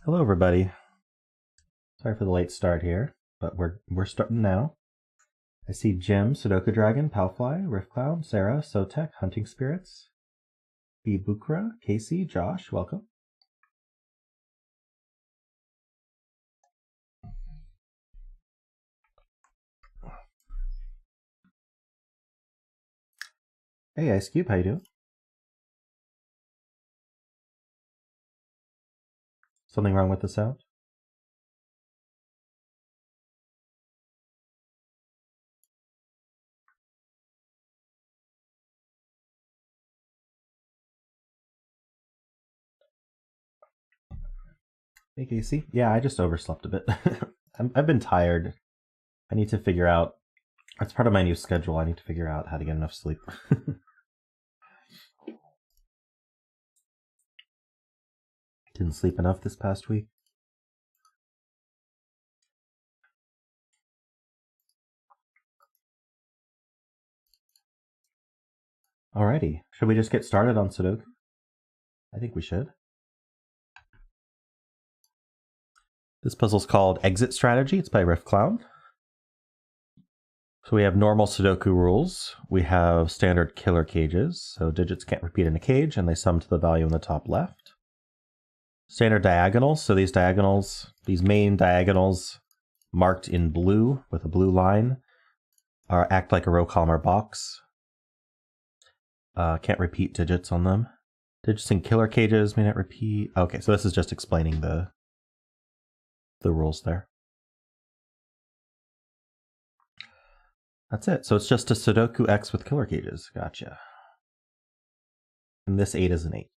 Hello, everybody. Sorry for the late start here, but we're starting now. I see Jim, Sudoku Dragon, Palfly, riffclown, Sarah, Sotek, Hunting Spirits, B. Bukra, Casey, Josh, welcome. Hey, Ice Cube, how you doing? Something wrong with the sound? Hey, Casey. Yeah, I just overslept a bit. I've been tired. I need to figure out. That's part of my new schedule. I need to figure out how to get enough sleep. Didn't sleep enough this past week. Alrighty, should we just get started on Sudoku? I think we should. This puzzle's called Exit Strategy. It's by riffclown. So we have normal Sudoku rules. We have standard killer cages. So digits can't repeat in a cage, and they sum to the value in the top left. Standard diagonals. So these diagonals, these main diagonals marked in blue with a blue line, act like a row, column, or box. Can't repeat digits on them. Digits in killer cages may not repeat. Okay, so this is just explaining the rules there. That's it. So it's just a Sudoku X with killer cages. Gotcha. And this 8 is an 8.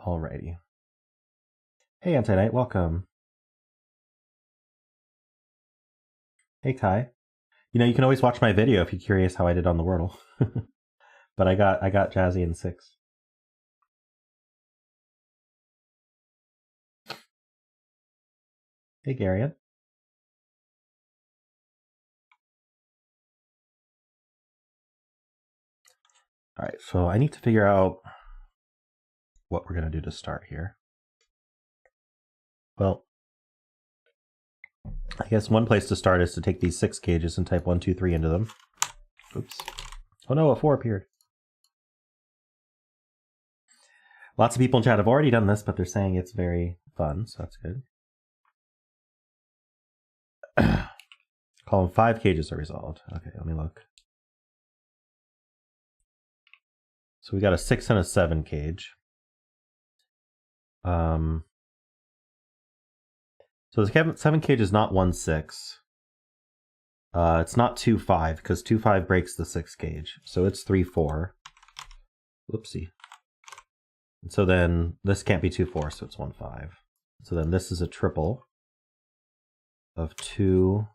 Alrighty. Hey, Anti-Knight, welcome. Hey, Kai. You know, you can always watch my video if you're curious how I did on the Wordle. But I got Jazzy in 6. Hey, Garion. All right, so I need to figure out what we're going to do to start here. Well, I guess one place to start is to take these 6 cages and type 1, 2, 3 into them. Oops. Oh no, a 4 appeared. Lots of people in chat have already done this, but they're saying it's very fun, so that's good. Column 5 cages are resolved. Okay, let me look. So we got a 6 and a 7 cage. So the 7 cage is not 1, 6. It's not 2, 5, because 2, 5 breaks the 6 cage. So it's 3, 4. Whoopsie. And so then this can't be 2, 4, so it's 1, 5. So then this is a triple of 2,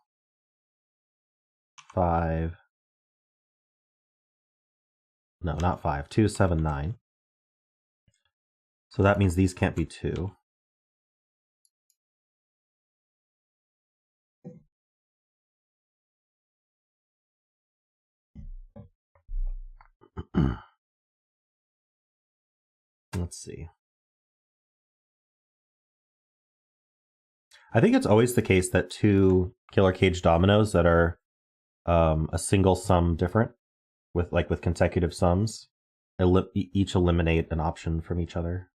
5. No, not 5. 2, 7, 9. So that means these can't be 2. Let's see. I think it's always the case that 2 killer cage dominoes that are a single sum different with consecutive sums each eliminate an option from each other.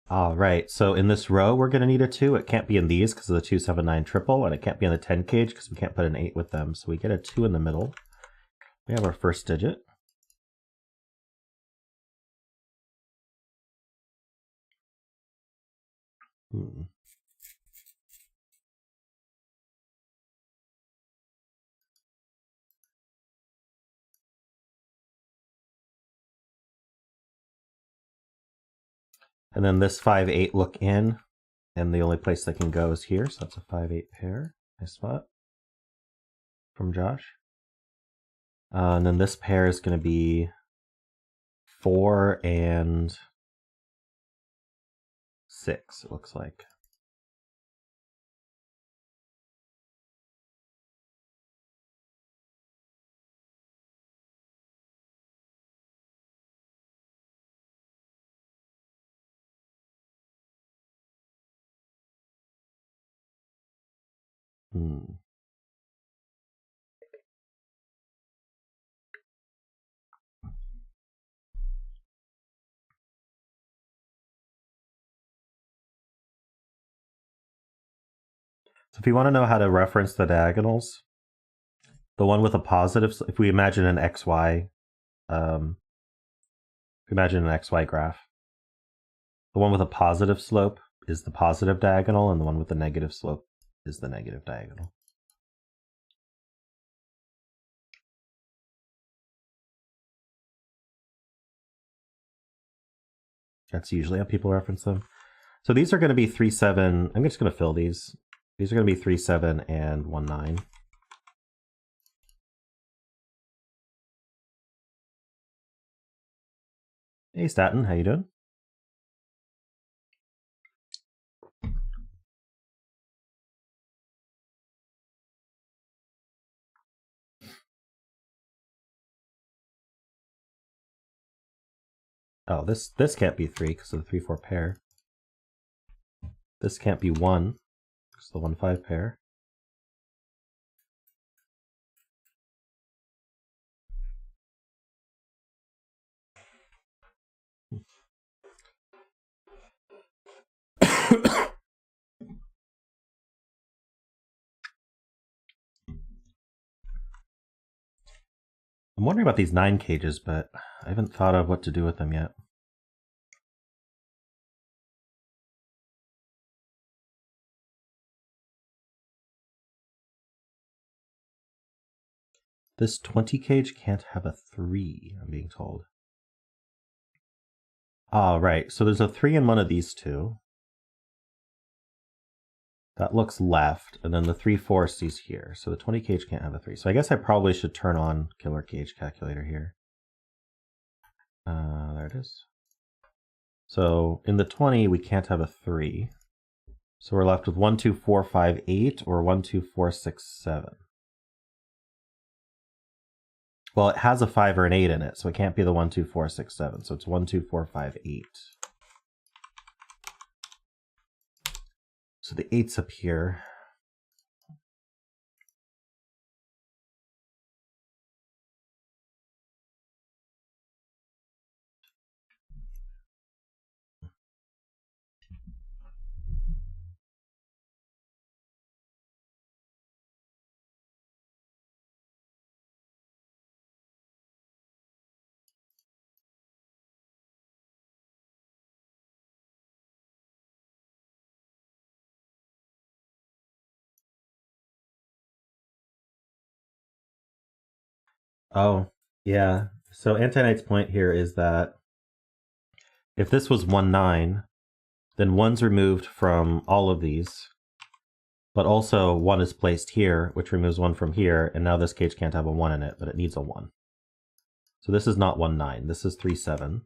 All right, so in this row we're going to need a 2. It can't be in these because of the 2, 7, 9 triple, and it can't be in the 10 cage because we can't put an 8 with them. So we get a 2 in the middle. We have our first digit. And then this 5, 8 look in, and the only place they can go is here. So that's a 5, 8 pair. Nice spot from Josh. And then this pair is going to be 4 and 6, it looks like. So if you want to know how to reference the diagonals, the one with a positive, if we imagine an XY, graph, the one with a positive slope is the positive diagonal, and the one with the negative slope is the negative diagonal. That's usually how people reference them. So these are going to be 3, 7. I'm just going to fill these. These are going to be 3, 7, and 1, 9. Hey, Staten, how you doing? Oh, this can't be 3 because of the 3, 4 pair. This can't be 1 because of the 1, 5 pair. I'm wondering about these 9 cages, but I haven't thought of what to do with them yet. This 20 cage can't have a 3, I'm being told. Ah, right. So there's a 3 in one of these two. That looks left, and then the 3, 4 stays here. So the 20 cage can't have a 3. So I guess I probably should turn on killer cage calculator here. There it is. So in the 20, we can't have a 3. So we're left with 1, 2, 4, 5, 8, or 1, 2, 4, 6, 7. Well, it has a 5 or an 8 in it, so it can't be the 1, 2, 4, 6, 7. So it's 1, 2, 4, 5, 8. So the 8's up here. Oh, yeah. So Anti-Knight's point here is that if this was 1, 9, then 1's removed from all of these, but also 1 is placed here, which removes 1 from here, and now this cage can't have a 1 in it, but it needs a 1. So this is not 1, 9. This is 3, 7,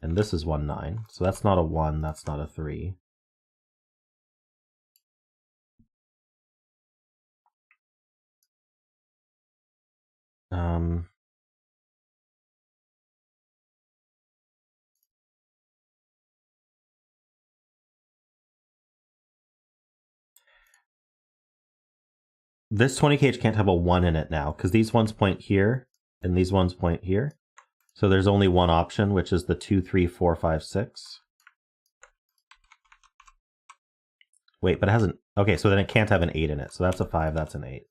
and this is 1, 9. So that's not a 1, that's not a 3. This 20 cage can't have a 1 in it now, because these ones point here, and these ones point here. So there's only one option, which is the 2, 3, 4, 5, 6. Wait, but it hasn't... Okay, so then it can't have an 8 in it. So that's a 5, that's an 8.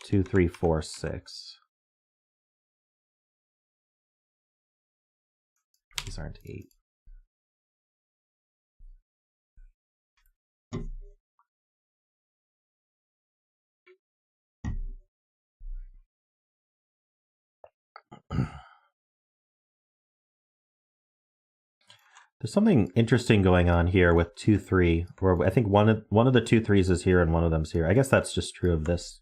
2, 3, 4, 6. These aren't 8. There's something interesting going on here with 2, 3, where I think one of the 2, 3s is here and one of them's here. I guess that's just true of this.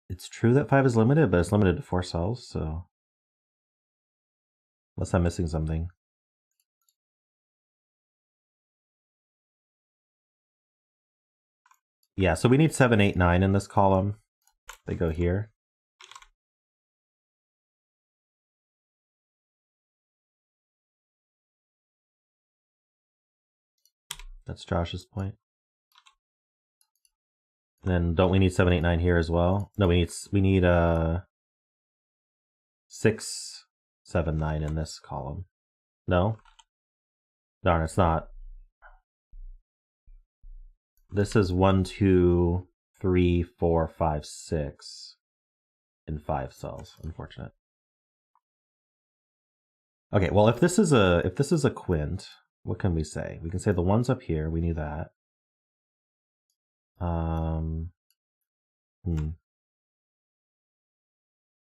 It's true that 5 is limited, but it's limited to 4 cells, so unless I'm missing something. Yeah, so we need 7, 8, 9 in this column. They go here. That's Josh's point. And then don't we need 7, 8, 9 here as well? No, we need 6, 7, 9 in this column. No? Darn, it's not. This is 1, 2, 3, 4, 5, 6 in 5 cells. Unfortunate. Okay, well if this is a quint, what can we say? We can say the one's up here, we knew that.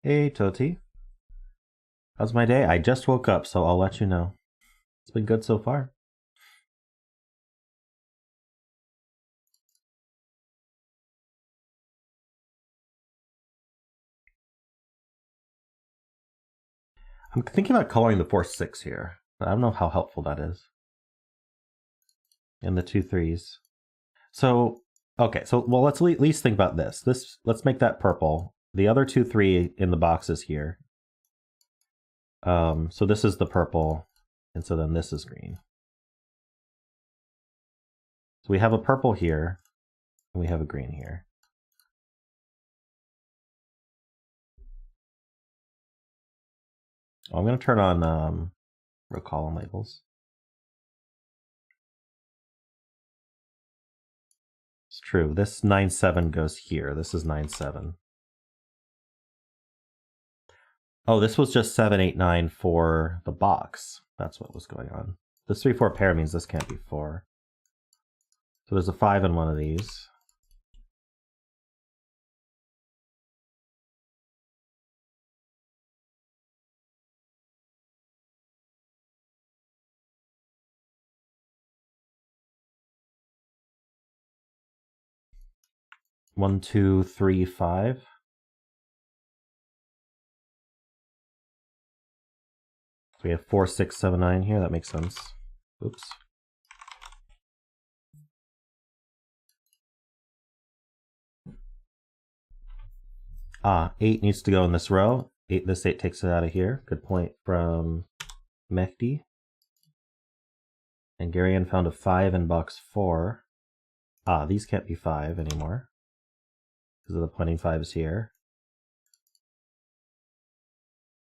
Hey Toti. How's my day? I just woke up, so I'll let you know. It's been good so far. I'm thinking about coloring the 4-6 here. I don't know how helpful that is. And the 2 3s. So, okay, so well, let's at least think about this. Let's make that purple. The other 2 3 in the boxes here. So this is the purple, and so then this is green. So we have a purple here, and we have a green here. Oh, I'm going to turn on row column labels. It's true. This 9-7 goes here. This is 9-7. Oh, this was just 7, 8, 9 for the box. That's what was going on. This 3, 4 pair means this can't be 4. So there's a 5 in one of these. One, 2, 3, 5. So we have 4, 6, 7, 9 here. That makes sense. Oops. Ah, 8 needs to go in this row. This 8 takes it out of here. Good point from Mehdi. And Garian found a 5 in box 4. Ah, these can't be 5 anymore, because of the pointing 5s here.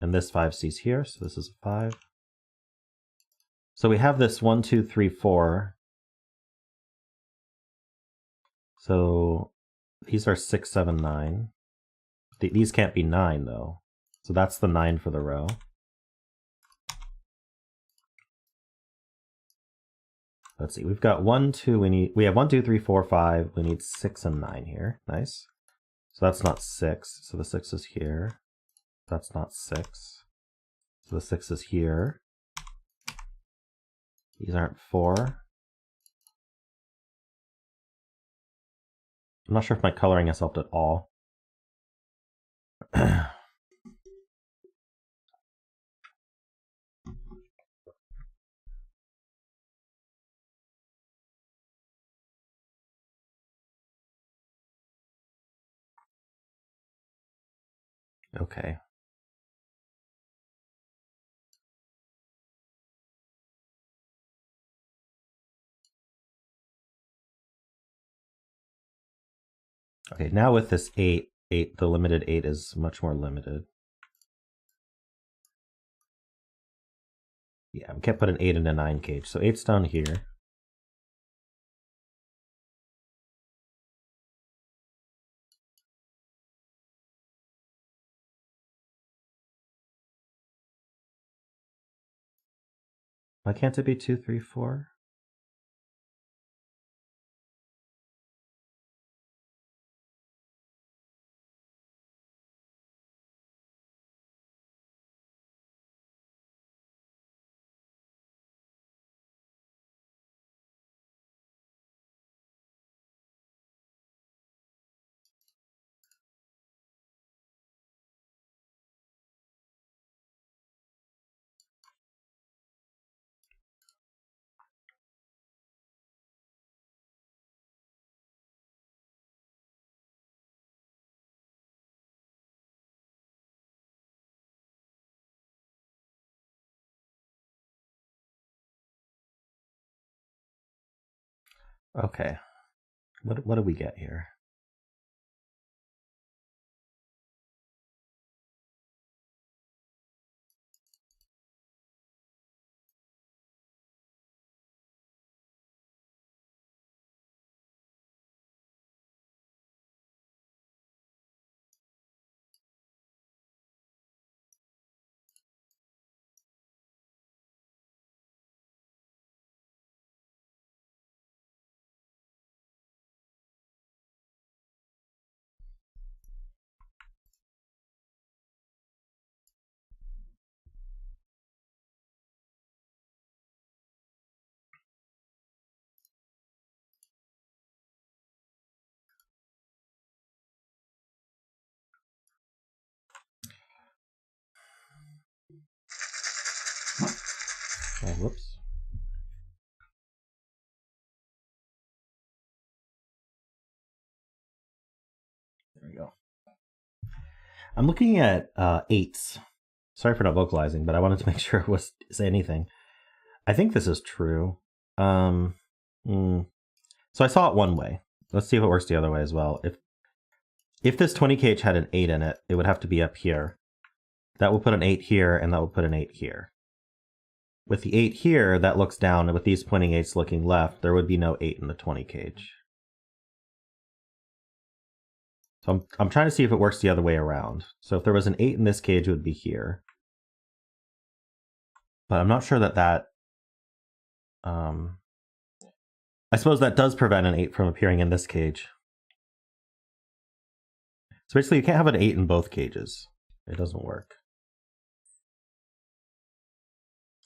And this 5 stays here, so this is a 5. So we have this 1, 2, 3, 4. So these are 6, 7, 9. These can't be 9 though. So that's the 9 for the row. Let's see, we've got 1, 2, we have 1, 2, 3, 4, 5. We need 6 and 9 here. Nice. So that's not 6. So the 6 is here. That's not 6. So the 6 is here. These aren't 4. I'm not sure if my coloring has helped at all. Okay. Okay, now with this 8, the limited 8 is much more limited. Yeah, we can't put an 8 in a 9 cage, so 8's down here. Why can't it be 2, 3, 4? Okay. What do we get here? Okay, whoops. There we go. I'm looking at 8s. Sorry for not vocalizing, but I wanted to make sure it was say anything. I think this is true. So I saw it one way. Let's see if it works the other way as well. If this 20kh had an 8 in it, it would have to be up here. That will put an 8 here, and that will put an 8 here. With the 8 here, that looks down, and with these pointing 8s looking left, there would be no 8 in the 20kh. So I'm trying to see if it works the other way around. So if there was an 8 in this cage, it would be here. But I'm not sure that I suppose that does prevent an 8 from appearing in this cage. So basically, you can't have an 8 in both cages. It doesn't work.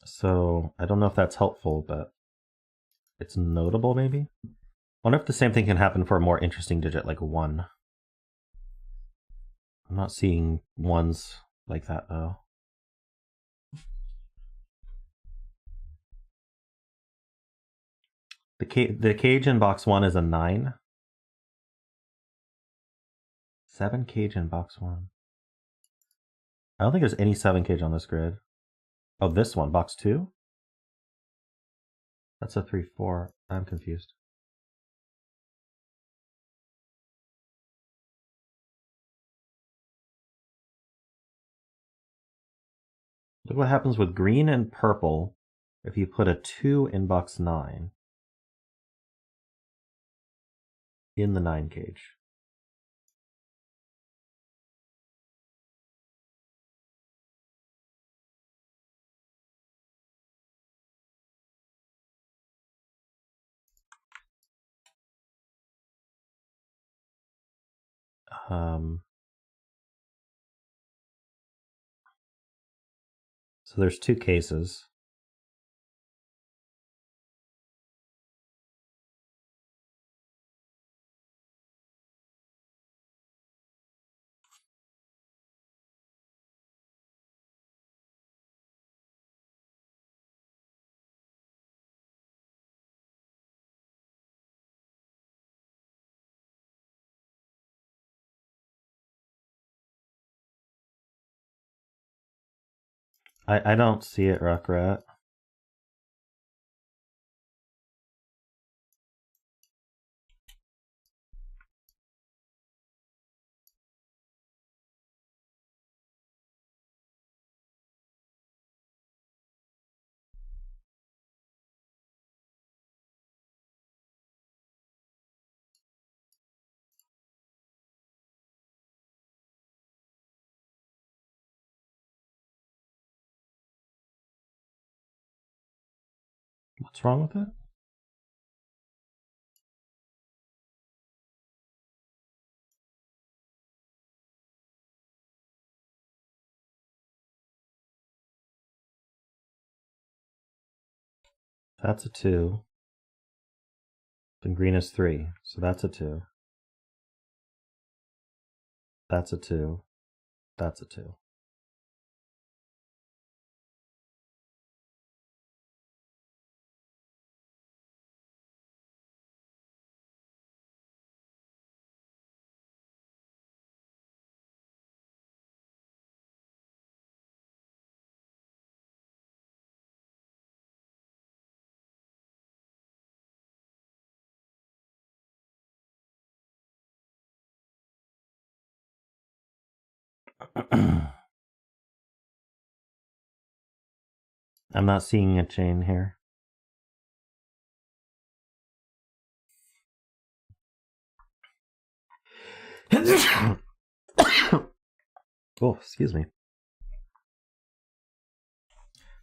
So I don't know if that's helpful, but it's notable maybe? I wonder if the same thing can happen for a more interesting digit like 1. I'm not seeing 1s like that though. The cage in box 1 is a 9. 7 cage in box 1. I don't think there's any 7 cage on this grid. Oh, this one, box 2? That's a 3-4. I'm confused. Look what happens with green and purple if you put a 2 in box 9 in the 9 cage. So there's 2 cases. I don't see it, Rockrat. What's wrong with it? That's a 2. Then green is 3. So that's a 2. That's a 2. That's a 2. I'm not seeing a chain here. Oh, excuse me.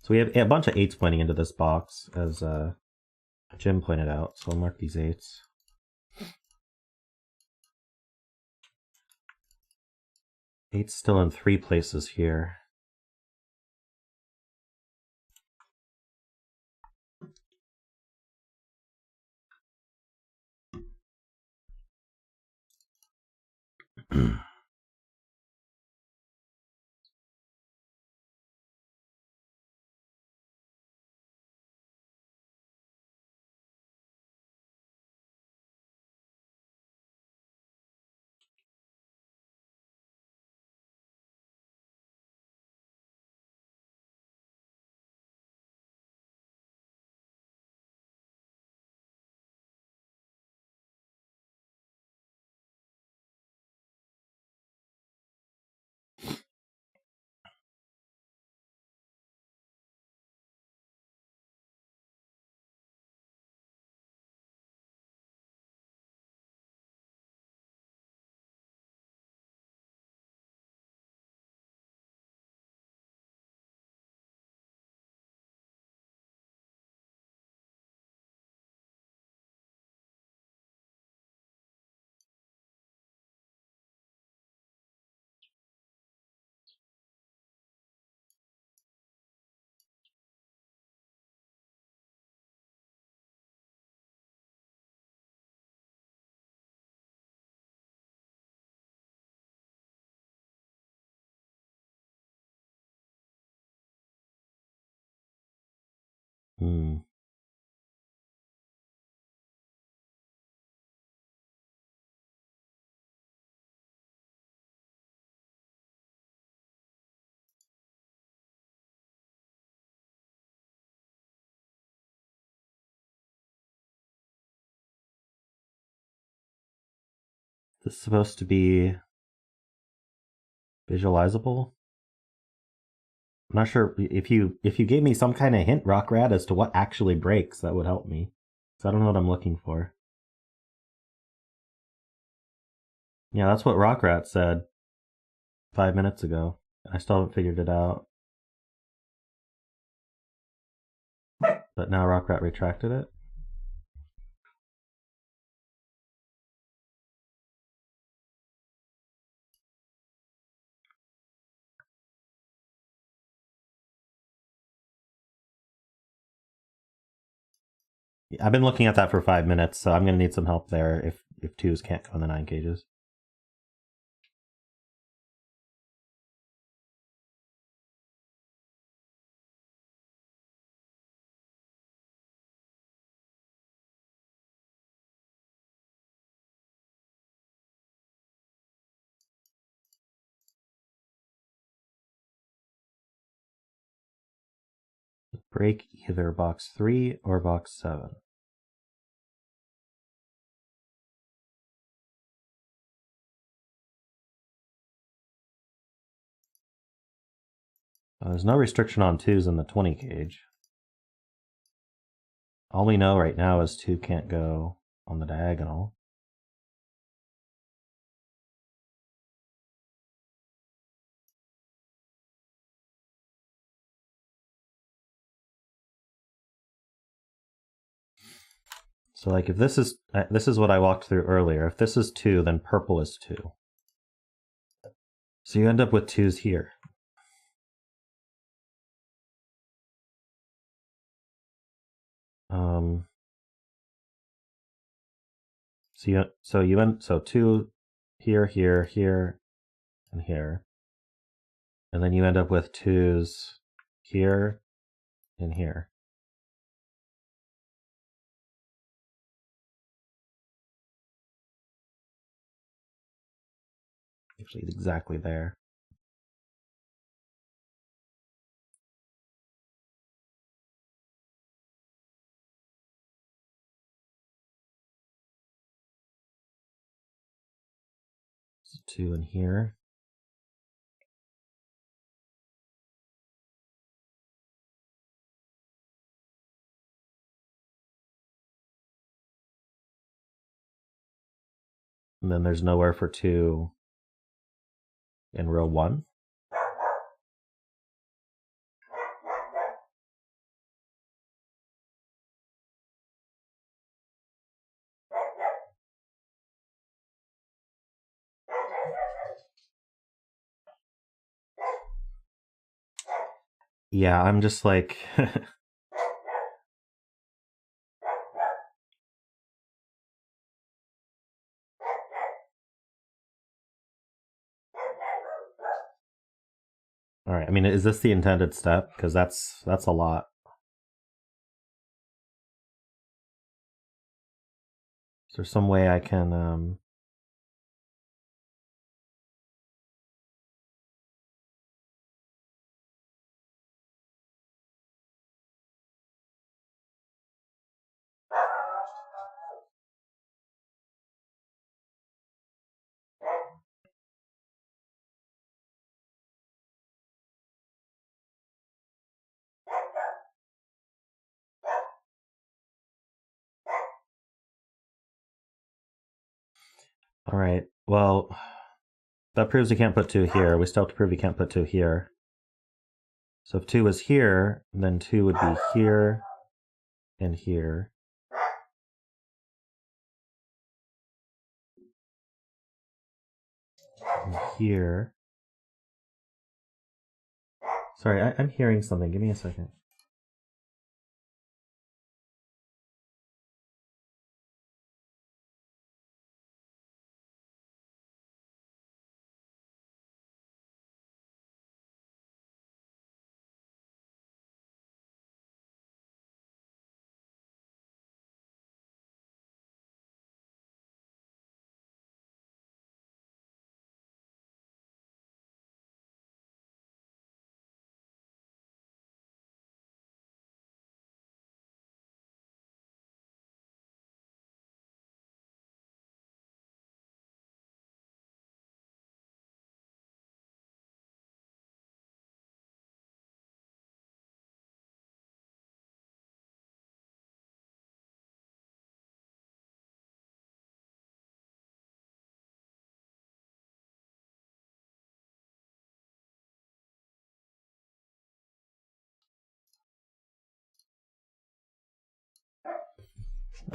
So we have a bunch of 8s pointing into this box, as Jim pointed out. So I'll mark these 8s. 8's still in 3 places here. This is supposed to be visualizable. I'm not sure if you gave me some kind of hint, Rockrat, as to what actually breaks, that would help me. So I don't know what I'm looking for. Yeah, that's what Rockrat said 5 minutes ago. I still haven't figured it out. But now Rockrat retracted it. I've been looking at that for 5 minutes, so I'm going to need some help there if 2s can't go in the 9 cages. Break either box 3 or box 7. There's no restriction on 2s in the 20 cage. All we know right now is 2 can't go on the diagonal. So like if this is what I walked through earlier. If this is 2, then purple is 2. So you end up with 2s here. So 2 here, here, here, and here. And then you end up with 2s here and here. Actually, exactly there. So 2 in here. And then there's nowhere for 2 in row 1. Yeah, I'm just like... All right, I mean, is this the intended step? Because that's a lot. Is there some way I can... All right, well, that proves we can't put 2 here. We still have to prove we can't put 2 here. So if 2 was here, then 2 would be here and here. And here. Sorry, I'm hearing something. Give me a second.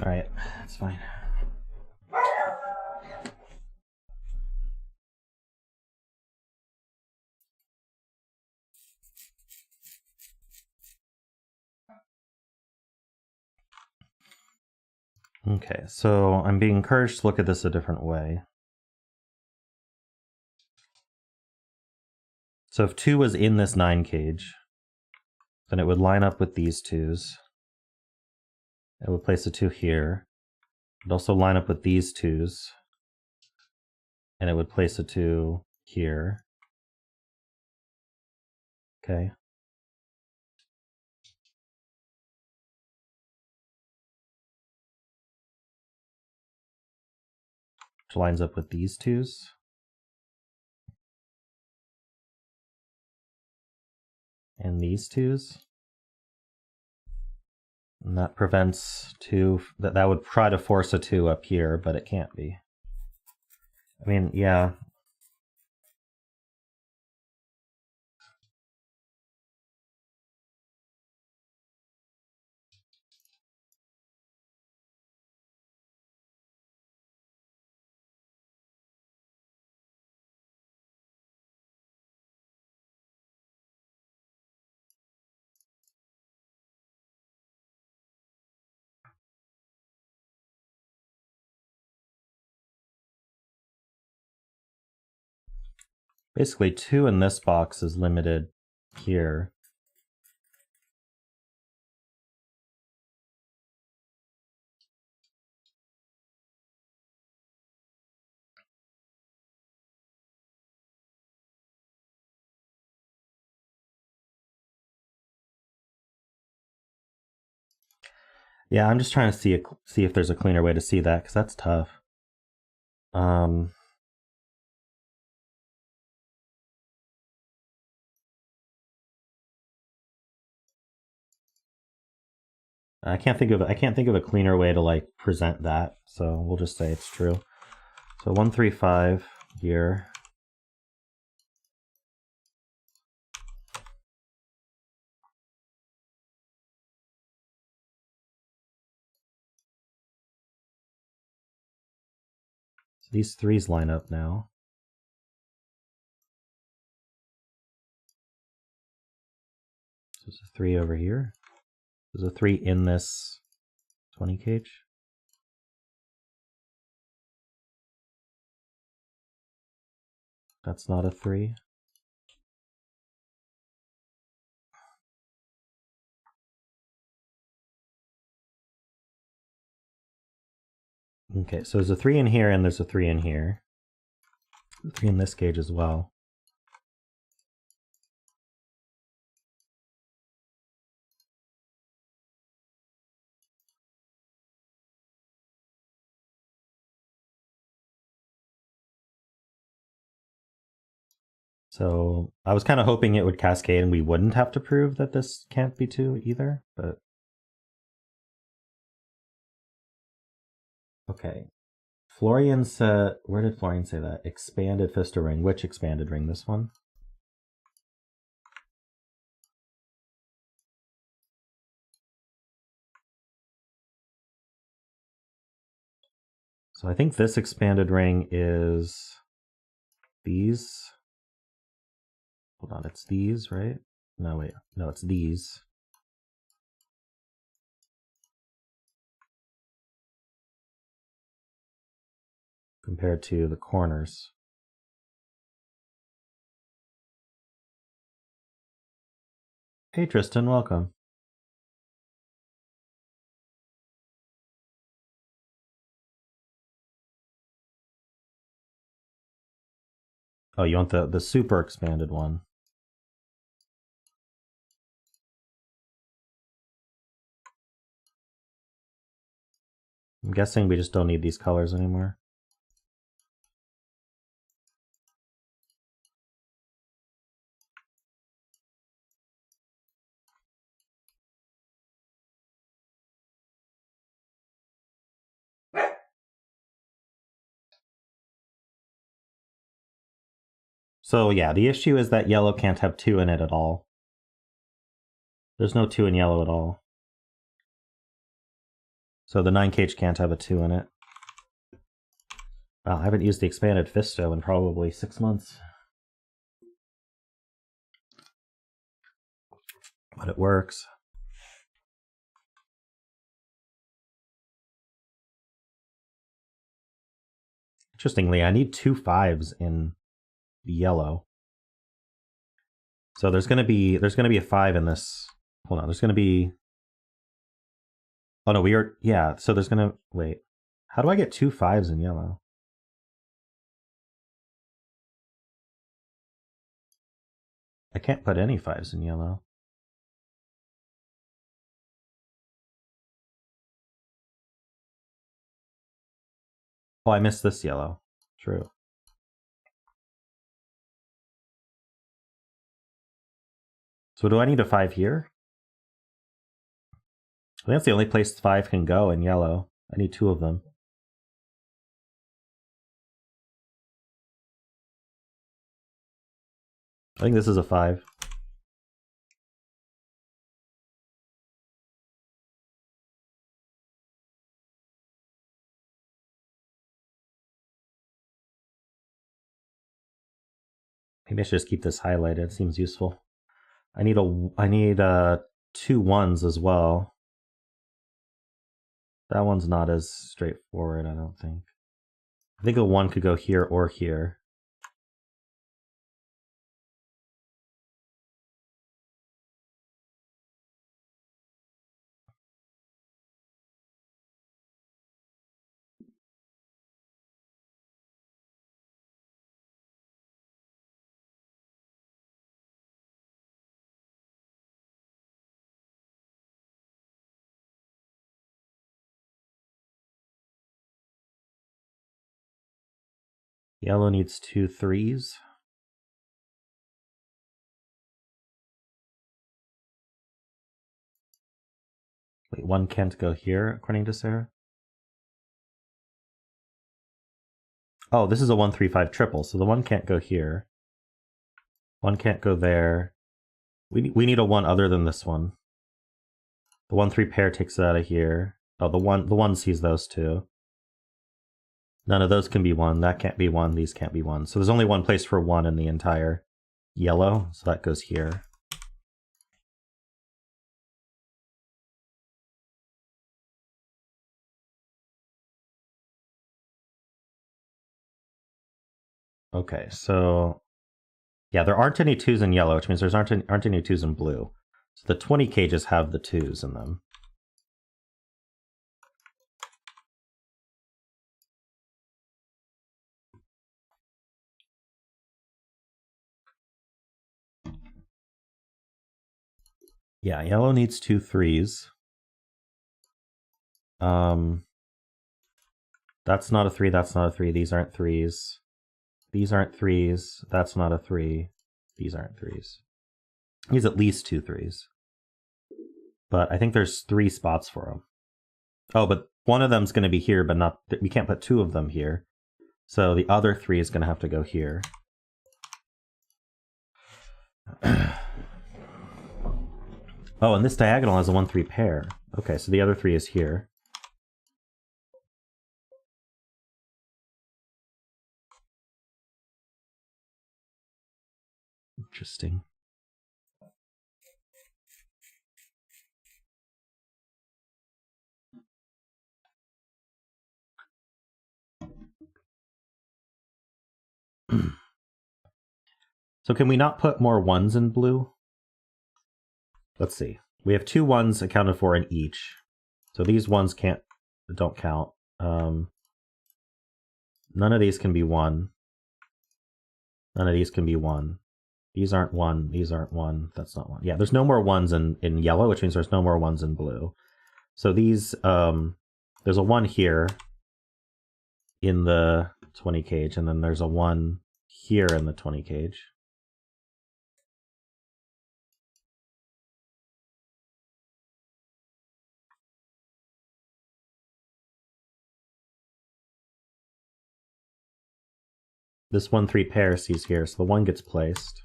All right, that's fine. Okay, so I'm being encouraged to look at this a different way. So if 2 was in this 9 cage, then it would line up with these 2s. It would place a 2 here. It would also line up with these 2s. And it would place a 2 here. Okay. Which lines up with these 2s. And these 2s. And that prevents 2, that would try to force a 2 up here, but it can't be. I mean, yeah. Basically, 2 in this box is limited here. Yeah, I'm just trying to see if there's a cleaner way to see that, because that's tough. I can't think of a cleaner way to like present that, so we'll just say it's true. So So 1, 3, 5 here. So these threes line up now. So there's a 3 over here. There's a 3 in this 20 cage. That's not a 3. Okay, so there's a 3 in here and there's a 3 in here. 3 in this cage as well. So I was kind of hoping it would cascade and we wouldn't have to prove that this can't be 2 either, but... Okay. Florian said... Where did Florian say that? Expanded Fister ring. Which expanded ring? This one? So I think this expanded ring is these. Hold on, it's these, right? No, wait. No, it's these. Compared to the corners. Hey Tristan, welcome. Oh, you want the super expanded one. I'm guessing we just don't need these colors anymore. So yeah, the issue is that yellow can't have 2 in it at all. There's no 2 in yellow at all. So the 9 cage can't have a 2 in it. Wow, I haven't used the expanded Fisto in probably 6 months. But it works. Interestingly, I need 2 5s in yellow. So there's gonna be a 5 in this. Hold on, there's gonna be... Oh no, we are... Yeah, so there's gonna... Wait. How do I get 2 5s in yellow? I can't put any 5s in yellow. Oh, I missed this yellow. True. So do I need a 5 here? I think that's the only place 5 can go in yellow. I need 2 of them. I think this is a 5. Maybe I should just keep this highlighted. It seems useful. I need 2 1s as well. That one's not as straightforward, I don't think. I think a 1 could go here or here. Yellow needs 2 3s. Wait, 1 can't go here, according to Sarah? Oh, this is a 1, 3, 5 triple, so the 1 can't go here. 1 can't go there. We need a 1 other than this one. The 1, 3 pair takes it out of here. Oh, the 1 sees those two. None of those can be 1. That can't be 1. These can't be 1. So there's only one place for 1 in the entire yellow, so that goes here. Okay, so yeah, there aren't any 2s in yellow, which means there aren't any 2s in blue. So the 20 cages have the 2s in them. Yeah, yellow needs 2 3s. That's not a 3, that's not a 3. These aren't 3s. These aren't 3s. That's not a 3. These aren't 3s. He's at least 2 3s. But I think there's 3 spots for him. Oh, but one of them's going to be here, but not. We can't put 2 of them here. So the other 3 is going to have to go here. Oh, and this diagonal has a 1 3 pair. Okay, so the other 3 is here. Interesting. So can we not put more 1s in blue? Let's see. We have 2 1s accounted for in each. So these 1s don't count. None of these can be 1. None of these can be 1. These aren't 1. These aren't 1. That's not 1. Yeah, there's no more 1s in yellow, which means there's no more 1s in blue. So these, there's a 1 here in the 20 cage, and then there's a 1 here in the 20 cage. This 1 3 pair sees here, so the 1 gets placed.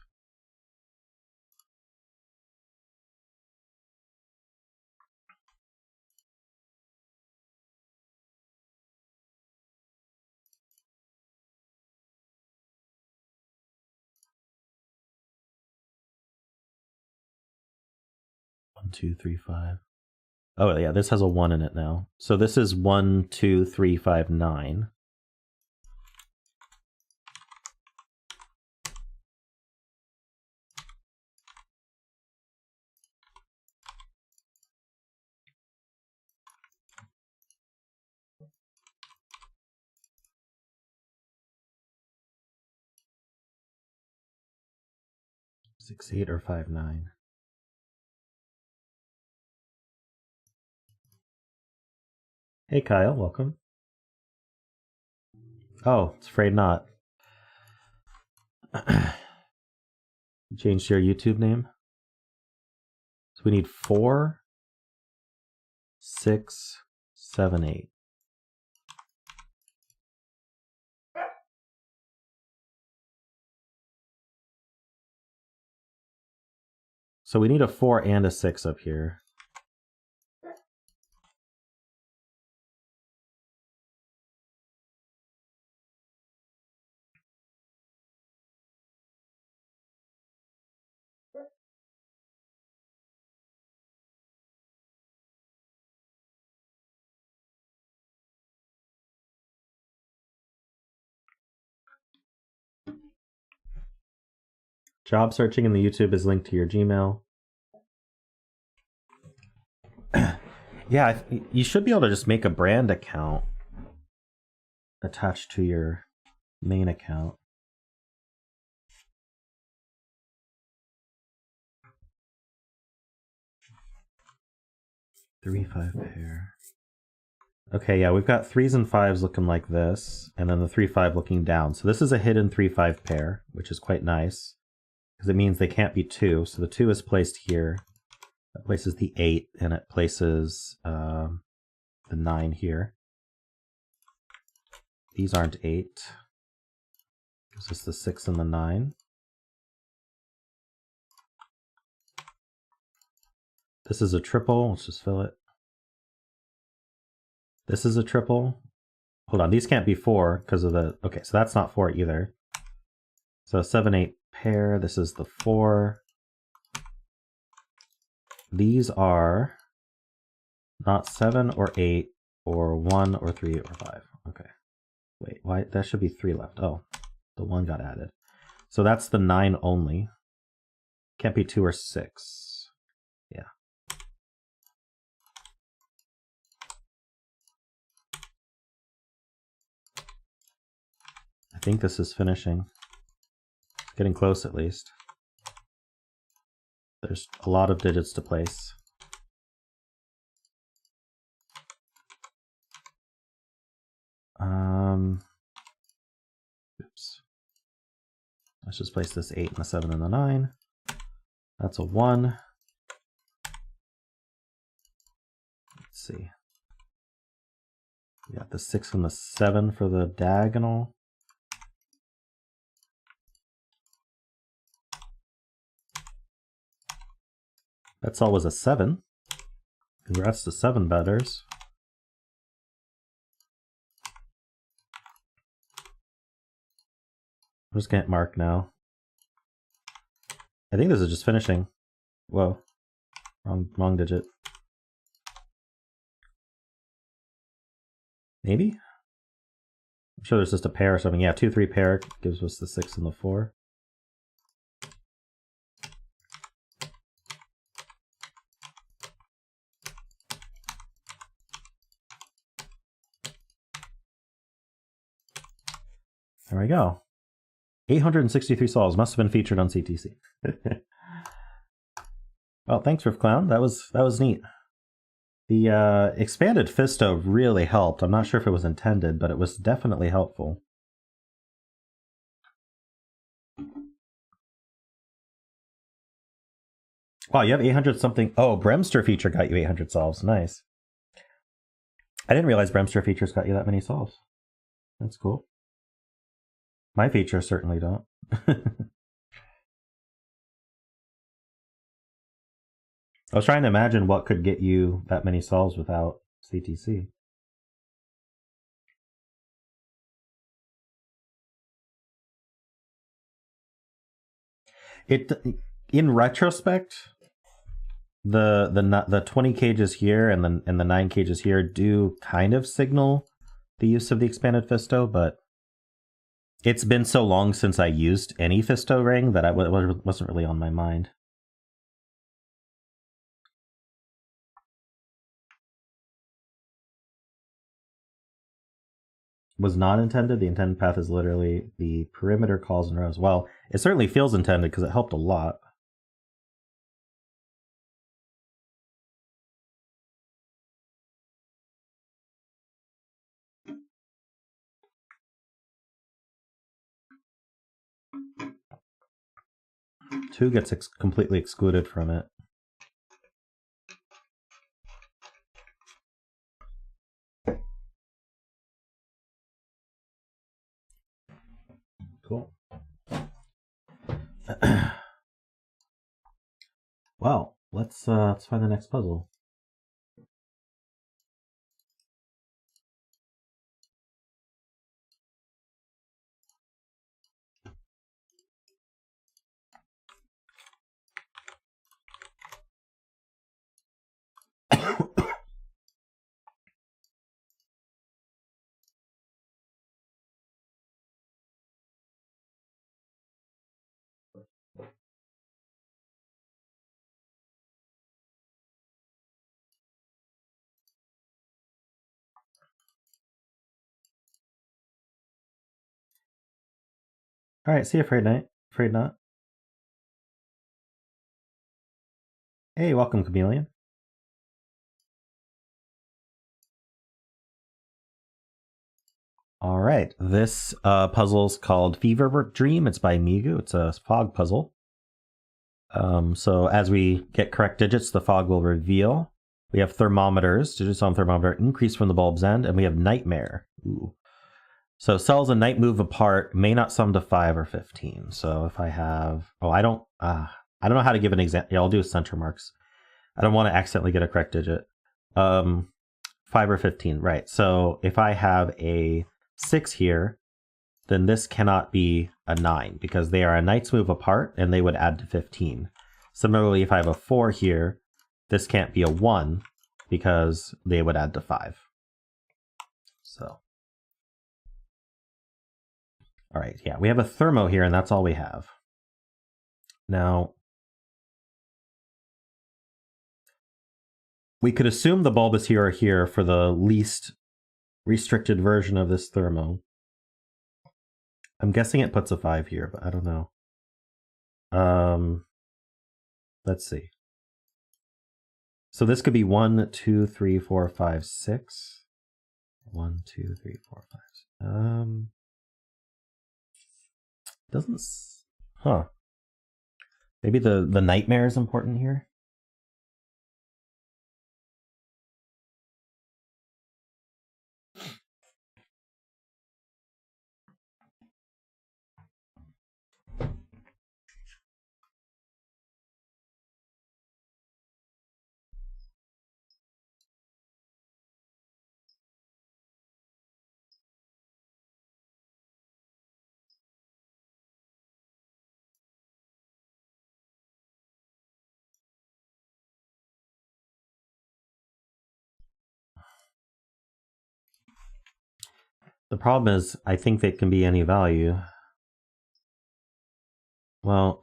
One, 2, 3, 5. Oh yeah, this has a 1 in it now. So this is 1, 2, 3, 5, 9. Six, 8, or 5, 9. Hey Kyle, welcome. Oh, it's afraid not. You changed your YouTube name? So we need 4, 6, 7, 8. So we need a 4 and a 6 up here. Job searching in the YouTube is linked to your Gmail. Yeah, you should be able to just make a brand account attached to your main account. Three, 5 pair. Okay, yeah, we've got 3s and 5s looking like this, and then the 3, 5 looking down. So this is a hidden 3, 5 pair, which is quite nice, because it means they can't be 2. So the 2 is placed here. That places the 8, and it places the 9 here. These aren't 8. Gives us the 6 and the 9. This is a triple. Let's just fill it. This is a triple. Hold on, these can't be 4 because of the... Okay, so that's not 4 either. So 7, 8 pair. This is the 4. These are not 7 or 8 or 1 or 3 or 5. Okay. Wait, why? There should be 3 left. Oh, the 1 got added. So that's the 9 only. Can't be 2 or 6. Yeah. I think this is finishing. It's getting close at least. There's a lot of digits to place. Oops. Let's just place this 8 and the 7 and the 9. That's a 1. Let's see. We got the 6 and the 7 for the diagonal. That's always a 7. Congrats to 7 betters. I'm just gonna hit mark now. I think this is just finishing. Whoa. Wrong digit. Maybe? I'm sure there's just a pair or something. Yeah, 2, 3 pair gives us the 6 and the 4. There we go. 863 sols must have been featured on CTC. Well, thanks, riffclown. That was neat. The expanded Fisto really helped. I'm not sure if it was intended, but it was definitely helpful. Wow, you have 800 something. Oh, Bremster feature got you 800 solves. Nice. I didn't realize Bremster features got you that many solves. That's cool. My features certainly don't. I was trying to imagine what could get you that many solves without CTC. In retrospect, the 20 cages here and the 9 cages here do kind of signal the use of the expanded Fisto, but it's been so long since I used any Fisto ring that it wasn't really on my mind. Was not intended. The intended path is literally the perimeter calls and rows. Well, it certainly feels intended because it helped a lot. Two gets completely excluded from it. Cool. Well, let's find the next puzzle. All right, see you, Afraid Knight. Afraid not. Hey, welcome, Chameleon. All right, this puzzle's called Fever Dream. It's by Migu. It's a fog puzzle. So as we get correct digits, the fog will reveal. We have thermometers, digits on thermometer increase from the bulb's end, and we have Knightmare. Ooh. So cells and night move apart may not sum to 5 or 15. So if I have, I don't know how to give an example. Yeah, I'll do center marks. I don't want to accidentally get a correct digit. 5 or 15, right. So if I have a 6 here, then this cannot be a 9 because they are a night's move apart and they would add to 15. Similarly, if I have a 4 here, this can't be a 1 because they would add to 5. So, all right, yeah, we have a thermo here and that's all we have. Now, we could assume the bulb is here or here for the least restricted version of this thermo. I'm guessing it puts a 5 here, but I don't know. Let's see. So this could be 1, 2, 3, 4, 5, 6. 1, 2, 3, 4, 5. Doesn't. Huh. Maybe the Knightmare is important here. The problem is, I think they can be any value. Well,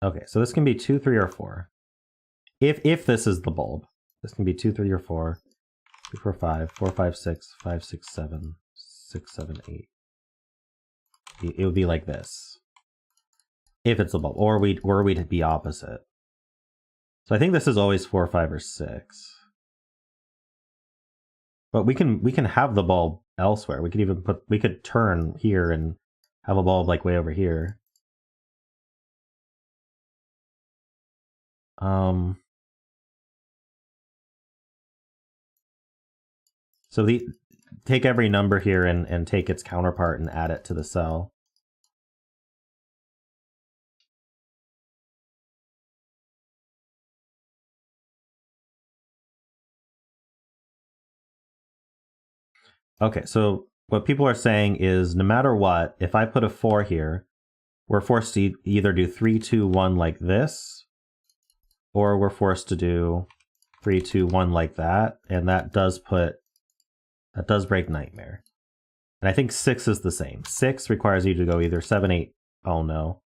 okay, so this can be 2, 3, or 4. If this is the bulb, this can be 2, 3, or 4. 3, 4, 5, 4, 5, 6, 5, 6, 7, 6, 7, 8. It would be like this. If it's the bulb, or we'd be opposite. So I think this is always 4, 5, or 6. But we can have the bulb elsewhere. We could even we could turn here and have a bulb like way over here. So take every number here and take its counterpart and add it to the cell. Okay, so what people are saying is no matter what, if I put a 4 here, we're forced to either do 3, 2, 1 like this, or we're forced to do 3, 2, 1 like that, and that does break Knightmare. And I think 6 is the same. 6 requires you to go either 7, 8. Oh no.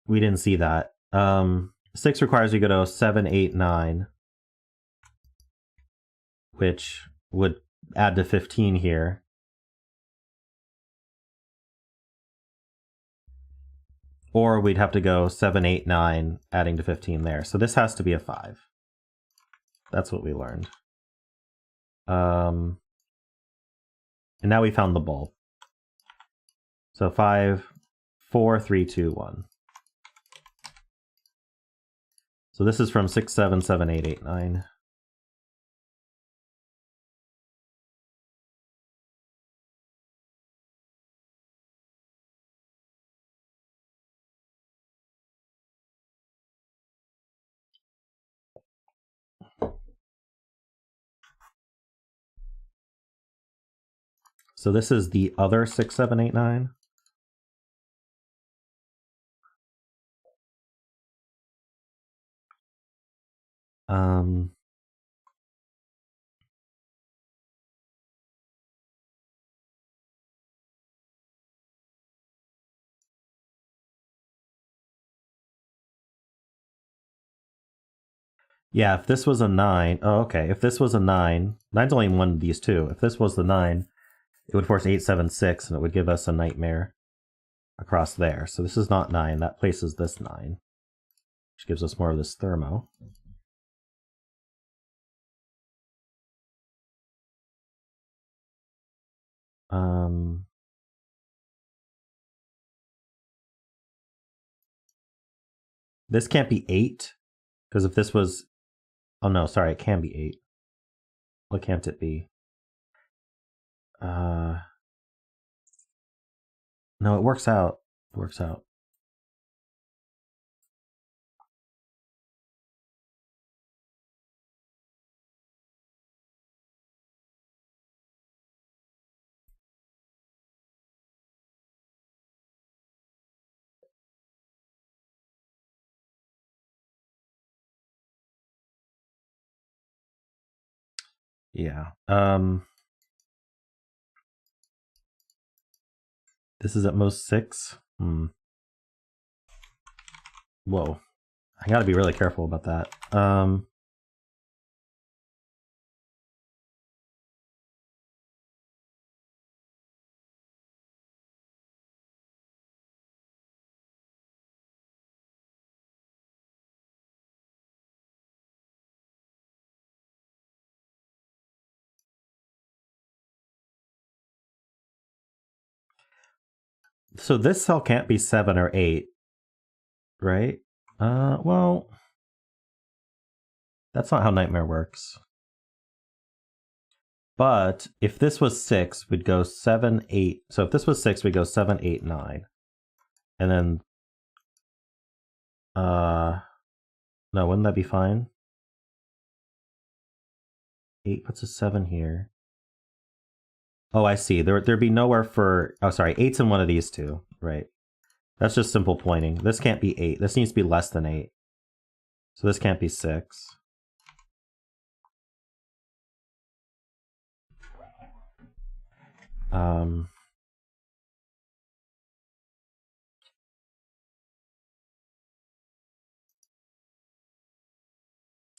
We didn't see that. 6 requires you to go 7, 8, 9. Which would add to 15 here. Or we'd have to go 7, 8, 9, adding to 15 there. So this has to be a 5. That's what we learned. And now we found the bulb. So 5, 4, 3, 2, 1. So this is from 6, 7, 7, 8, 8, 9. So this is the other 6, 7, 8, 9. Yeah, if this was a 9, oh, okay. If this was a 9, 9's only one of these two. If this was the 9, it would force 8, 7, 6, and it would give us a Knightmare across there. So this is not 9. That places this 9, which gives us more of this thermo. This can't be 8, because if this was... Oh no, sorry, it can be 8. What can't it be? No, it works out. It works out. Yeah. This is at most 6. Whoa. I gotta be really careful about that. So this cell can't be 7 or 8, right? Well, that's not how Knightmare works. But if this was 6, we'd go 7, 8. So if this was 6, we'd go 7, 8, 9. And then, no, wouldn't that be fine? 8 puts a 7 here. Oh, I see. There'd be nowhere for... Oh, sorry. 8's in one of these two. Right. That's just simple pointing. This can't be 8. This needs to be less than 8. So this can't be 6.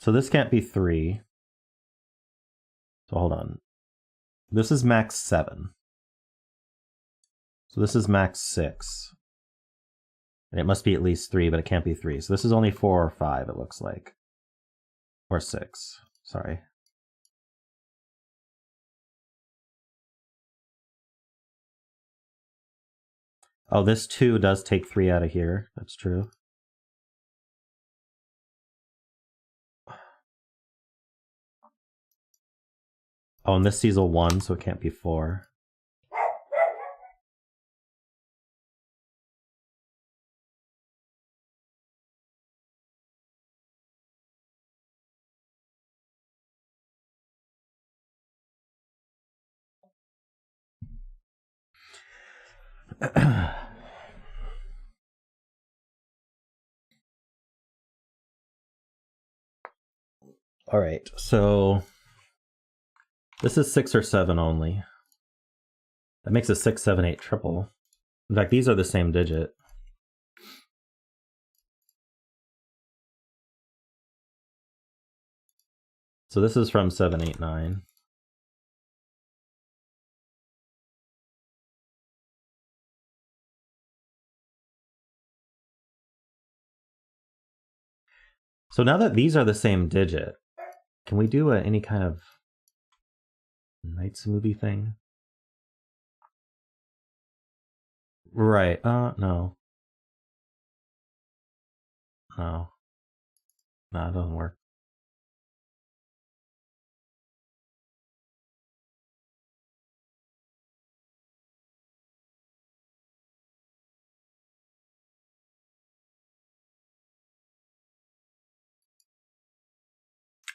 So this can't be 3. So hold on. This is max 7. So this is max 6. And it must be at least 3, but it can't be 3. So this is only 4 or 5, it looks like. Or 6. Sorry. Oh, this 2 does take 3 out of here. That's true. Oh, and this sees a 1, so it can't be 4. All right, so this is 6 or 7 only. That makes a 6, 7, 8 triple. In fact, these are the same digit. So this is from 7, 8, 9. So now that these are the same digit, can we do any kind of Knights movie thing? Right, no. No. No, it doesn't work.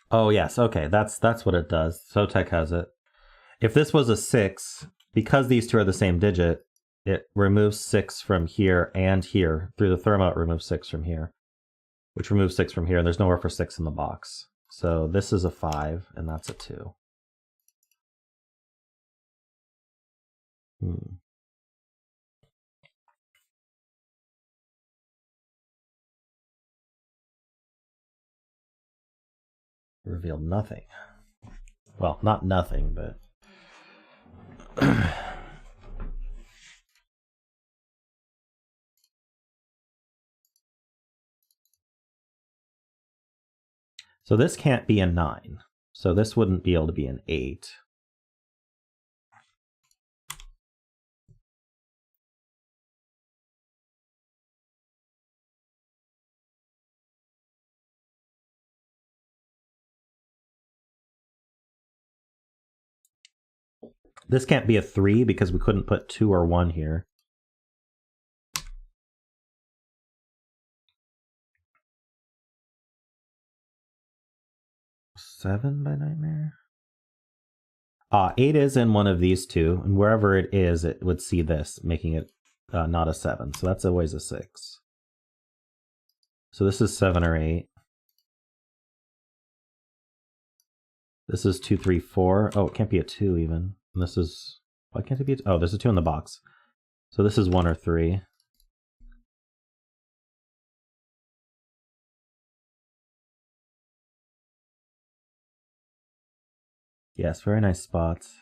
Oh yes, okay, that's what it does. Sotek has it. If this was a 6, because these two are the same digit, it removes 6 from here and here. Through the thermo, it removes 6 from here, which removes 6 from here, and there's nowhere for 6 in the box. So this is a 5, and that's a 2. Revealed nothing. Well, not nothing, but... So this can't be a 9. So this wouldn't be able to be an 8. This can't be a 3 because we couldn't put 2 or 1 here. Seven by Knightmare? 8 is in one of these two, and wherever it is, it would see this, making it not a 7. So that's always a 6. So this is 7 or 8. This is 2, 3, 4. Oh, it can't be a 2 even. And this is... Why can't it be a... Oh, there's a 2 in the box. So this is 1 or 3. Yes, very nice spots.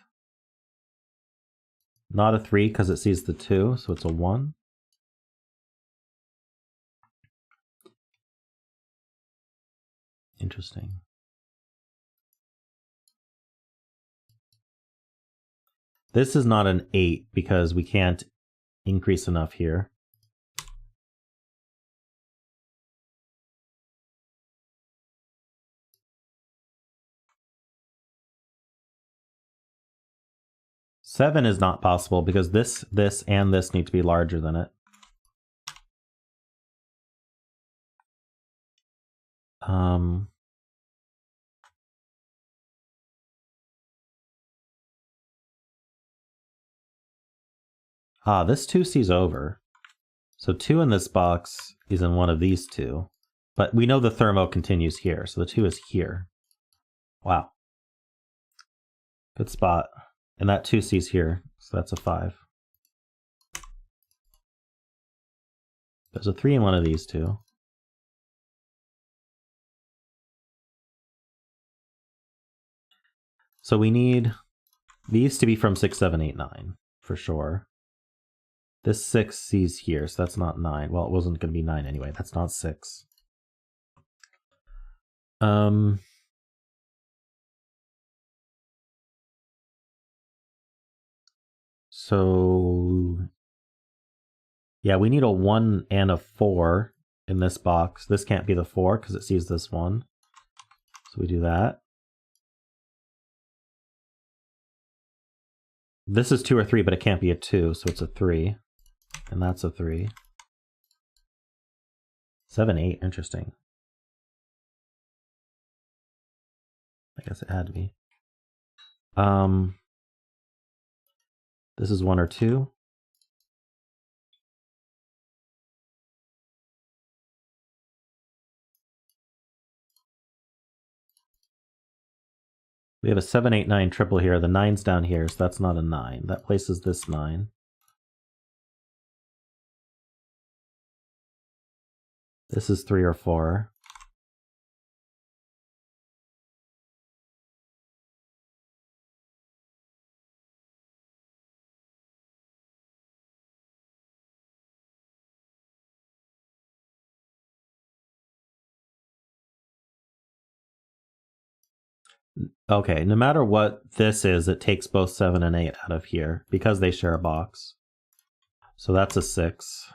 Not a 3 because it sees the 2, so it's a 1. Interesting. This is not an 8 because we can't increase enough here. Seven is not possible because this, and this need to be larger than it. This 2 sees over. So 2 in this box is in one of these two. But we know the thermo continues here, so the 2 is here. Wow. Good spot. And that 2 sees here, so that's a 5. There's a 3 in one of these two. So we need these to be from 6, 7, 8, 9, for sure. This 6 sees here, so that's not 9. Well, it wasn't going to be 9 anyway. That's not 6. So yeah, we need a 1 and a 4 in this box. This can't be the 4 because it sees this 1. So we do that. This is 2 or 3, but it can't be a 2, so it's a 3. And that's a 3. 7, 8, interesting. I guess it had to be. This is 1 or 2. We have a 7, 8, 9 triple here. The 9's down here, so that's not a 9. That places this 9. This is 3 or 4. Okay, no matter what this is, it takes both 7 and 8 out of here because they share a box. So that's a 6.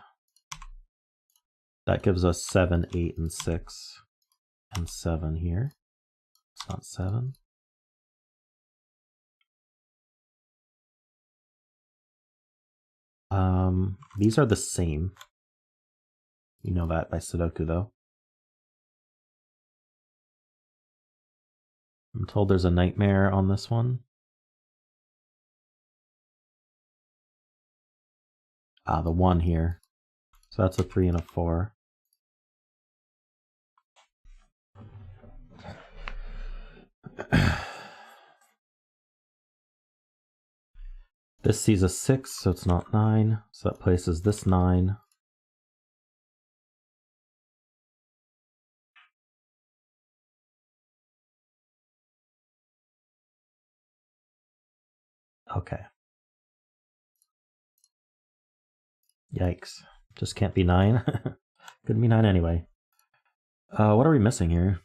That gives us 7, 8, and 6, and 7 here. It's not 7. These are the same. You know that by Sudoku, though. I'm told there's a Knightmare on this one. The 1 here. So that's a 3 and a 4. This sees a 6, so it's not 9. So that places this 9. Okay. Yikes. Just can't be 9. Couldn't be 9 anyway. What are we missing here?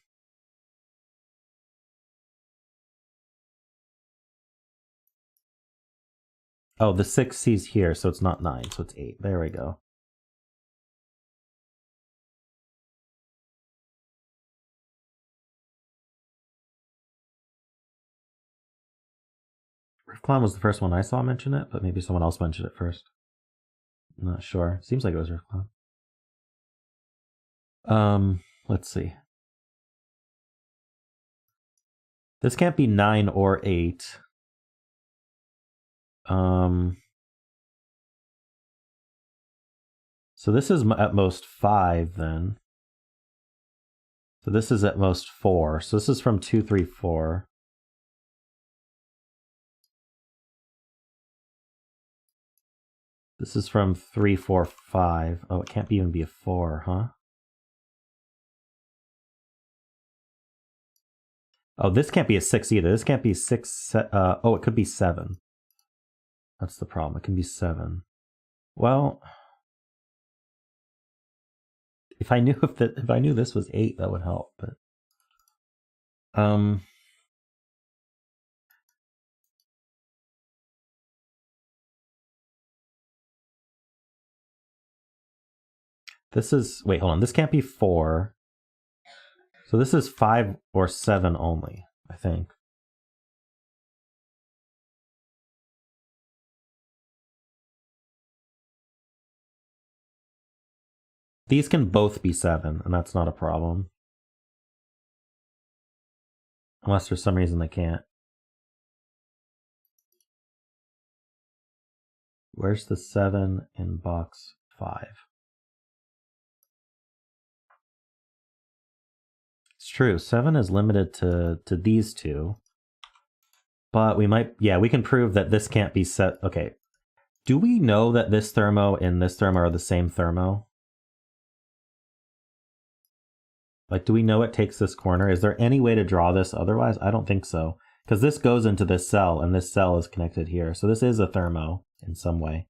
Oh, the 6 sees here, so it's not 9, so it's 8. There we go. riffclown was the first one I saw mention it, but maybe someone else mentioned it first. I'm not sure. Seems like it was riffclown. Let's see. This can't be 9 or 8. So this is at most 5 then. So this is at most 4. So this is from 2, 3, 4. This is from 3, 4, 5. Oh, it can't even be a 4, huh? Oh, this can't be a 6 either. This can't be 6. Oh, it could be 7. That's the problem. It can be 7. Well, if I knew if I knew this was 8, that would help. But this is, wait, hold on. This can't be 4. So this is 5 or 7 only, I think. These can both be 7, and that's not a problem. Unless for some reason they can't. Where's the 7 in box 5? It's true, 7 is limited to these two. But we might, yeah, we can prove that this can't be set. Okay. Do we know that this thermo and this thermo are the same thermo? Like, do we know it takes this corner? Is there any way to draw this otherwise? I don't think so. Because this goes into this cell, and this cell is connected here. So this is a thermo in some way.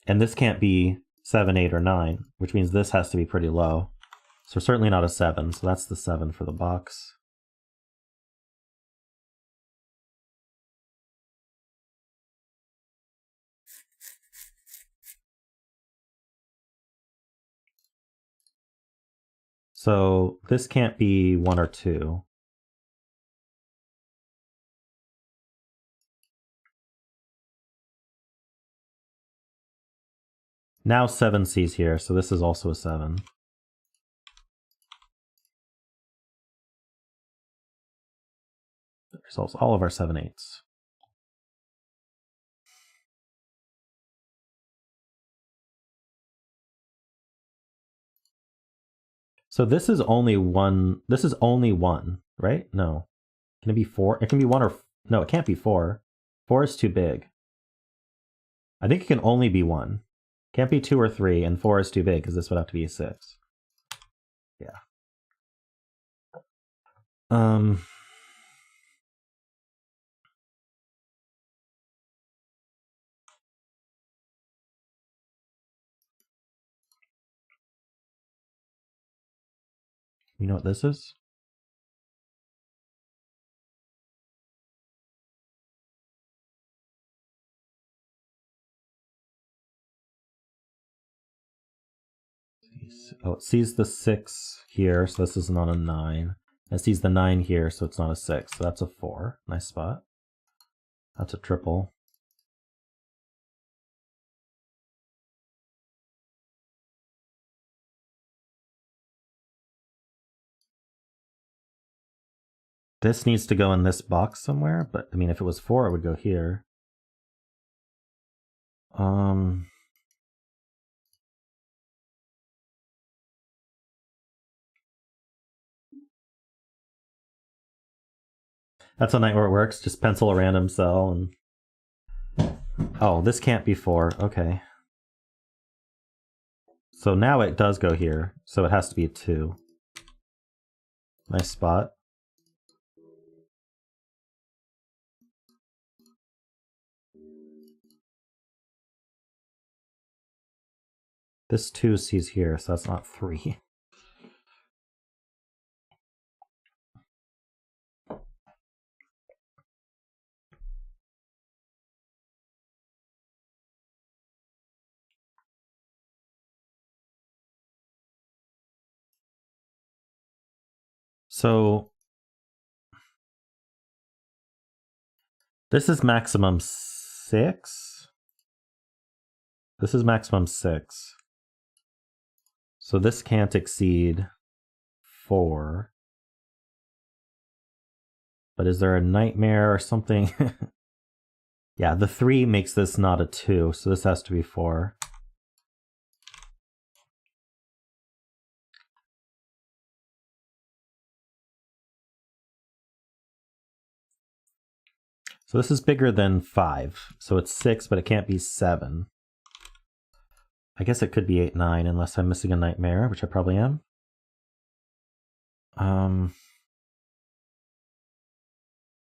And this can't be 7, 8, or 9, which means this has to be pretty low. So certainly not a 7, so that's the 7 for the box. So this can't be 1 or 2. Now 7 C's here, so this is also a 7. There's also all of our 7, 8s. So this is only 1. This is only 1, right? No. Can it be 4? It can be 1 or... No, it can't be 4. 4 is too big. I think it can only be 1. Can't be 2 or 3, and 4 is too big because this would have to be a 6. Yeah. You know what this is? Oh, it sees the 6 here, so this is not a 9. It sees the 9 here, so it's not a 6. So that's a 4. Nice spot. That's a triple. This needs to go in this box somewhere, but I mean, if it was 4, it would go here. That's a Knightmare works. Just pencil a random cell and... Oh, this can't be 4. Okay. So now it does go here, so it has to be a 2. Nice spot. This 2 sees here, so that's not 3. So This is maximum 6. This is maximum 6. So this can't exceed 4. But is there a nightmare or something? Yeah, the 3 makes this not a 2, so this has to be 4. So this is bigger than 5. So it's 6, but it can't be 7. I guess it could be 8, 9, unless I'm missing a nightmare, which I probably am.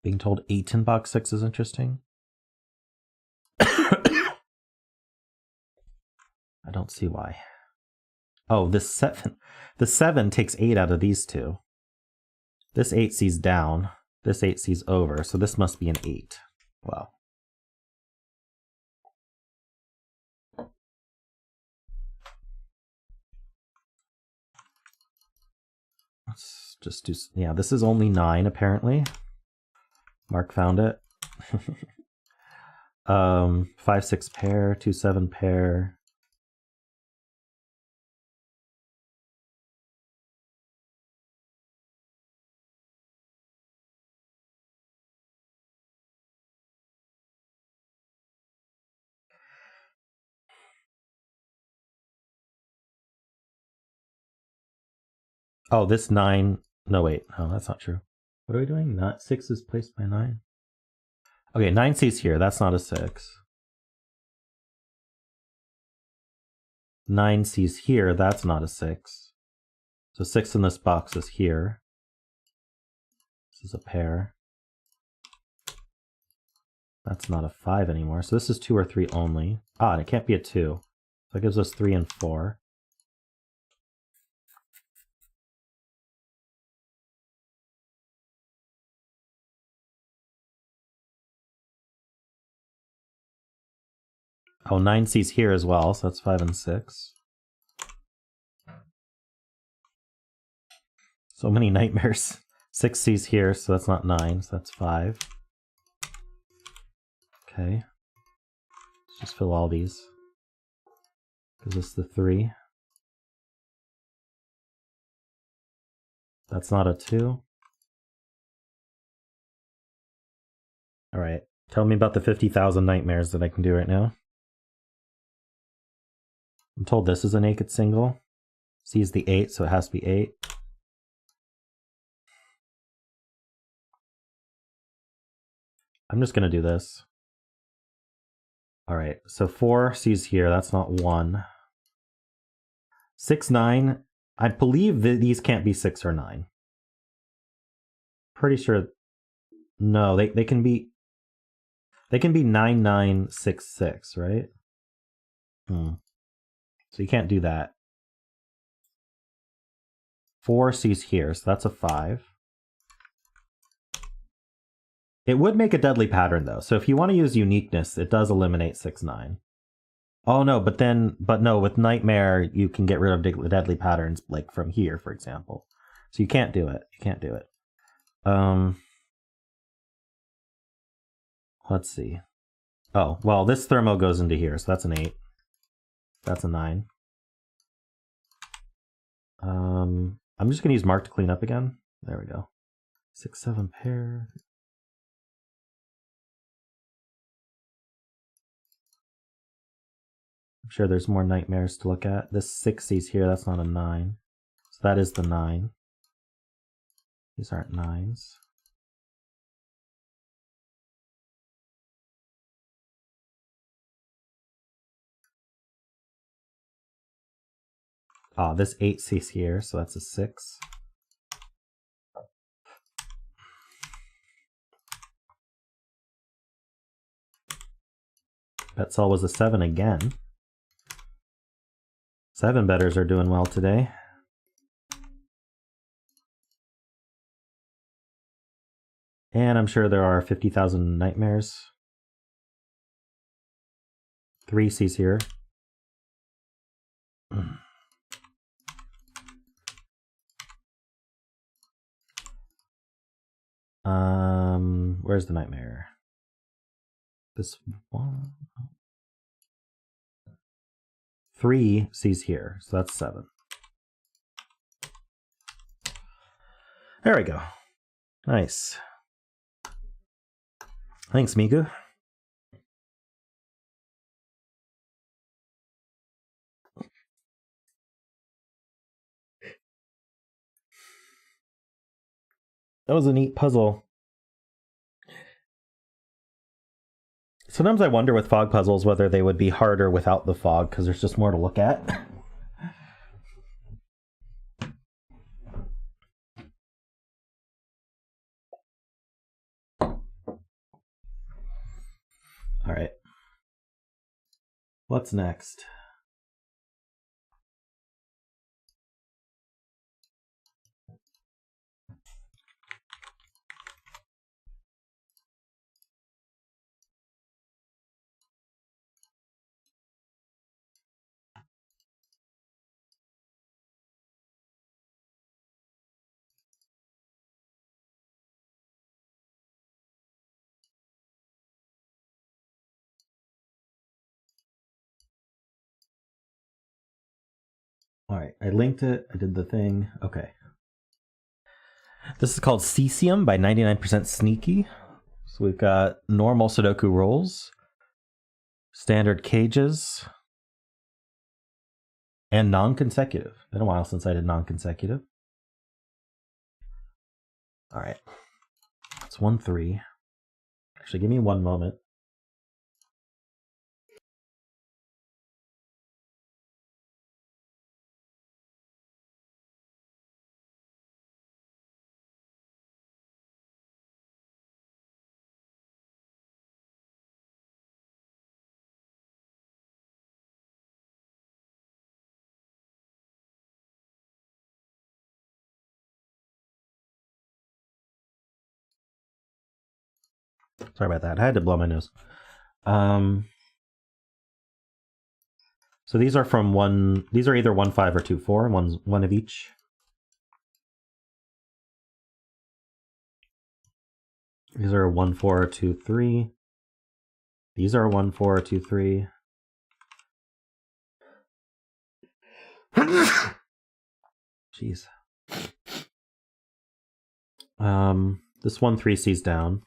Being told 8 in box 6 is interesting. I don't see why. Oh, this 7. The 7 takes 8 out of these two. This 8 sees down. This 8 sees over, so this must be an 8. Wow. Let's just do... Yeah, this is only 9, apparently. Mark found it. 5, 6 pair, 2, 7 pair. Oh, this 9... No, wait. No, that's not true. What are we doing? Not 6 is placed by 9. Okay, 9 sees here. That's not a 6. 9 sees here. That's not a 6. So 6 in this box is here. This is a pair. That's not a 5 anymore. So this is 2 or 3 only. Ah, and it can't be a 2. So that gives us 3 and 4. Oh, 9 sees here as well, so that's 5 and 6. So many nightmares. 6 sees here, so that's not 9, so that's 5. Okay. Let's just fill all these. Gives us the 3. That's not a 2. Alright. Tell me about the 50,000 nightmares that I can do right now. I'm told this is a naked single. C is the 8, so it has to be 8. I'm just going to do this. Alright, so 4 sees here, that's not 1. 6, 9, I believe that these can't be 6 or 9. Pretty sure, no, they can be 9, 9, 6, 6, right? So you can't do that. 4 sees here, so that's a 5. It would make a deadly pattern though, so if you want to use uniqueness, it does eliminate 6, 9. Oh no, but no, with Knightmare, you can get rid of deadly patterns, like from here, for example. So you can't do it. You can't do it. Let's see. Oh, well, this thermo goes into here, so that's an 8. That's a 9. I'm just gonna use Mark to clean up again. There we go. 6, 7 pair. I'm sure there's more nightmares to look at. This 6 sees here, that's not a 9. So that is the 9. These aren't 9s. Ah, this 8 sees here, so that's a 6. Betzel was a 7 again. 7 betters are doing well today. And I'm sure there are 50,000 nightmares. 3 sees here. Where's the nightmare? This 1, 3 sees here, so that's 7. There we go. Nice. Thanks, Migu. That was a neat puzzle. Sometimes I wonder with fog puzzles whether they would be harder without the fog, because there's just more to look at. All right. What's next? All right, I linked it. I did the thing. Okay. This is called Cesium by 99% Sneaky. So we've got normal Sudoku rolls, standard cages, and non-consecutive. Been a while since I did non-consecutive. All right. It's 1-3. Actually, give me one moment. Sorry about that. I had to blow my nose. So these are from one. These are either 1-5 or 2-4. One of each. These are 1-4 or 2-3. These are 1-4 or 2-3. Jeez. This 1-3 sees down.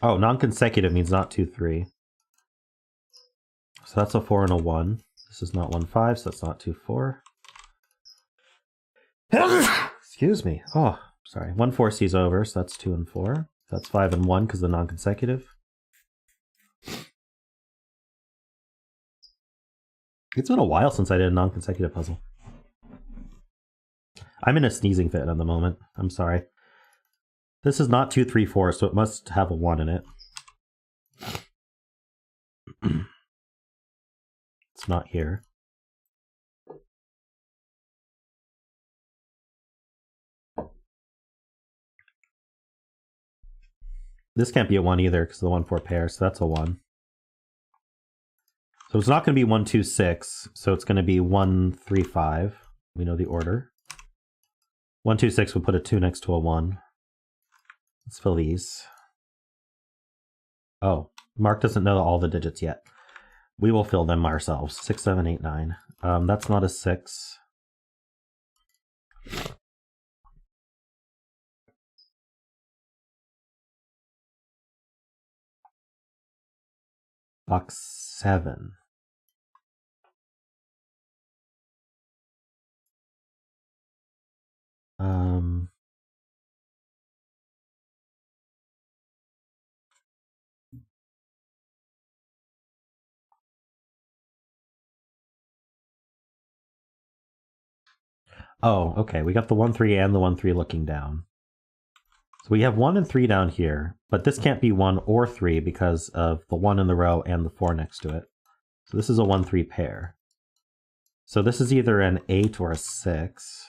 Oh, non-consecutive means not 2-3. So that's a 4 and a 1. This is not 1-5, so that's not 2-4. Excuse me. Oh, sorry. 1-4 sees over, so that's 2 and 4. That's 5 and 1 because of the non-consecutive. It's been a while since I did a non-consecutive puzzle. I'm in a sneezing fit at the moment. I'm sorry. This is not 2, 3, 4, so it must have a 1 in it. It's not here. This can't be a 1 either because of the 1-4 pair, so that's a 1. So it's not going to be 1, 2, 6, so it's going to be 1, 3, 5. We know the order. 1, 2, 6 would put a 2 next to a 1. Let's fill these. Oh, Mark doesn't know all the digits yet. We will fill them ourselves. 6, 7, 8, 9. That's not a 6. Box 7. Oh, okay. We got the 1, 3 and the 1, 3 looking down. So we have 1 and 3 down here, but this can't be 1 or 3 because of the 1 in the row and the 4 next to it. So this is a 1, 3 pair. So this is either an 8 or a 6.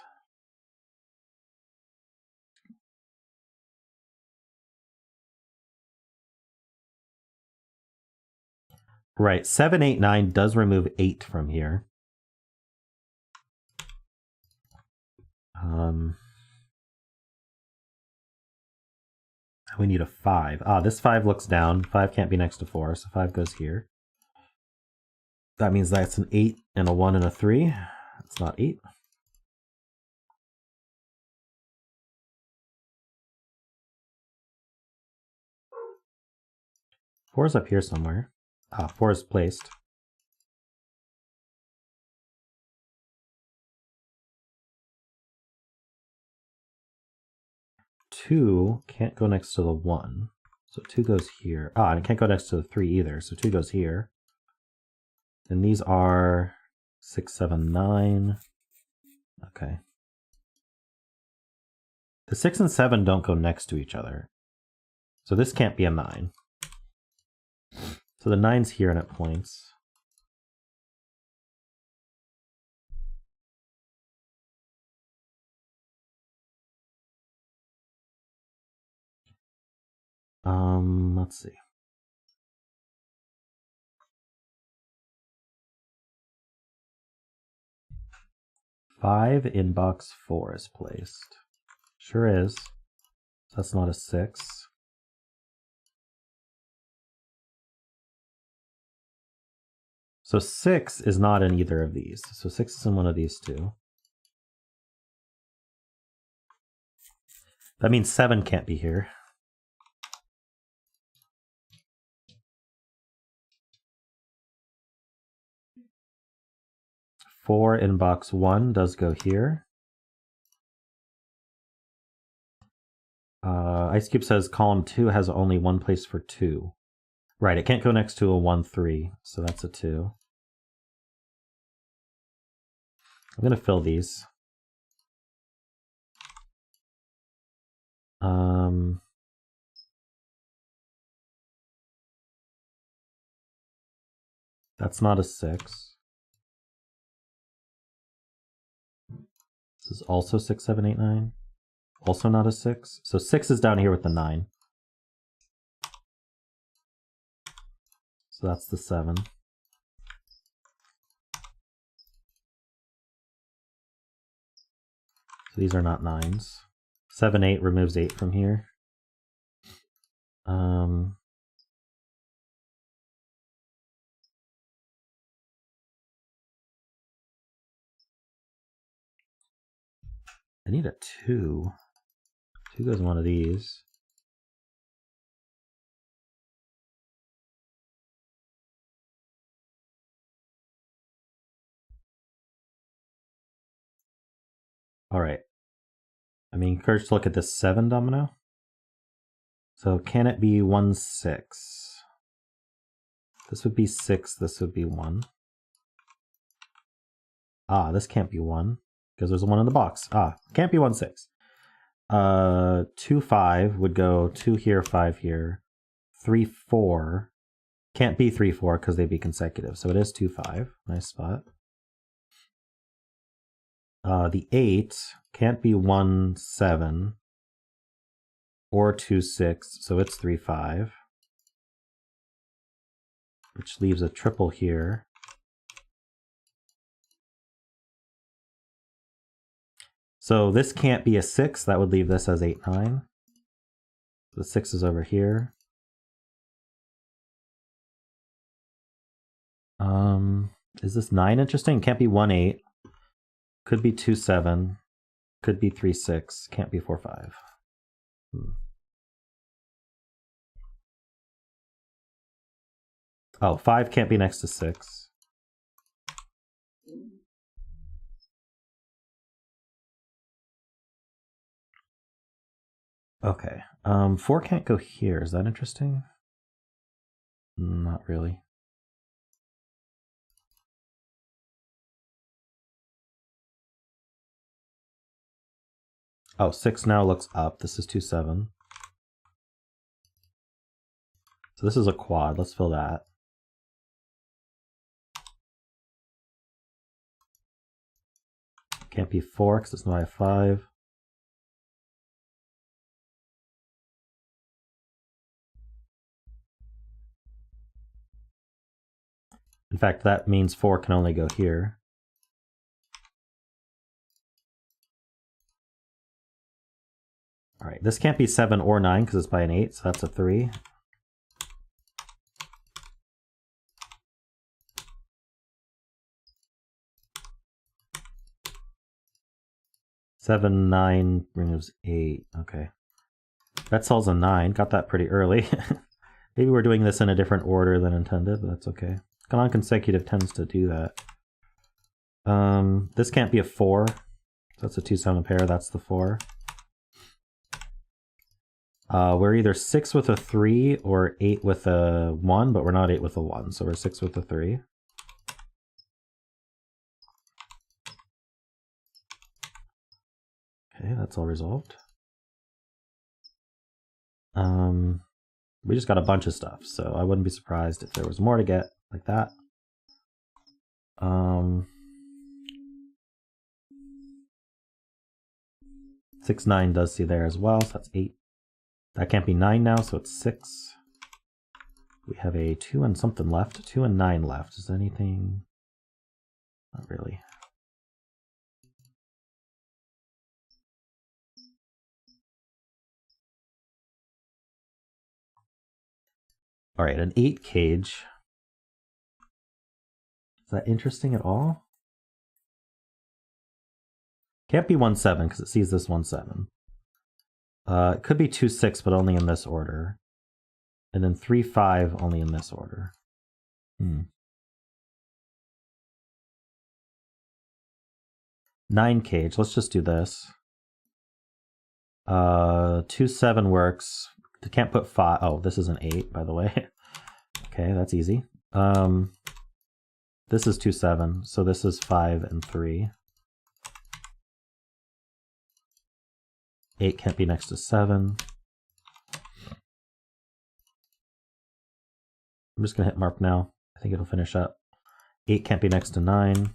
Right, 7, 8, 9 does remove 8 from here. We need a 5. Ah, this 5 looks down. 5 can't be next to 4, so 5 goes here. That means that's an 8 and a 1 and a 3. It's not 8. Four is up here somewhere. Ah, 4 is placed. Two can't go next to the 1. So 2 goes here. Ah, and it can't go next to the 3 either. So 2 goes here. And these are 6, 7, 9. Okay. The 6 and 7 don't go next to each other. So this can't be a 9. So the 9's here and it points. Let's see. Five in box 4 is placed. Sure is. That's not a 6. So 6 is not in either of these. So 6 is in one of these two. That means 7 can't be here. Four in box 1 does go here. Ice Cube says column 2 has only one place for 2. Right, it can't go next to a 1, 3, so that's a 2. I'm going to fill these. That's not a 6. This is also 6, 7, 8, 9. Also not a 6. So 6 is down here with the 9. So that's the 7. So these are not 9s. 7, 8 removes 8 from here. I need a 2. 2 goes in one of these. All right. I'm encouraged to look at this 7 domino. So can it be 1, 6? This would be 6, this would be 1. Ah, this can't be 1, because there's a 1 in the box. Ah, can't be 1, 6. 2, 5 would go 2 here, 5 here. 3, 4. Can't be 3, 4, because they'd be consecutive. So it is 2, 5. Nice spot. The 8 can't be 1, 7. Or 2, 6, so it's 3, 5. Which leaves a triple here. So this can't be a 6, that would leave this as 8, 9. The 6 is over here. Is this 9 interesting? Can't be 1, 8. Could be 2, 7. Could be 3, 6. Can't be 4, 5. Oh, 5 can't be next to 6. Okay. 4 can't go here. Is that interesting? Not really. Oh, 6 now looks up. This is 2, 7. So this is a quad. Let's fill that. Can't be 4 because it's not a 5. In fact, that means 4 can only go here. All right, this can't be 7 or 9 because it's by an 8, so that's a 3. Seven, 9 removes 8. Okay. That sells a 9. Got that pretty early. Maybe we're doing this in a different order than intended, but that's okay. Non-consecutive tends to do that. This can't be a 4. So that's a 2-7 pair. That's the 4. We're either 6 with a 3 or 8 with a 1, but we're not 8 with a 1, so we're 6 with a 3. Okay, that's all resolved. We just got a bunch of stuff, so I wouldn't be surprised if there was more to get like that. 6, 9 does see there as well, so that's 8. That can't be 9 now, so it's 6. We have a 2 and something left. 2 and 9 left. Is there anything? Not really. All right, an 8 cage. Is that interesting at all? Can't be 1-7 because it sees this 1-7. It could be 2-6, but only in this order. And then 3-5 only in this order. 9 cage. Let's just do this. 2-7 works. Can't put 5. Oh, this is an 8, by the way. Okay, that's easy. This is 2-7, so this is 5 and 3. 8 can't be next to 7. I'm just going to hit mark now. I think it'll finish up. 8 can't be next to 9.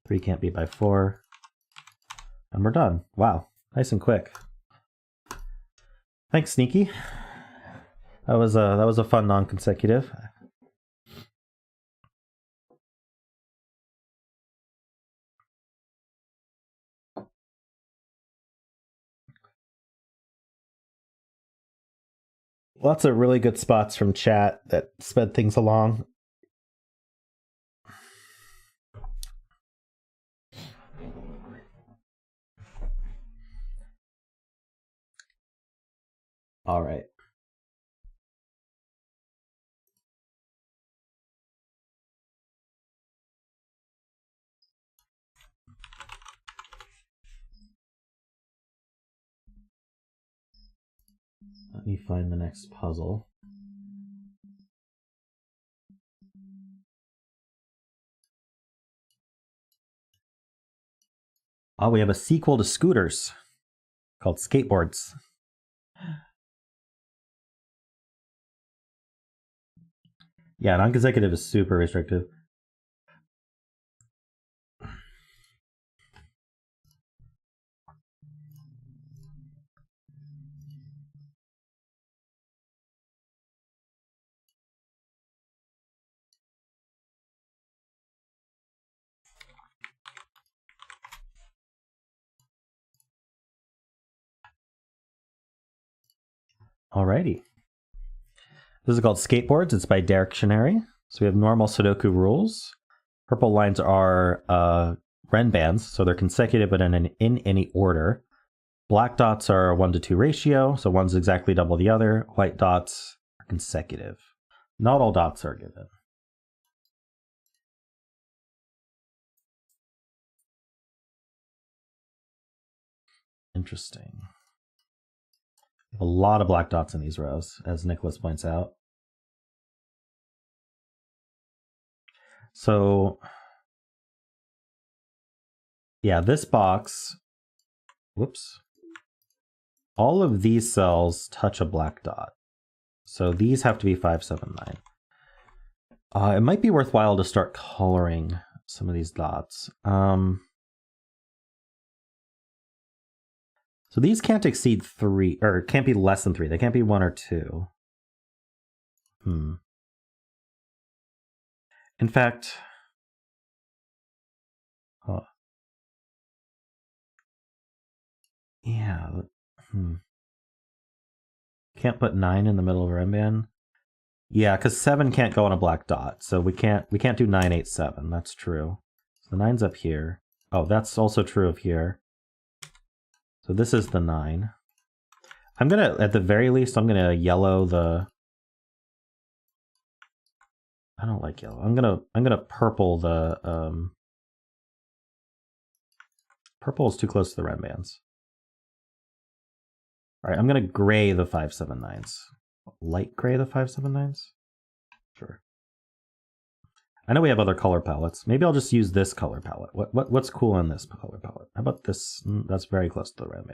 Three can't be by 4. And we're done. Wow, nice and quick. Thanks, Sneaky. That was a fun non-consecutive. Lots of really good spots from chat that sped things along. All right. Let me find the next puzzle. Oh, we have a sequel to Scooters called Skateboards. Yeah, non-consecutive is super restrictive. Alrighty. This is called Skateboards. It's by Derektionary. So we have normal Sudoku rules. Purple lines are Ren bands, so they're consecutive but in any order. Black dots are a 1-to-2 ratio, so one's exactly double the other. White dots are consecutive. Not all dots are given. Interesting. A lot of black dots in these rows, as Nicholas points out. So, yeah, this box, whoops, all of these cells touch a black dot. So these have to be 5, 7, 9. It might be worthwhile to start coloring some of these dots. So these can't exceed 3, or can't be less than 3. They can't be 1 or 2. In fact, yeah. Can't put 9 in the middle of our M-band. Yeah, because 7 can't go on a black dot, so we can't do 9, 8, 7. That's true. So the 9's up here. Oh, that's also true of here. So this is the 9. I'm gonna, at the very least, I'm gonna yellow the. I don't like yellow. I'm gonna purple the. Purple is too close to the red bands. All right, I'm gonna gray the 579s. Light gray the 579s. Sure. I know we have other color palettes. Maybe I'll just use this color palette. What's cool in this color palette? How about this? That's very close to the red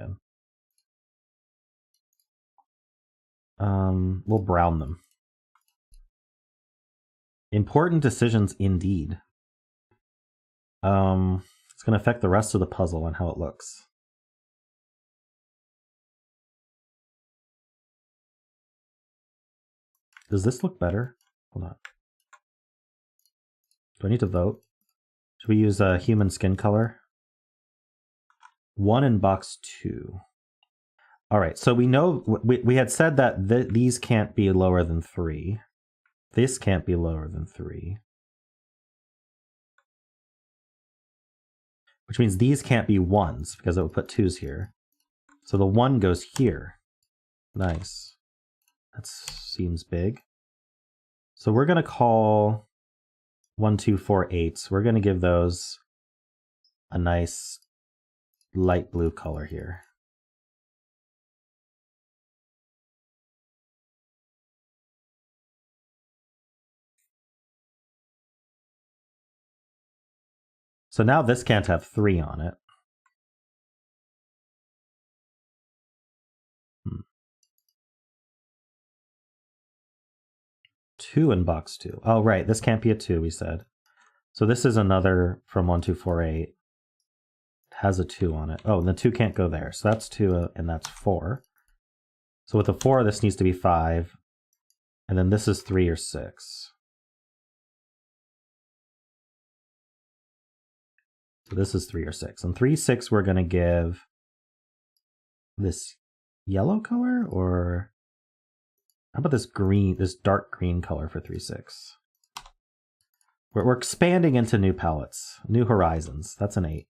band. We'll brown them. Important decisions indeed. It's going to affect the rest of the puzzle and how it looks. Does this look better? Hold on. Do I need to vote? Should we use a human skin color? 1 in box 2. All right, so we know we had said that these can't be lower than 3. This can't be lower than 3. Which means these can't be 1s because it would put 2s here. So the 1 goes here. Nice. That seems big. So we're going to call 1, 2, 4, 8s. We're going to give those a nice light blue color here. So now this can't have 3 on it. 2 in box 2. Oh, right. This can't be a 2, we said. So this is another from 1, 2, 4, 8. It has a 2 on it. Oh, the 2 can't go there. So that's 2 and that's 4. So with a 4, this needs to be 5. And then this is 3 or 6. So this is 3 or 6. And 3, 6, we're going to give this yellow color, or how about this green, this dark green color for 3, 6? We're expanding into new palettes, new horizons. That's an 8.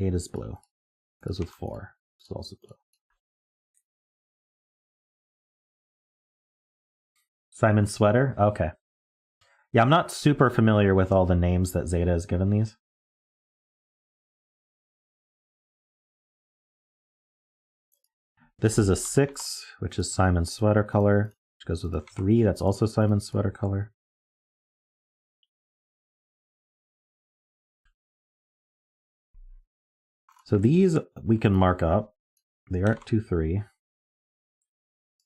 8 is blue. Goes with 4. It's also blue. Simon's sweater? Okay. Yeah, I'm not super familiar with all the names that Zeta has given these. This is a 6, which is Simon's sweater color, which goes with a 3. That's also Simon's sweater color. So these we can mark up. They aren't 2, 3.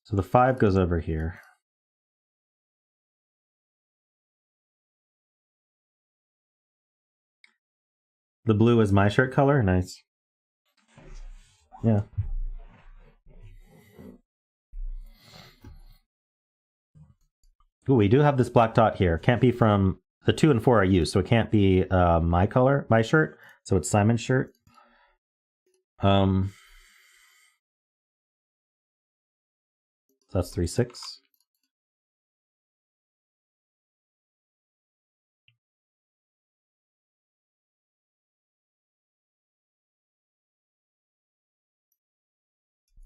So the 5 goes over here. The blue is my shirt color? Nice. Yeah. Ooh, we do have this black dot here. Can't be from... The 2 and 4 are used, so it can't be my color, my shirt. So it's Simon's shirt. So that's 3, 6.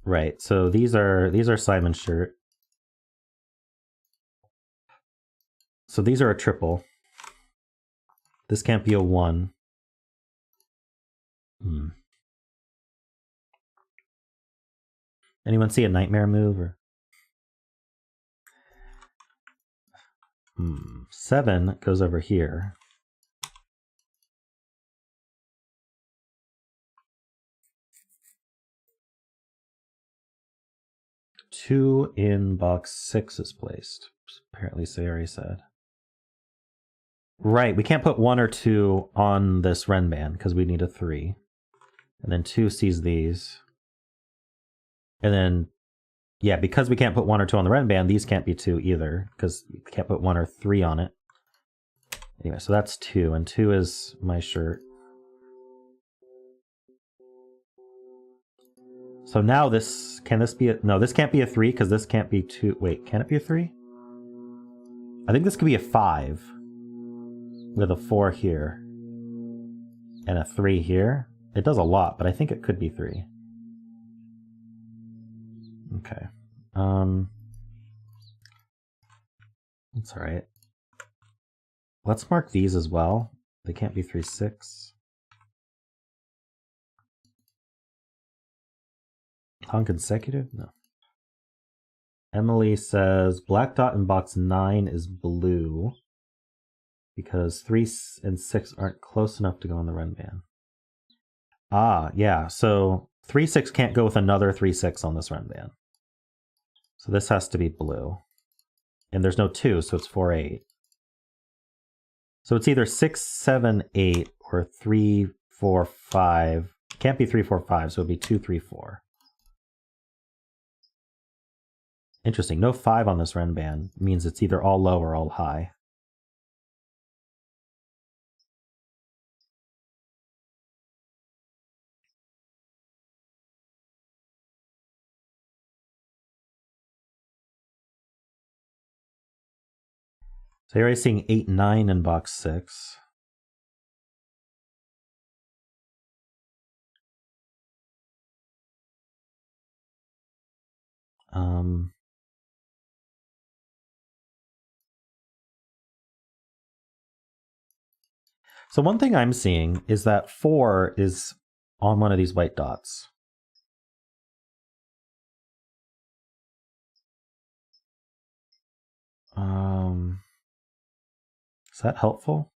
Right. So these are Simon's shirt. So these are a triple. This can't be a 1. Anyone see a Knightmare move? Or 7 goes over here. Two in box 6 is placed. Apparently, Sayori said. Right, we can't put 1 or 2 on this Ren band because we need a 3. And then 2 sees these. And then, yeah, because we can't put 1 or 2 on the red band, these can't be 2 either, because we can't put 1 or 3 on it. Anyway, so that's 2, and 2 is my shirt. So now this, can this be a, no, this can't be a 3, because this can't be 2. Wait, can it be a 3? I think this could be a 5, with a 4 here, and a 3 here. It does a lot, but I think it could be 3. Okay. That's all right. Let's mark these as well. They can't be 3, 6. Non-consecutive? No. Emily says black dot in box 9 is blue because 3 and 6 aren't close enough to go in the run band. Ah, yeah. So 3, 6 can't go with another 3, 6 on this run band. So this has to be blue. And there's no 2, so it's 4, 8. So it's either 6, 7, 8 or 3, 4, 5. It can't be 3, 4, 5, so it'd be 2, 3, 4. Interesting. No 5 on this Ren band means it's either all low or all high. So you're already seeing 8, 9 in box 6. So one thing I'm seeing is that 4 is on one of these white dots. Is that helpful?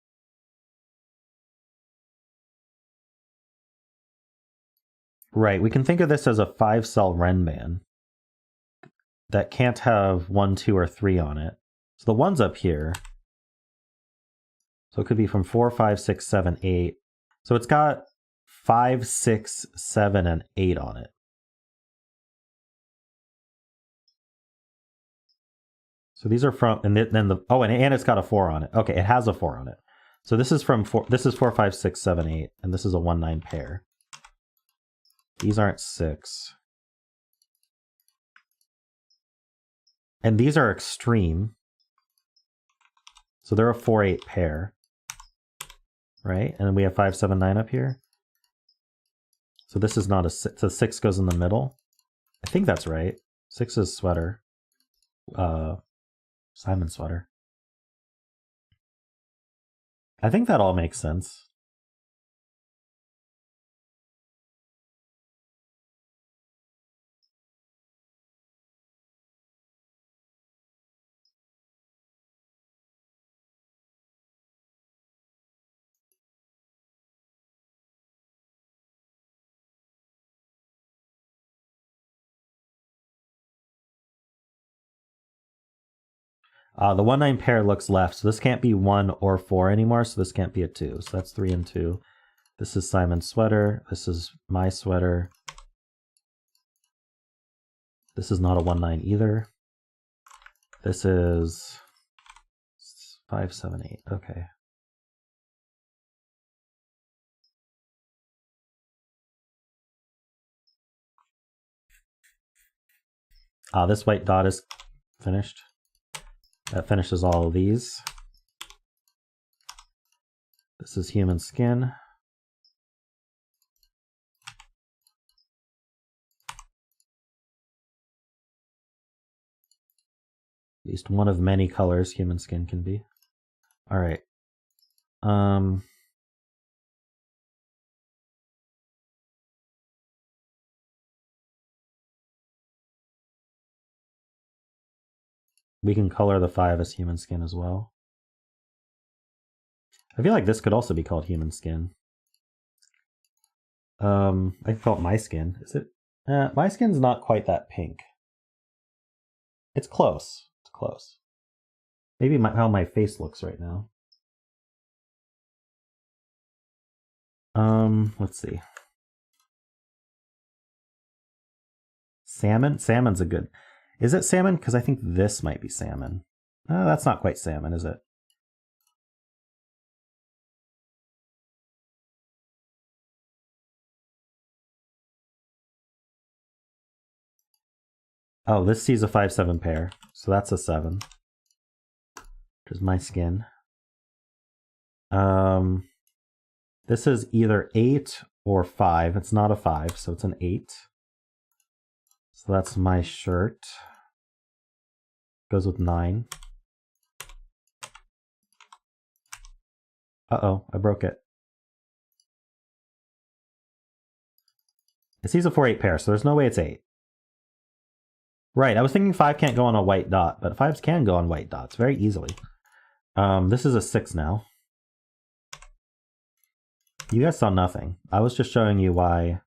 Right, we can think of this as a 5-cell Ren band that can't have 1, 2, or 3 on it. So the 1's up here. So it could be from 4, 5, 6, 7, 8. So it's got 5, 6, 7, and 8 on it. So these are from, and then the, oh, and it's got a 4 on it. Okay, it has a 4 on it. So this is from 4, this is 4, 5, 6, 7, 8, and this is a 1, 9 pair. These aren't 6. And these are extreme. So they're a 4, 8 pair. Right? And then we have 5, 7, 9 up here. So this is not a 6. So 6 goes in the middle. I think that's right. 6 is sweater. Simon's sweater. I think that all makes sense. The 1, 9 pair looks left, so this can't be 1 or 4 anymore, so this can't be a 2. So that's 3 and 2. This is Simon's sweater. This is my sweater. This is not a 1, 9 either. This is 5, 7, 8. Okay. This white dot is finished. That finishes all of these. This is human skin. At least one of many colors human skin can be. All right. We can color the 5 as human skin as well. I feel like this could also be called human skin. I can call it my skin. Is it? My skin's not quite that pink. It's close. It's close. Maybe how my face looks right now. Let's see. Salmon? Salmon's a good... Is it salmon? Because I think this might be salmon. That's not quite salmon, is it? Oh, this sees a 5-7 pair, so that's a 7. Which is my skin. This is either 8 or 5. It's not a 5, so it's an 8. So that's my shirt. Goes with 9. Uh-oh, I broke it. It sees a 4-8 pair, so there's no way it's 8. Right, I was thinking 5 can't go on a white dot, but 5s can go on white dots very easily. This is a 6 now. You guys saw nothing. I was just showing you why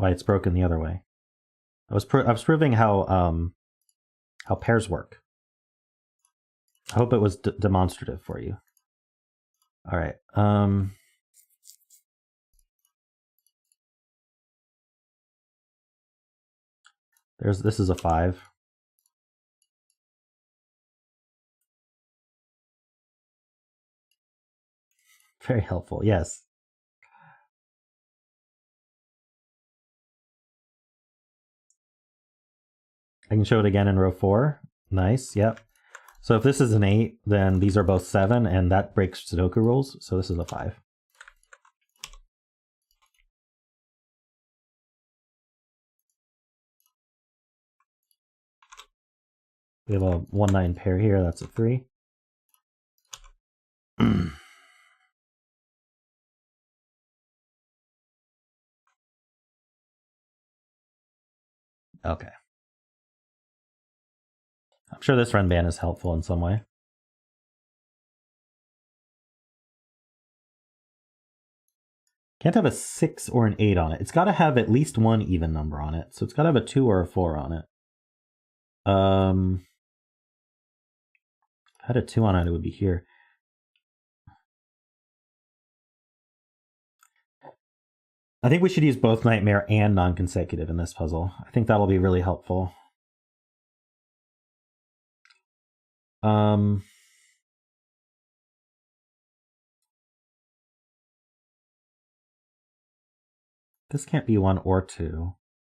it's broken the other way. I was proving how pairs work. I hope it was demonstrative for you. All right. This is a 5. Very helpful, yes. I can show it again in row 4. Nice, yep. So if this is an 8, then these are both 7, and that breaks Sudoku rules, so this is a 5. We have a 1-9 pair here, that's a 3. Okay. I'm sure this Renban is helpful in some way. Can't have a 6 or an 8 on it. It's got to have at least one even number on it. So it's got to have a 2 or a 4 on it. If I had a 2 on it, it would be here. I think we should use both Knightmare and non-consecutive in this puzzle. I think that'll be really helpful. This can't be 1 or 2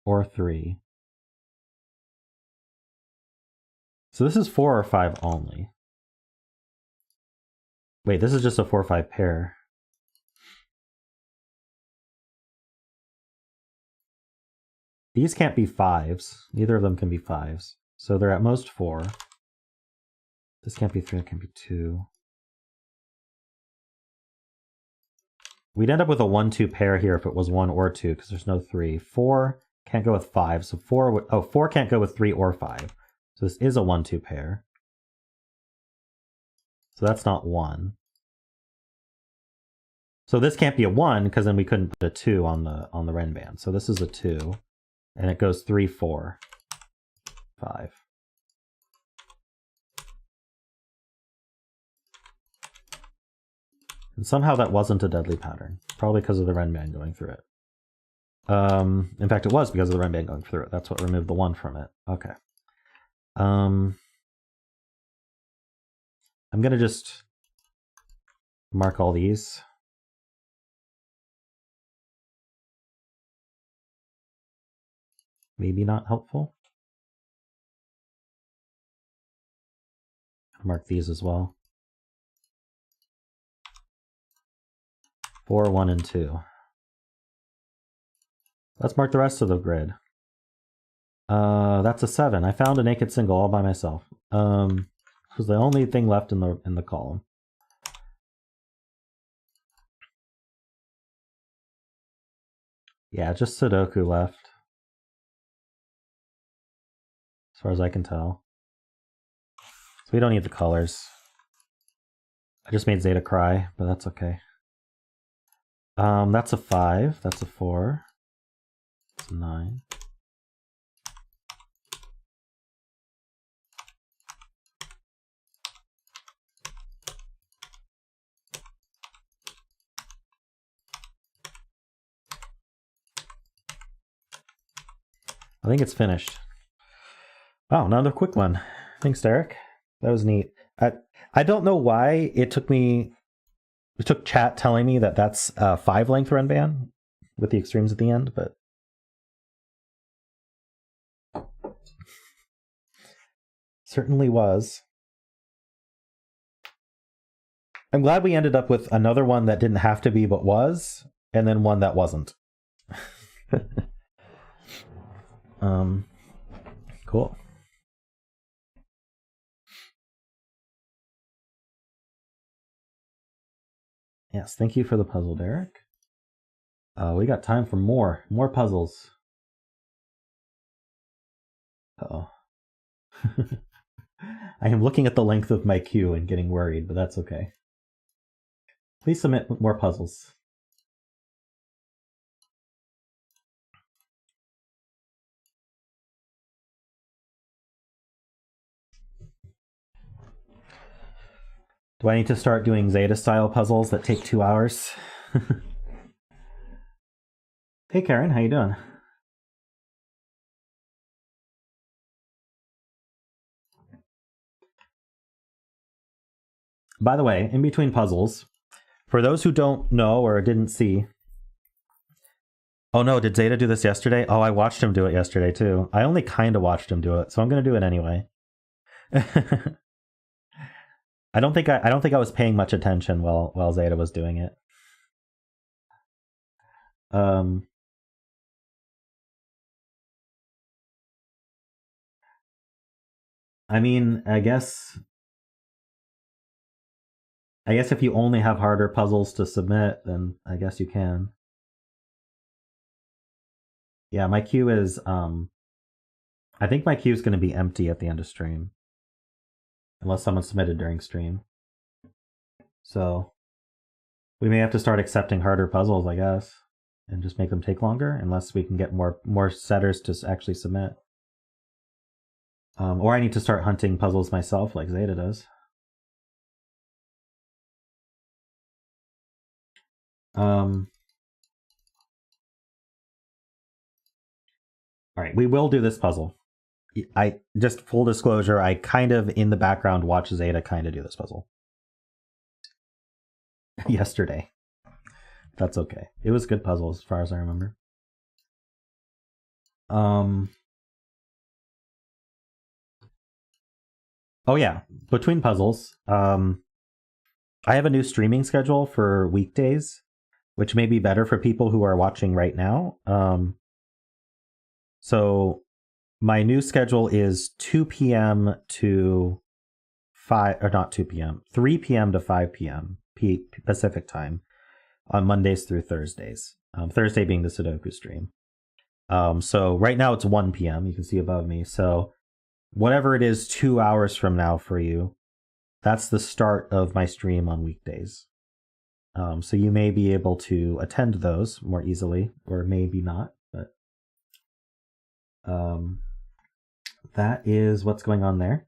or 3. So this is 4 or 5 only. Wait, this is just a 4-5 pair. These can't be 5s. Neither of them can be 5s. So they're at most 4. This can't be 3, it can be 2. We'd end up with a 1-2 pair here if it was 1 or 2, because there's no 3. 4 can't go with 5, so 4 can't go with 3 or 5. So this is a 1-2 pair. So that's not 1. So this can't be a 1, because then we couldn't put a 2 on the Renban. So this is a 2, and it goes 3, 4, 5. And somehow that wasn't a deadly pattern, probably because of the Renban going through it. In fact, it was because of the Renban going through it. That's what removed the 1 from it. Okay. I'm going to just mark all these. Maybe not helpful. Mark these as well. 4, 1, and 2. Let's mark the rest of the grid. That's a 7. I found a naked single all by myself. It was the only thing left in the column. Yeah, just Sudoku left. As far as I can tell. So we don't need the colors. I just made Zeta cry, but that's okay. That's a 5. That's a 4. That's a 9. I think it's finished. Oh, another quick one. Thanks, Derek. That was neat. I don't know why it took chat telling me that that's a 5-length run band with the extremes at the end, but certainly was. I'm glad we ended up with another one that didn't have to be but was, and then one that wasn't. Cool. Yes, thank you for the puzzle, Derek. We got time for more puzzles. Uh-oh. I am looking at the length of my queue and getting worried, but that's okay. Please submit more puzzles. Do I need to start doing Zeta-style puzzles that take 2 hours? Hey Karen, how you doing? By the way, in between puzzles, for those who don't know or didn't see... Oh no, did Zeta do this yesterday? Oh, I watched him do it yesterday too. I only kind of watched him do it, so I'm going to do it anyway. I don't think I was paying much attention while Zeta was doing it. I mean, I guess if you only have harder puzzles to submit, then I guess you can. Yeah, my queue is I think my queue is going to be empty at the end of stream. Unless someone submitted during stream. So we may have to start accepting harder puzzles, I guess, and just make them take longer, unless we can get more setters to actually submit. Or I need to start hunting puzzles myself, like Zeta does. All right, we will do this puzzle. I just full disclosure, I kind of in the background watch Zeta kind of do this puzzle. Yesterday. That's okay. It was a good puzzle as far as I remember. Oh yeah, between puzzles, I have a new streaming schedule for weekdays, which may be better for people who are watching right now. So my new schedule is 2 p.m. to 5, or not 2 p.m., 3 p.m. to 5 p.m. Pacific time on Mondays through Thursdays. Thursday being the Sudoku stream. So right now it's 1 p.m. You can see above me. So whatever it is 2 hours from now for you, that's the start of my stream on weekdays. So you may be able to attend those more easily, or maybe not, but that is what's going on there.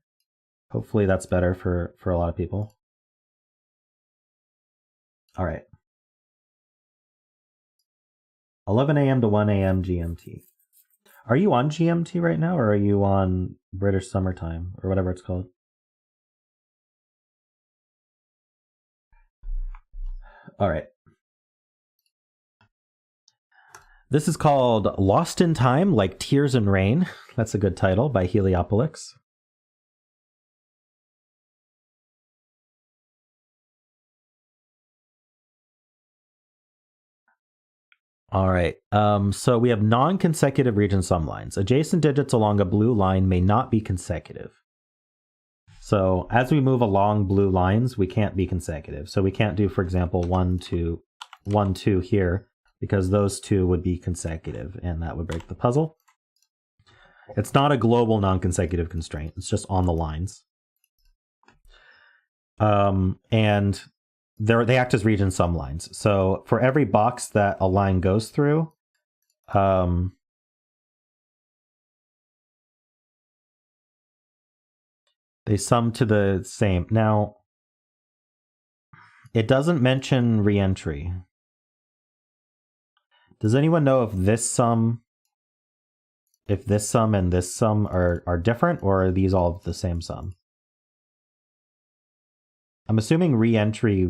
Hopefully that's better for a lot of people. All right. 11 a.m. to 1 a.m. GMT. Are you on GMT right now, or are you on British Summertime, or whatever it's called? All right. This is called Lost in Time, Like Tears in Rain. That's a good title, by Heliopolix. All right. So we have non-consecutive region sum lines. Adjacent digits along a blue line may not be consecutive. So as we move along blue lines, we can't be consecutive. So we can't do, for example, 1, 2, 1, 2 here, because those two would be consecutive, and that would break the puzzle. It's not a global non-consecutive constraint. It's just on the lines. And they act as region sum lines. So for every box that a line goes through, they sum to the same. Now, it doesn't mention reentry. Does anyone know if this sum if this sum and this sum are different, or are these all the sum? I'm assuming re-entry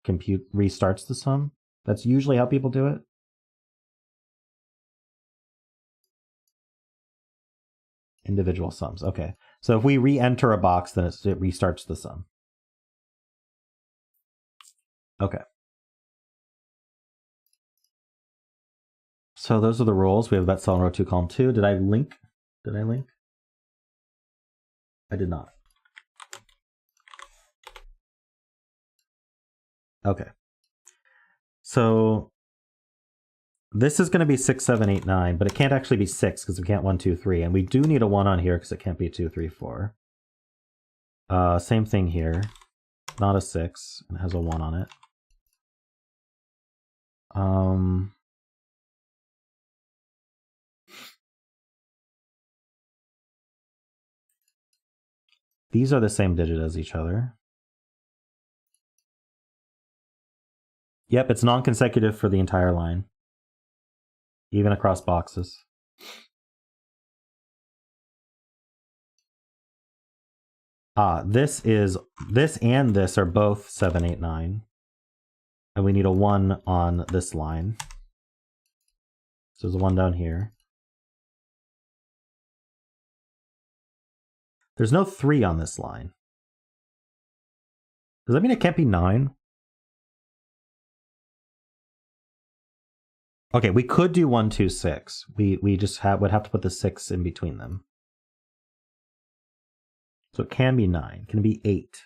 restarts the sum. That's usually how people do it. Individual sums. Okay. So if we re-enter a box, then it restarts the sum. Okay. So those are the rules. We have bet cell in row 2, column 2. Did I link? Did I link? I did not. Okay. So this is going to be 6, 7, 8, 9, but it can't actually be 6 because we can't 1, 2, 3. And we do need a 1 on here because it can't be 2, 3, 4. Same thing here. Not a 6. It has a 1 on it. These are the same digit as each other. Yep, it's non-consecutive for the entire line, even across boxes. This and this are both 7, 8, 9. And we need a 1 on this line. So there's a 1 down here. There's no 3 on this line. Does that mean it can't be 9? Okay, we could do 1, 2, 6. We just would have to put the 6 in between them. So it can be 9. Can it be 8?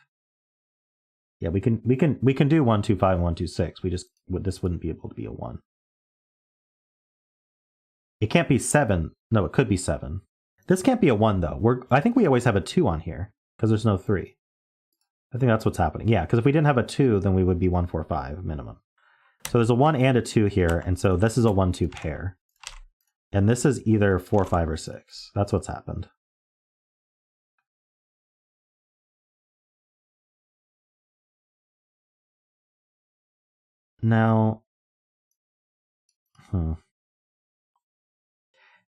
Yeah, we can do 1, 2, 5, and 1, 2, 6. This wouldn't be able to be a 1. It can't be 7. No, it could be 7. This can't be a 1 though. I think we always have a 2 on here because there's no 3. I think that's what's happening. Yeah, because if we didn't have a 2, then we would be 1, 4, 5 minimum. So there's a 1 and a 2 here, and so this is a 1, 2 pair. And this is either 4, 5, or 6. That's what's happened. Now,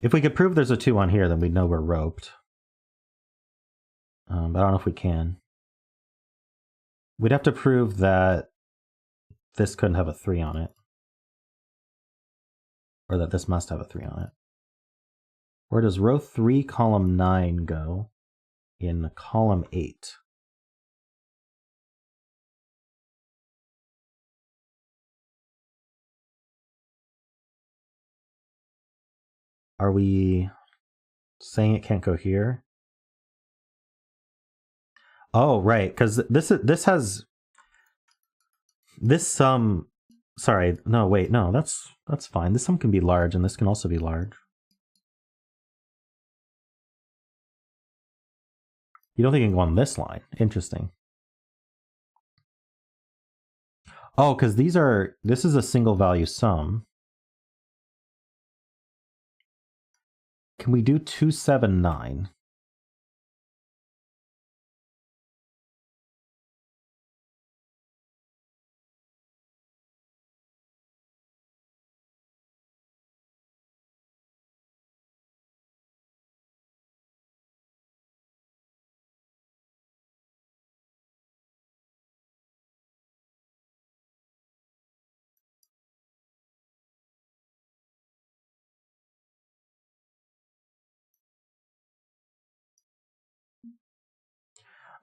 if we could prove there's a 2 on here, then we'd know we're roped. But I don't know if we can. We'd have to prove that this couldn't have a 3 on it. Or that this must have a 3 on it. Where does row 3, column 9 go in column 8? Are we saying it can't go here? Oh, right, because this has this sum. Sorry, no, wait, no, that's fine. This sum can be large, and this can also be large. You don't think it can go on this line? Interesting. Oh, because this is a single value sum. Can we do 2, 7, 9?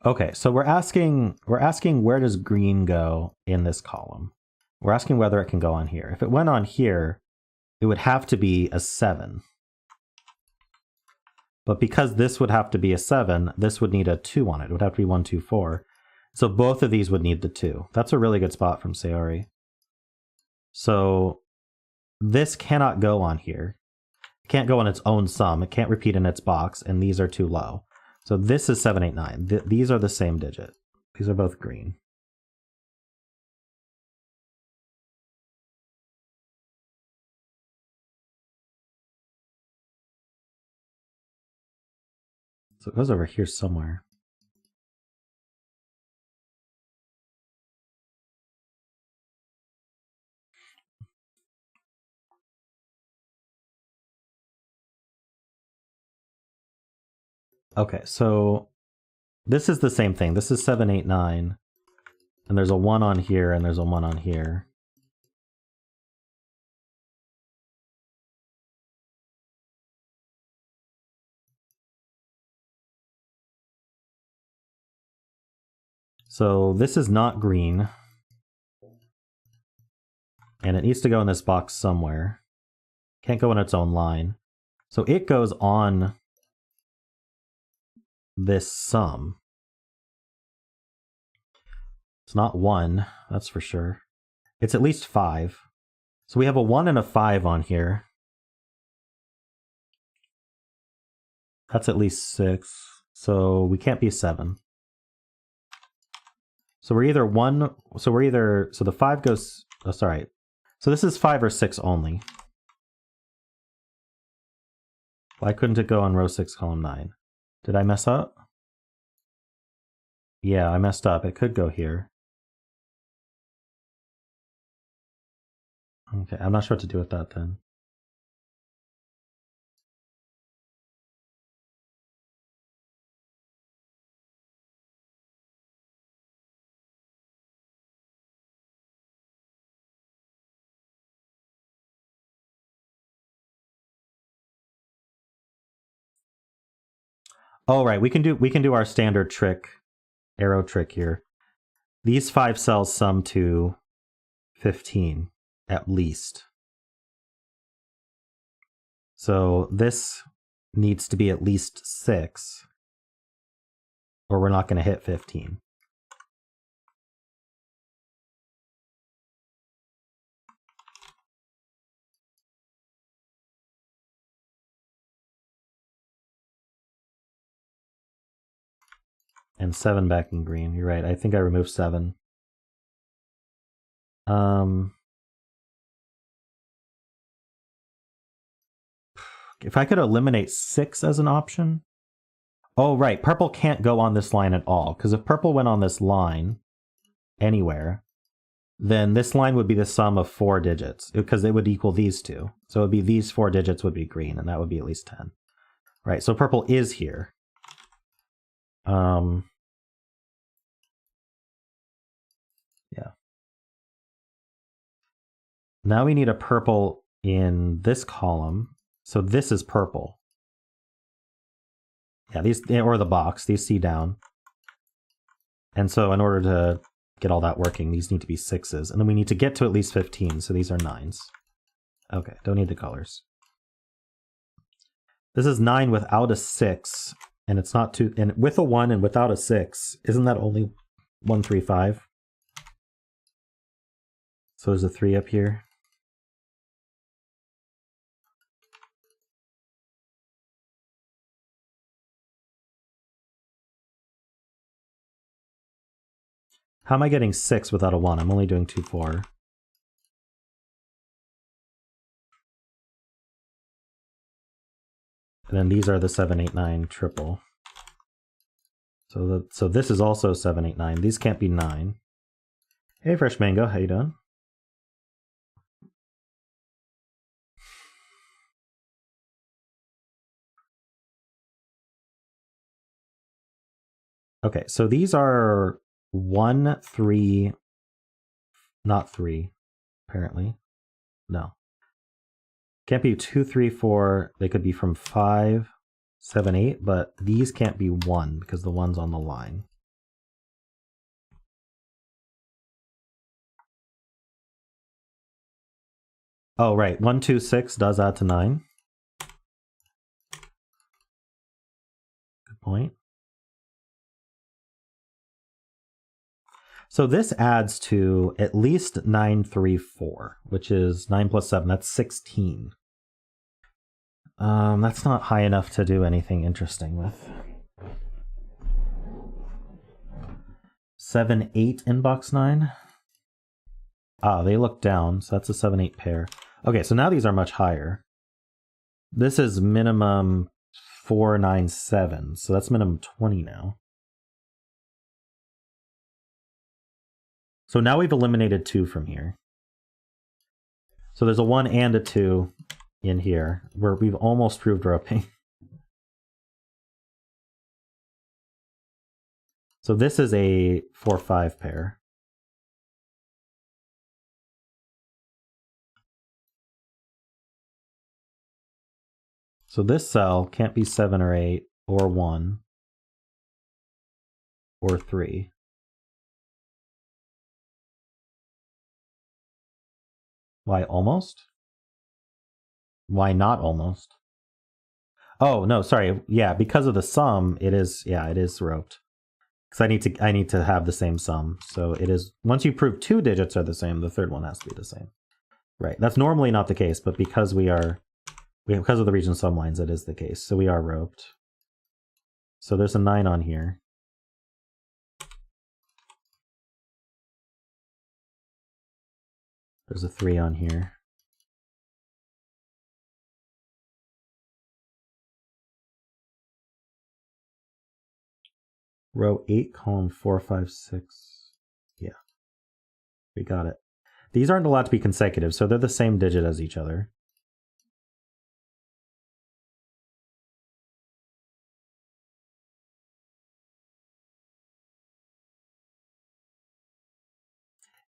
Okay, so we're asking where does green go in this column? We're asking whether it can go on here. If it went on here, it would have to be a 7. But because this would have to be a 7, this would need a 2 on it. It would have to be 1, 2, 4. So both of these would need the 2. That's a really good spot from Sayori. So this cannot go on here. It can't go on its own sum. It can't repeat in its box, and these are too low. So this is 7, 8, 9. These are the same digit. These are both green. So it goes over here somewhere. Okay, so this is the same thing. This is 7, 8, 9. And there's a 1 on here, and there's a 1 on here. So this is not green. And it needs to go in this box somewhere. Can't go in its own line. So it goes on this sum. It's not 1, that's for sure. It's at least 5. So we have a 1 and a 5 on here. That's at least 6. So we can't be 7. So we're either 1, so the 5 goes, oh, sorry. So this is 5 or 6 only. Why couldn't it go on row 6, column 9? Did I mess up? Yeah, I messed up. It could go here. Okay, I'm not sure what to do with that then. Oh, right, we can do our standard trick, arrow trick here. These 5 cells sum to 15, at least. So this needs to be at least 6, or we're not going to hit 15. And 7 back in green. You're right. I think I removed 7. If I could eliminate 6 as an option. Oh, right. Purple can't go on this line at all. Because if purple went on this line anywhere, then this line would be the sum of 4 digits. Because it would equal these two. So it would be these 4 digits would be green. And that would be at least 10. Right. So purple is here. Yeah. Now we need a purple in this column. So this is purple. Yeah, these, or the box, these see down. And so in order to get all that working, these need to be 6s. And then we need to get to at least 15, so these are 9s. Okay, don't need the colors. This is 9 without a 6, and it's not 2, and with a 1 and without a 6, isn't that only 1, 3, 5? So there's a 3 up here. How am I getting 6 without a 1? I'm only doing 2, 4. And then these are the 7, 8, 9 triple. So this is also 7, 8, 9. These can't be 9. Hey, Fresh Mango, how you doing? Okay, so these are 1, 3, not 3, apparently. No. Can't be 2, 3, 4. They could be from 5, 7, 8, but these can't be 1 because the 1's on the line. Oh, right. 1, 2, 6 does add to 9. Good point. So this adds to at least 9, 3, 4, which is 9 plus 7. That's 16. That's not high enough to do anything interesting with. 7, 8 in box 9. Ah, they look down, so that's a 7, 8 pair. Okay, so now these are much higher. This is minimum 4, 9, 7, so that's minimum 20 now. So now we've eliminated 2 from here. So there's a 1 and a 2 in here, where we've almost proved roping. So this is a 4-5 pair. So this cell can't be 7 or 8 or 1 or 3. Why almost? Why not almost? Oh, no, sorry. Yeah, because of the sum, it is, yeah, it is roped. Because I need to have the same sum. So it is, once you prove 2 digits are the same, the third one has to be the same. Right. That's normally not the case, but because because of the region sum lines, it is the case. So we are roped. So there's a 9 on here. There's a 3 on here. Row 8, column 4, 5, 6. Yeah. We got it. These aren't allowed to be consecutive, so they're the same digit as each other.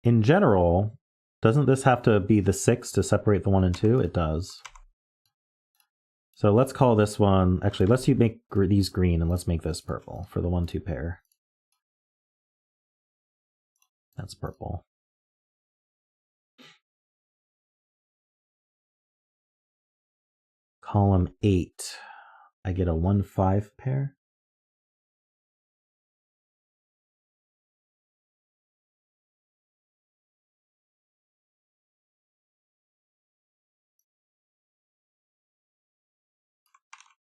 In general, doesn't this have to be the 6 to separate the 1 and 2? It does. So let's call this one, actually, let's make these green and let's make this purple for the 1-2 pair. That's purple. Column 8, I get a 1-5 pair.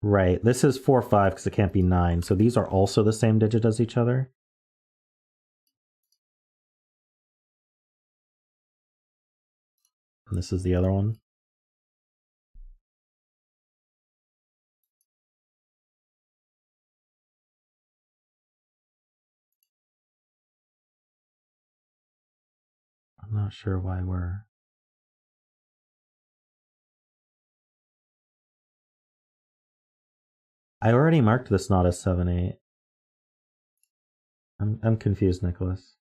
Right, this is 4, 5 because it can't be 9. So these are also the same digit as each other. And this is the other one. I'm not sure why we're... I already marked this not as 7, 8. I'm confused, Nicholas.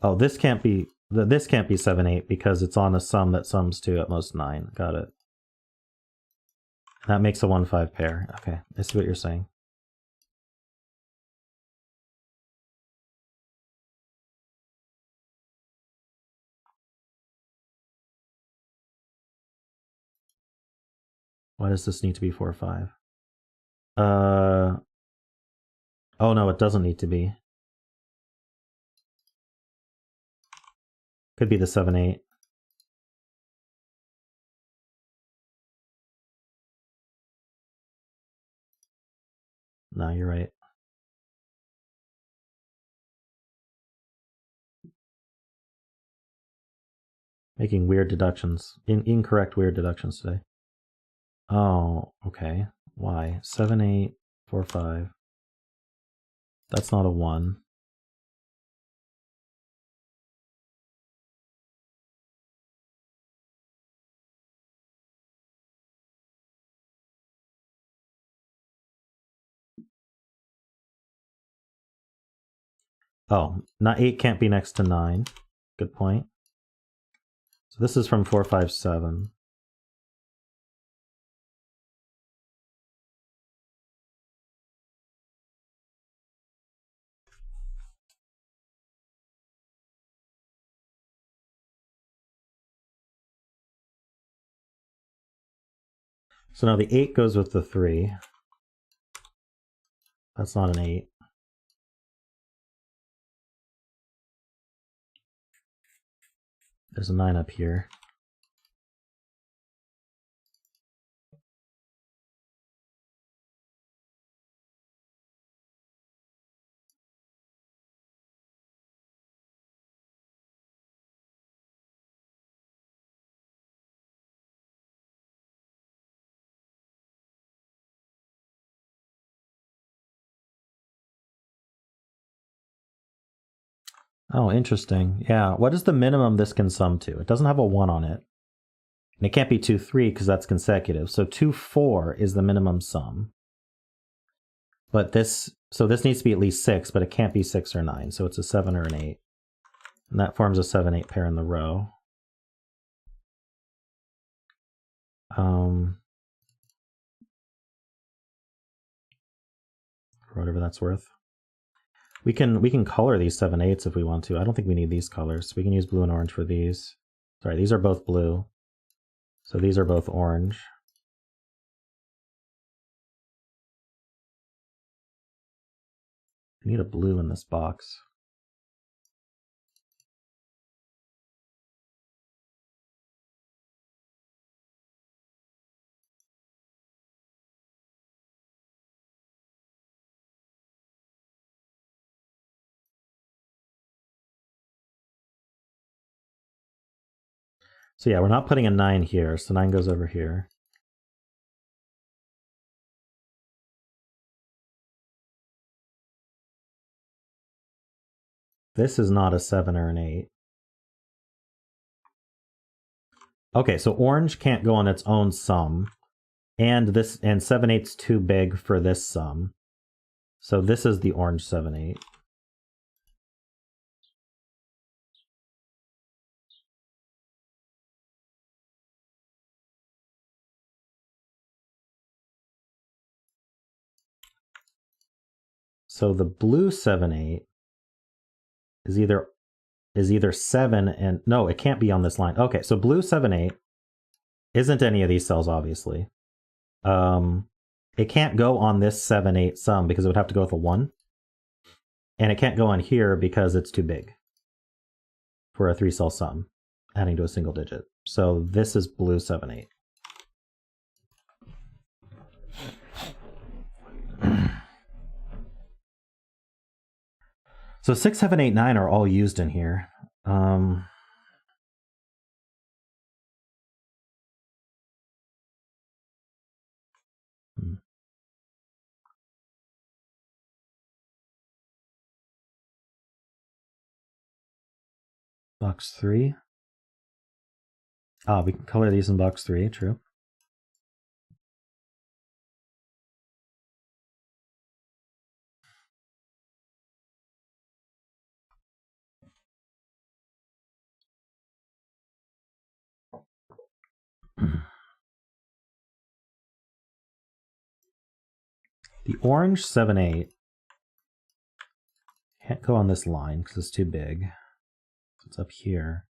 Oh, this can't be 7, 8 because it's on a sum that sums to at most 9. Got it. That makes a 1-5 pair. Okay, I see what you're saying. Why does this need to be 4, 5? Oh no, it doesn't need to be. Could be the 7, 8. No, you're right. Making weird deductions. Incorrect weird deductions today. Oh, okay. Why? 7, 8, 4, 5. That's not a 1. Oh, not 8 can't be next to 9. Good point. So this is from 4, 5, 7. So now the 8 goes with the 3. That's not an 8. There's a 9 up here. Oh, interesting. Yeah. What is the minimum this can sum to? It doesn't have a 1 on it. And it can't be 2, 3 because that's consecutive. So 2, 4 is the minimum sum. But this needs to be at least 6, but it can't be 6 or 9. So it's a 7 or an 8. And that forms a 7, 8 pair in the row. For whatever that's worth. We can color these 7, 8s if we want to. I don't think we need these colors. We can use blue and orange for these. Sorry, these are both blue. So these are both orange. I need a blue in this box. So yeah, we're not putting a 9 here, so 9 goes over here. This is not a 7 or an 8. Okay, so orange can't go on its own sum, and 7, 8's too big for this sum. So this is the orange 7, 8. So the blue 7, 8 is either 7 and no, it can't be on this line. Okay, so blue 7, 8 isn't any of these cells, obviously. It can't go on this 7, 8 sum because it would have to go with a 1. And it can't go on here because it's too big for a 3-cell sum, adding to a single digit. So this is blue 7, 8. So 6, 7, 8, 9 are all used in here. Box 3. We can color these in box 3, true. The orange 7, 8 can't go on this line because it's too big. So it's up here.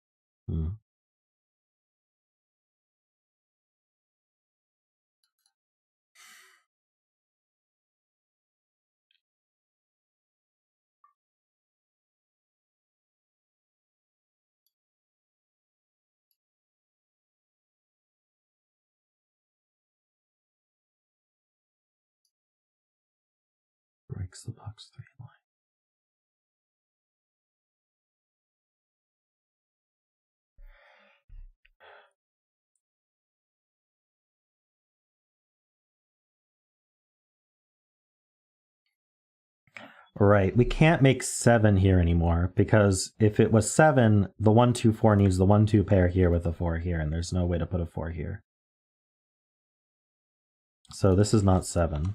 Breaks the box 3 line. Right, we can't make 7 here anymore because if it was 7, the 1, 2, 4 needs the 1, 2 pair here with a 4 here, and there's no way to put a 4 here. So this is not 7.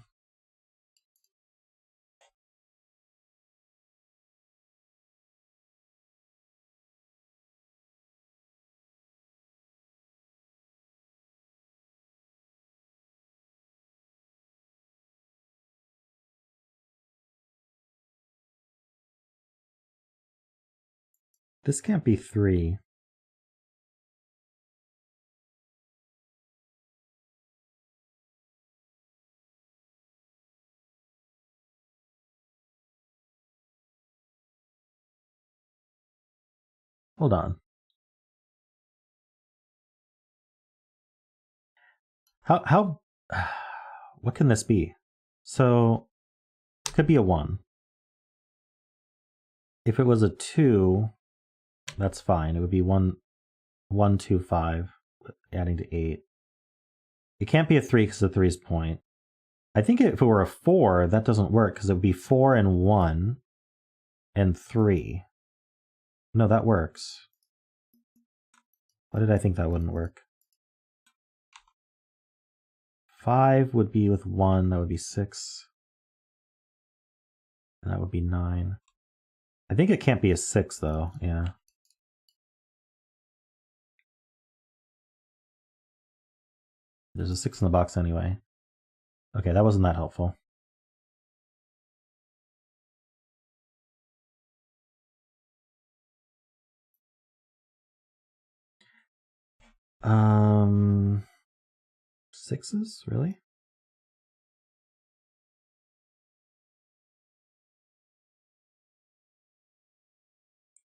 This can't be 3. Hold on. How what can this be? So it could be a 1. If it was a 2, that's fine. It would be 1, 1, 2, 5, adding to 8. It can't be a 3 because the 3 is point. I think if it were a 4, that doesn't work because it would be 4 and 1 and 3. No, that works. Why did I think that wouldn't work? 5 would be with 1, that would be 6. And that would be 9. I think it can't be a 6, though, yeah. There's a 6 in the box anyway. Okay, that wasn't that helpful. Sixes? Really?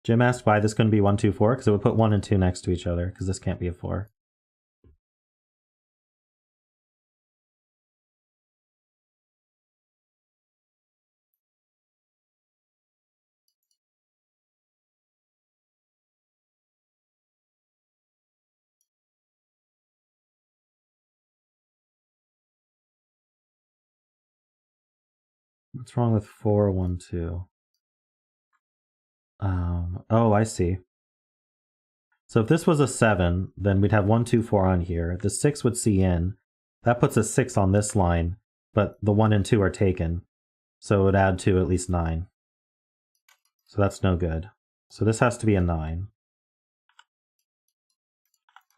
Jim asked why this couldn't be 1, 2, 4, because it would put 1 and 2 next to each other, because this can't be a 4. What's wrong with 4, 1, 2? Oh, I see. So if this was a 7, then we'd have 1, 2, 4 on here. The 6 would see in. That puts a 6 on this line, but the 1 and 2 are taken. So it would add to at least 9. So that's no good. So this has to be a 9.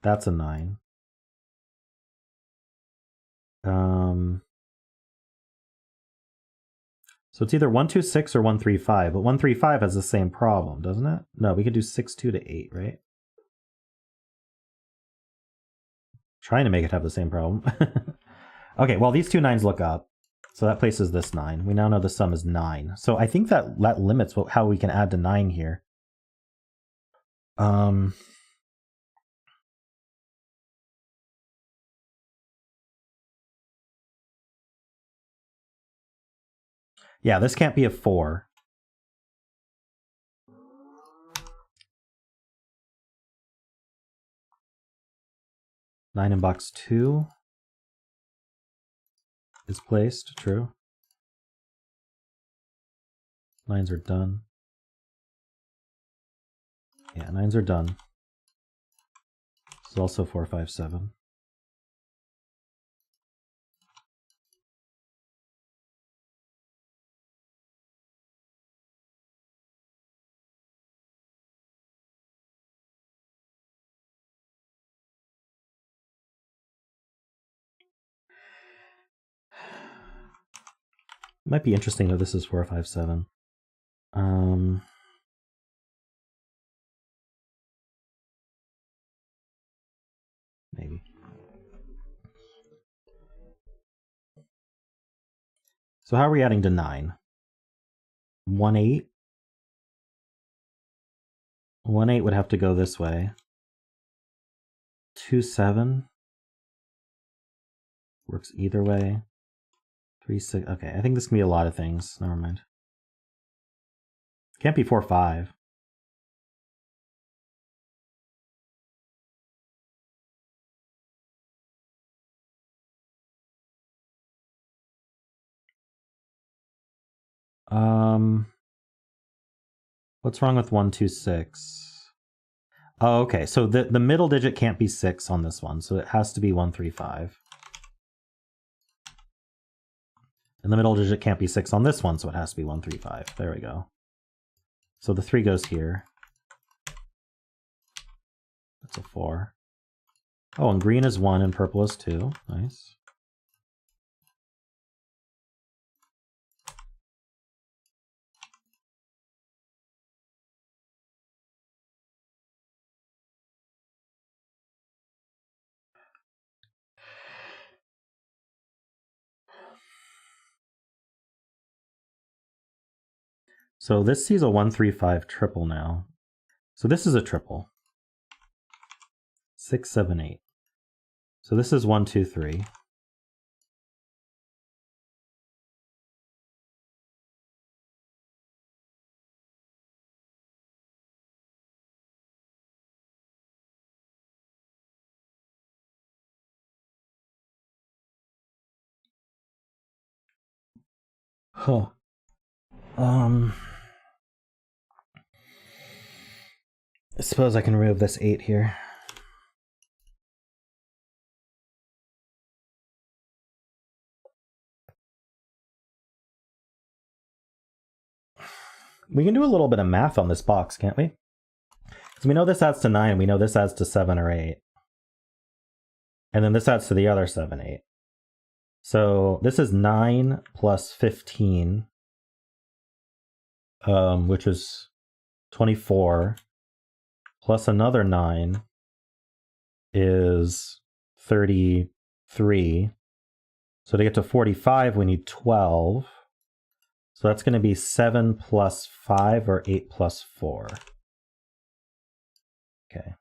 That's a 9. So it's either 1, 2, 6 or 1, 3, 5, but 1, 3, 5 has the same problem, doesn't it? No, we could do 6, 2 to 8, right? Trying to make it have the same problem. Okay, well, these two 9s look up. So that places this 9. We now know the sum is 9. So I think that limits how we can add to 9 here. Yeah, this can't be a 4. Nine in box 2 is placed, true. 9s are done. Yeah, 9s are done. This is also 4, 5, 7. It might be interesting that this is 4, 5, 7. Maybe. So how are we adding to 9? 1, 8? 1, 8 would have to go this way. 2, 7 works either way. 3, 6. Okay, I think this can be a lot of things. Never mind. Can't be 4, 5. What's wrong with 1, 2, 6? Oh, okay. So the middle digit can't be 6 on this one, so it has to be 1, 3, 5. And the middle digit can't be 6 on this one, so it has to be 1, 3, 5. There we go. So the 3 goes here. That's a 4. Oh, and green is 1 and purple is 2. Nice. So this sees a 1, 3, 5 triple now. So this is a triple. 6, 7, 8. So this is 1, 2, 3. Huh. I suppose I can remove this 8 here. We can do a little bit of math on this box, can't we? So we know this adds to 9, we know this adds to 7 or 8. And then this adds to the other 7, 8. So this is 9 plus 15, which is 24, plus another 9 is 33. So to get to 45, we need 12. So that's going to be 7 plus 5 or 8 plus 4. Okay.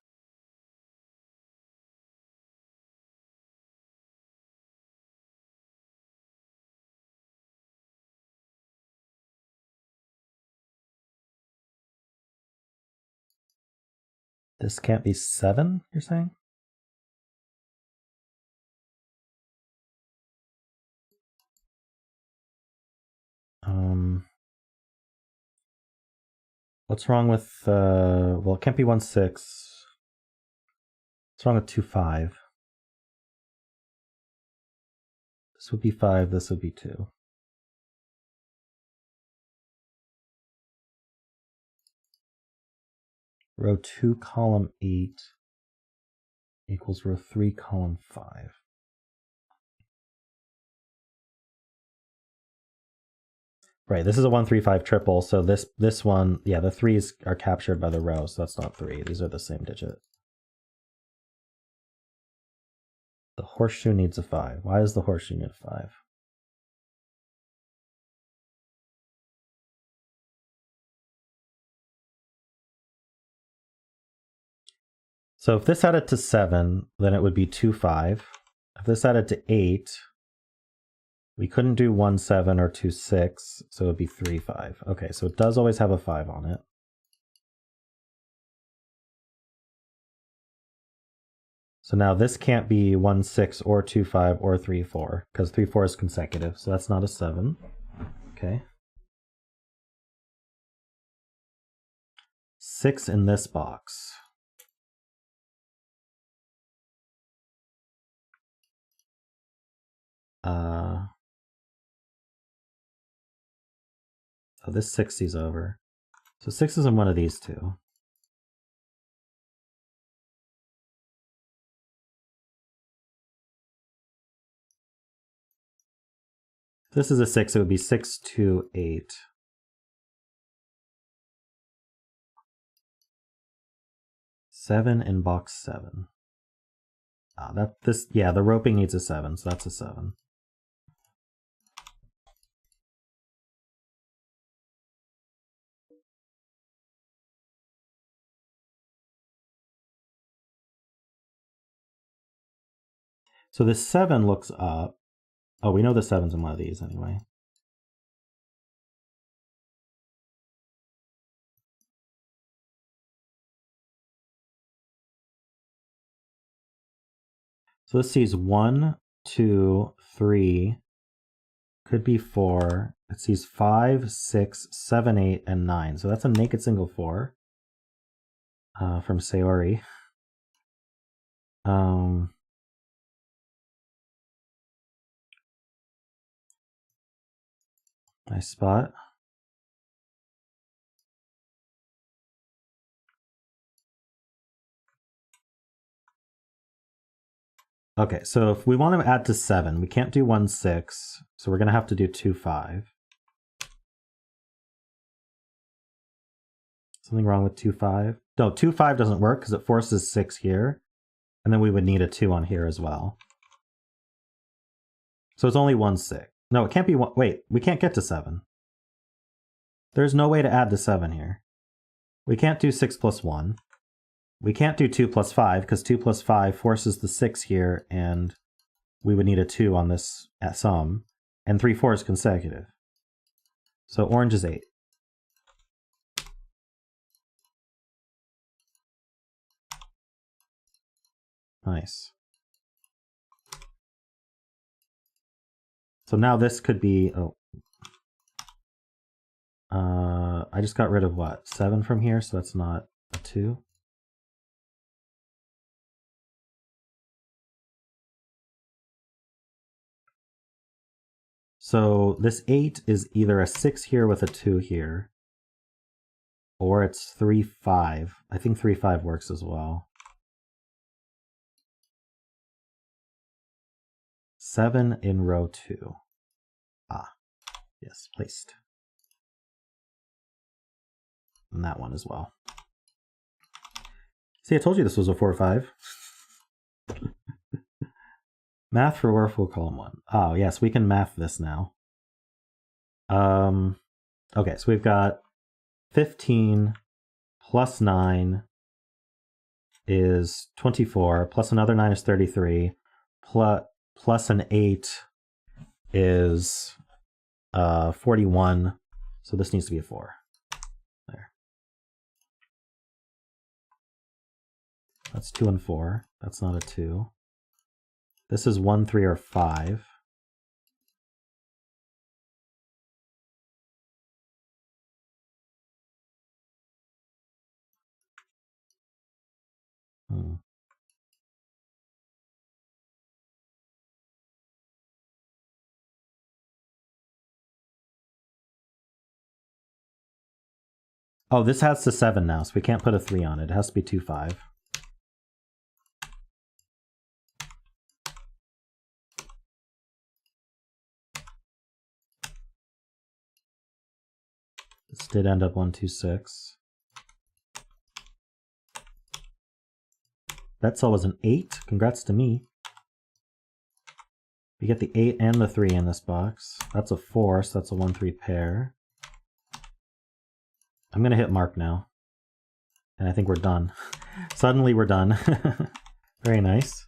This can't be 7, you're saying? What's wrong with, well, it can't be 1, 6. What's wrong with 2, 5? This would be 5, this would be 2. Row 2, column 8 equals row 3, column 5. Right, this is a 1, 3, 5 triple, so this one, yeah, the 3s are captured by the row, so that's not 3. These are the same digit. The horseshoe needs a 5. Why does the horseshoe need a 5? So if this added to 7, then it would be 2, 5. If this added to 8, we couldn't do 1, 7 or 2, 6, so it would be 3, 5. Okay, so it does always have a 5 on it. So now this can't be 1, 6 or 2, 5 or 3, 4, because 3, 4 is consecutive, so that's not a 7. Okay. 6 in this box. So this 60's over. So 6 is in one of these two. If this is a 6, it would be 6, 2, 8. Seven in box 7. Yeah, the roping needs a 7, so that's a 7. So this 7 looks up. Oh, we know the 7's in one of these anyway. So this sees 1, 2, 3, could be 4. It sees 5, 6, 7, 8, and 9. So that's a naked single 4 from Sayori. Nice spot. Okay, so if we want to add to 7, we can't do 1, 6, so we're going to have to do 2, 5. Something wrong with 2, 5? No, 2, 5 doesn't work because it forces 6 here, and then we would need a 2 on here as well. So it's only 1, 6. No, it can't be 1. Wait, we can't get to 7. There's no way to add to 7 here. We can't do 6 plus 1. We can't do 2 plus 5 because 2 plus 5 forces the 6 here, and we would need a 2 on this sum. And 3, 4 is consecutive. So orange is 8. Nice. So now this could be, I just got rid of what? 7 from here, so that's not a 2. So this 8 is either a 6 here with a 2 here, or it's 3, 5. I think 3, 5 works as well. 7 in row 2. Ah, yes, placed. And that one as well. See, I told you this was a 4, 5. Math for Werewolf column 1. Oh, yes, we can math this now. Okay, so we've got 15 plus 9 is 24, plus another 9 is 33, plus an 8 is 41, so this needs to be a 4. There. That's 2 and 4. That's not a 2. This is 1, 3, or 5. Oh, this has to 7 now, so we can't put a 3 on it. It has to be 2, 5. This did end up 1, 2, 6. That cell was an 8. Congrats to me. We get the 8 and the 3 in this box. That's a 4, so that's a 1, 3 pair. I'm going to hit mark now. And I think we're done. Suddenly we're done. Very nice.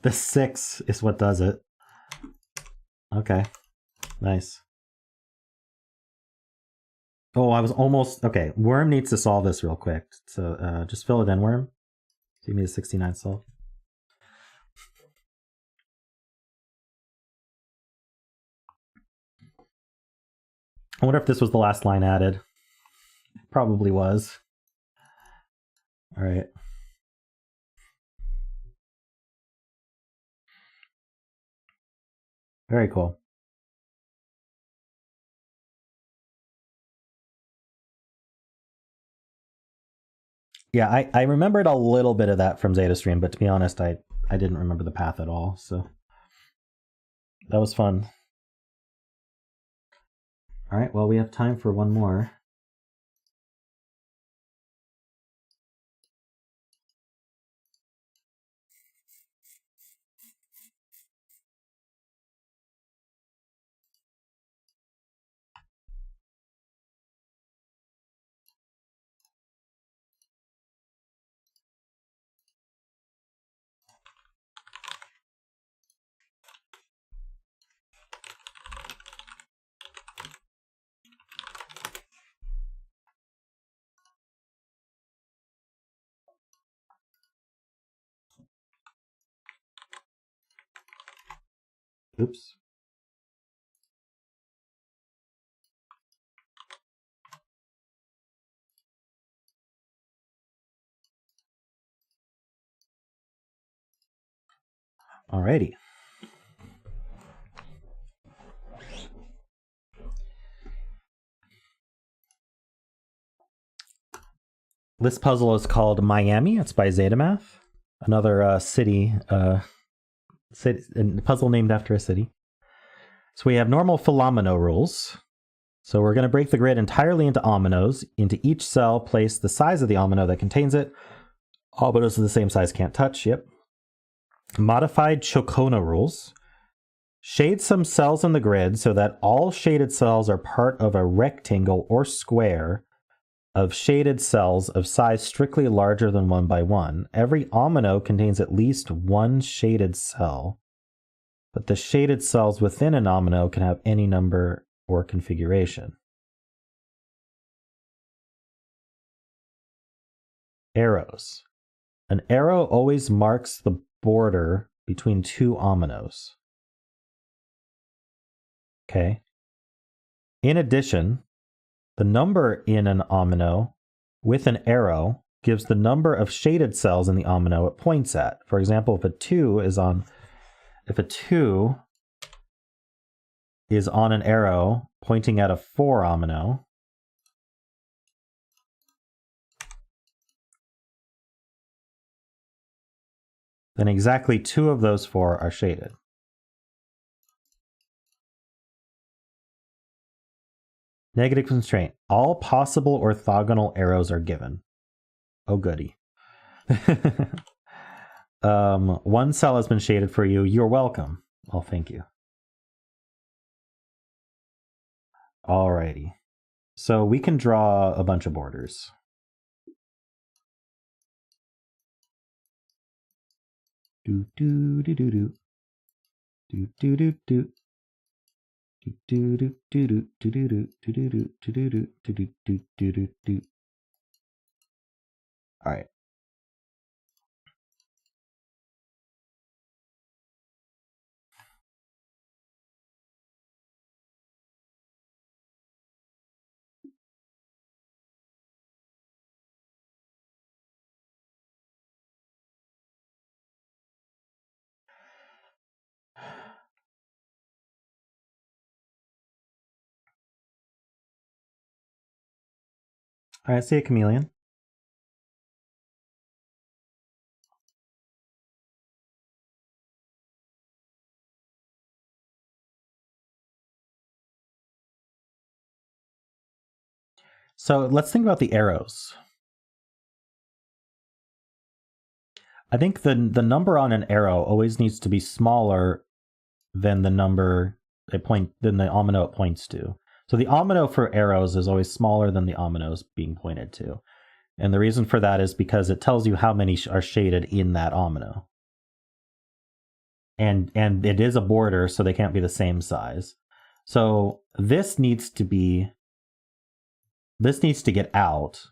The 6 is what does it. Okay, nice. Oh, I was almost... Okay, Worm needs to solve this real quick. So just fill it in, Worm. Give me the 69 solve. I wonder if this was the last line added. It probably was. All right. Very cool. Yeah, I remembered a little bit of that from Zeta Stream, but to be honest, I didn't remember the path at all, so that was fun. All right, well, we have time for one more. Oops. Alrighty. This puzzle is called Miami. It's by Zetamath, another city, a puzzle named after a city. So we have normal Philomeno rules. So we're going to break the grid entirely into ominoes. Into each cell, place the size of the omino that contains it. Ominoes of the same size can't touch. Yep. Modified Chocona rules. Shade some cells in the grid so that all shaded cells are part of a rectangle or square of shaded cells of size strictly larger than 1 by 1. Every omino contains at least one shaded cell, but the shaded cells within an omino can have any number or configuration. Arrows. An arrow always marks the border between two ominoes. Okay. In addition, the number in an omino with an arrow gives the number of shaded cells in the omino it points at. For example, if a 2 is on an arrow pointing at a 4 omino, then exactly 2 of those 4 are shaded. Negative constraint. All possible orthogonal arrows are given. Oh, goody. One cell has been shaded for you. You're welcome. Oh, thank you. Alrighty. So we can draw a bunch of borders. Do do do do do. Do do do do. Do do do do do do do do do do do do do do do do. All right. All right, see a chameleon. So let's think about the arrows. I think the number on an arrow always needs to be smaller than the number than the omino it points to. So the omino for arrows is always smaller than the ominoes being pointed to. And the reason for that is because it tells you how many are shaded in that omino. And it is a border, so they can't be the same size. So this needs to get out,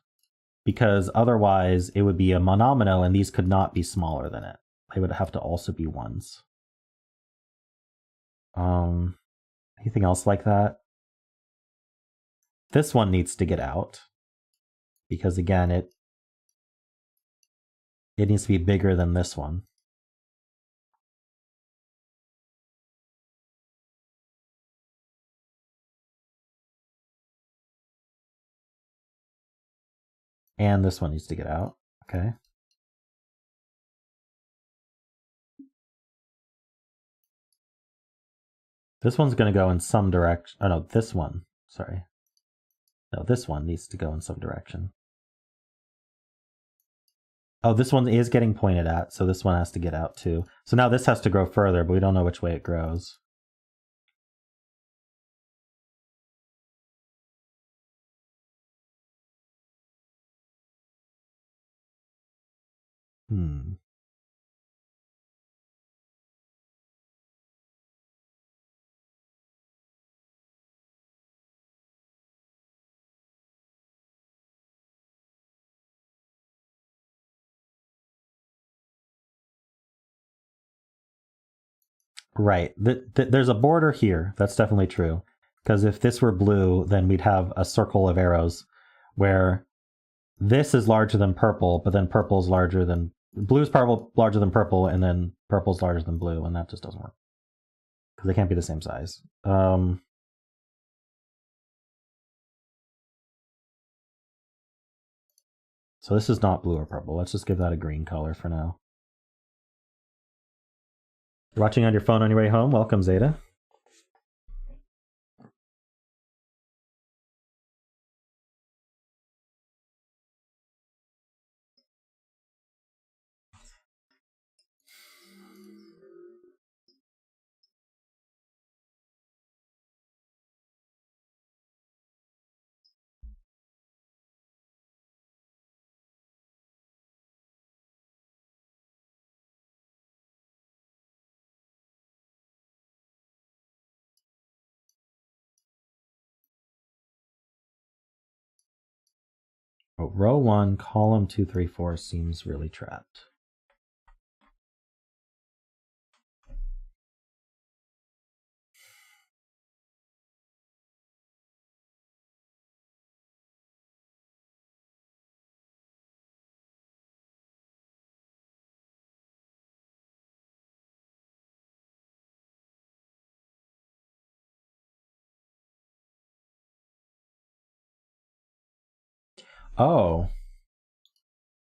because otherwise it would be a monomino and these could not be smaller than it. They would have to also be ones. Anything else like that? This one needs to get out, because again, it needs to be bigger than this one. And this one needs to get out. Okay. This one's going to go in some direction. Oh, no, this one. Sorry. No, this one needs to go in some direction. Oh, this one is getting pointed at, so this one has to get out too. So now this has to grow further, but we don't know which way it grows. Right. There's a border here. That's definitely true. Because if this were blue, then we'd have a circle of arrows where this is larger than purple, but then purple's larger than blue's larger than purple, and then purple's larger than blue, and that just doesn't work because they can't be the same size. So this is not blue or purple. Let's just give that a green color for now. You're watching on your phone on your way home. Welcome, Zeta. So row 1, column 2, 3, 4 seems really trapped. Oh.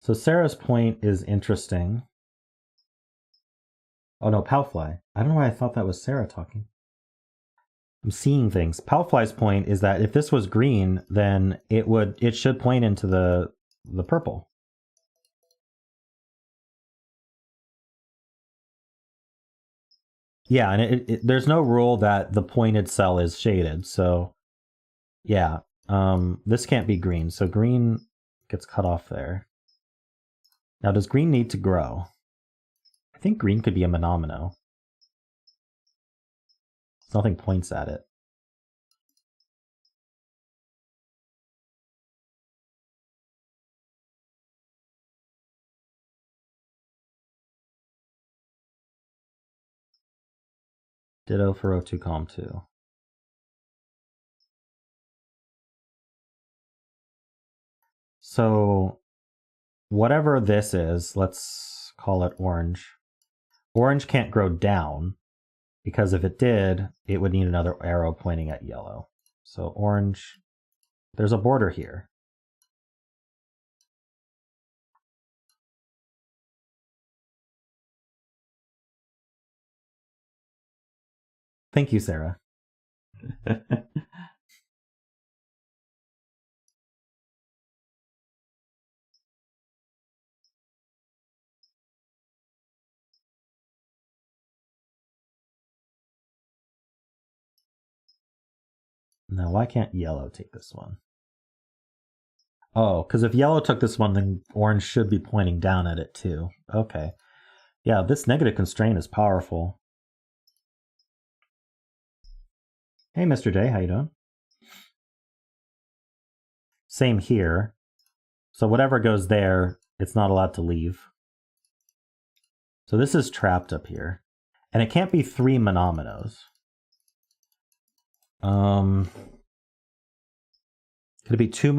So Sarah's point is interesting. Oh no, Powfly. I don't know why I thought that was Sarah talking. I'm seeing things. Powfly's point is that if this was green, then it should point into the purple. Yeah, and there's no rule that the pointed cell is shaded. So yeah, this can't be green. So green gets cut off there. Now, does green need to grow? I think green could be a monomino. Nothing points at it. Ditto for row 2, column 2. So whatever this is, let's call it orange. Orange can't grow down, because if it did, it would need another arrow pointing at yellow. So orange, there's a border here. Thank you, Sarah. Now, why can't yellow take this one? Oh, because if yellow took this one, then orange should be pointing down at it too. Okay. Yeah, this negative constraint is powerful. Hey, Mr. J, how you doing? Same here. So whatever goes there, it's not allowed to leave. So this is trapped up here. And it can't be 3 monominos. Could it be 2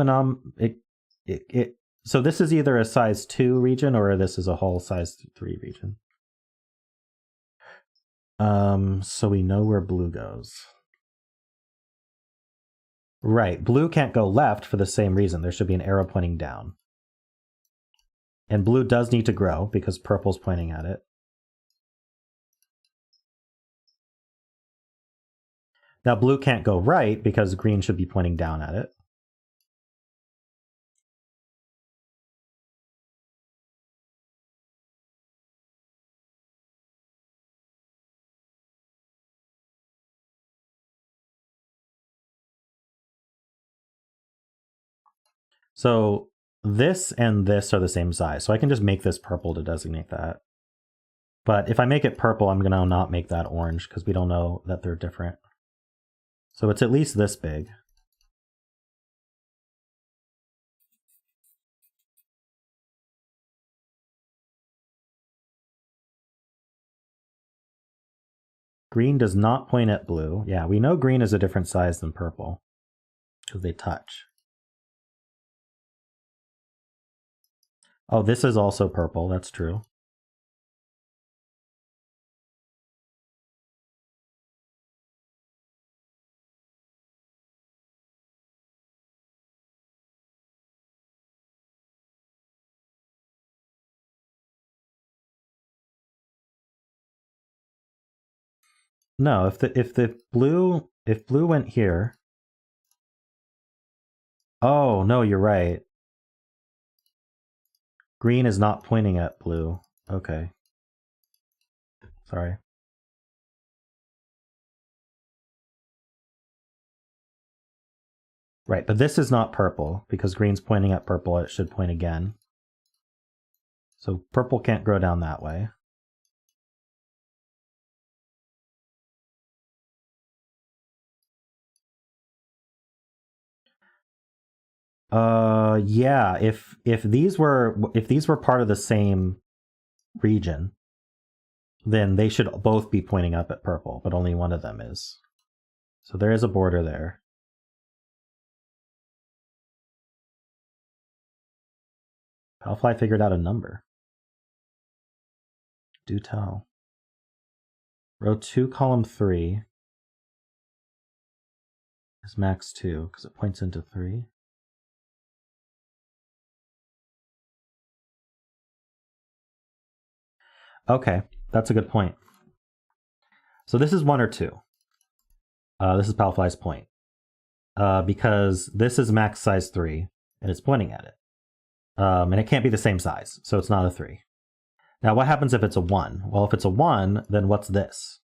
so this is either a size 2 region or this is a whole size 3 region. So we know where blue goes. Right, blue can't go left for the same reason. There should be an arrow pointing down. And blue does need to grow because purple's pointing at it. Now blue can't go right because green should be pointing down at it. So this and this are the same size. So I can just make this purple to designate that. But if I make it purple, I'm going to not make that orange because we don't know that they're different. So it's at least this big. Green does not point at blue. Yeah, we know green is a different size than purple because they touch. Oh, this is also purple. That's true. No, if blue went here. Oh, no, you're right. Green is not pointing at blue. Okay. Sorry. Right, but this is not purple because green's pointing at purple. It should point again. So purple can't grow down that way. Yeah, if these were part of the same region, then they should both be pointing up at purple, but only one of them is. So there is a border there. Palfly figured out a number. Do tell. Row 2, column 3 is max 2 because it points into 3. Okay, that's a good point. So this is 1 or 2. This is Palfly's point. Because this is max size 3 and it's pointing at it. And it can't be the same size, so it's not a 3. Now, what happens if it's a 1? Well, if it's a 1, then what's this?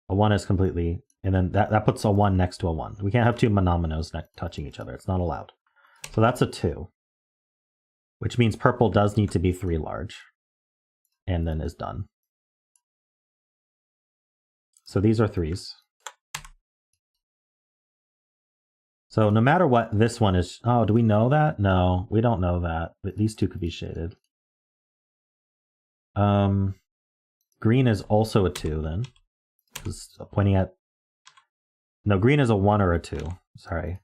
A 1 is completely, and then that puts a 1 next to a 1. We can't have two monominos touching each other. It's not allowed. So that's a 2, which means purple does need to be 3 large, and then is done. So these are 3s. So no matter what, this one is... Oh, do we know that? No, we don't know that. But these two could be shaded. Green is also a 2 then. It's pointing at... No, green is a 1 or a 2. Sorry.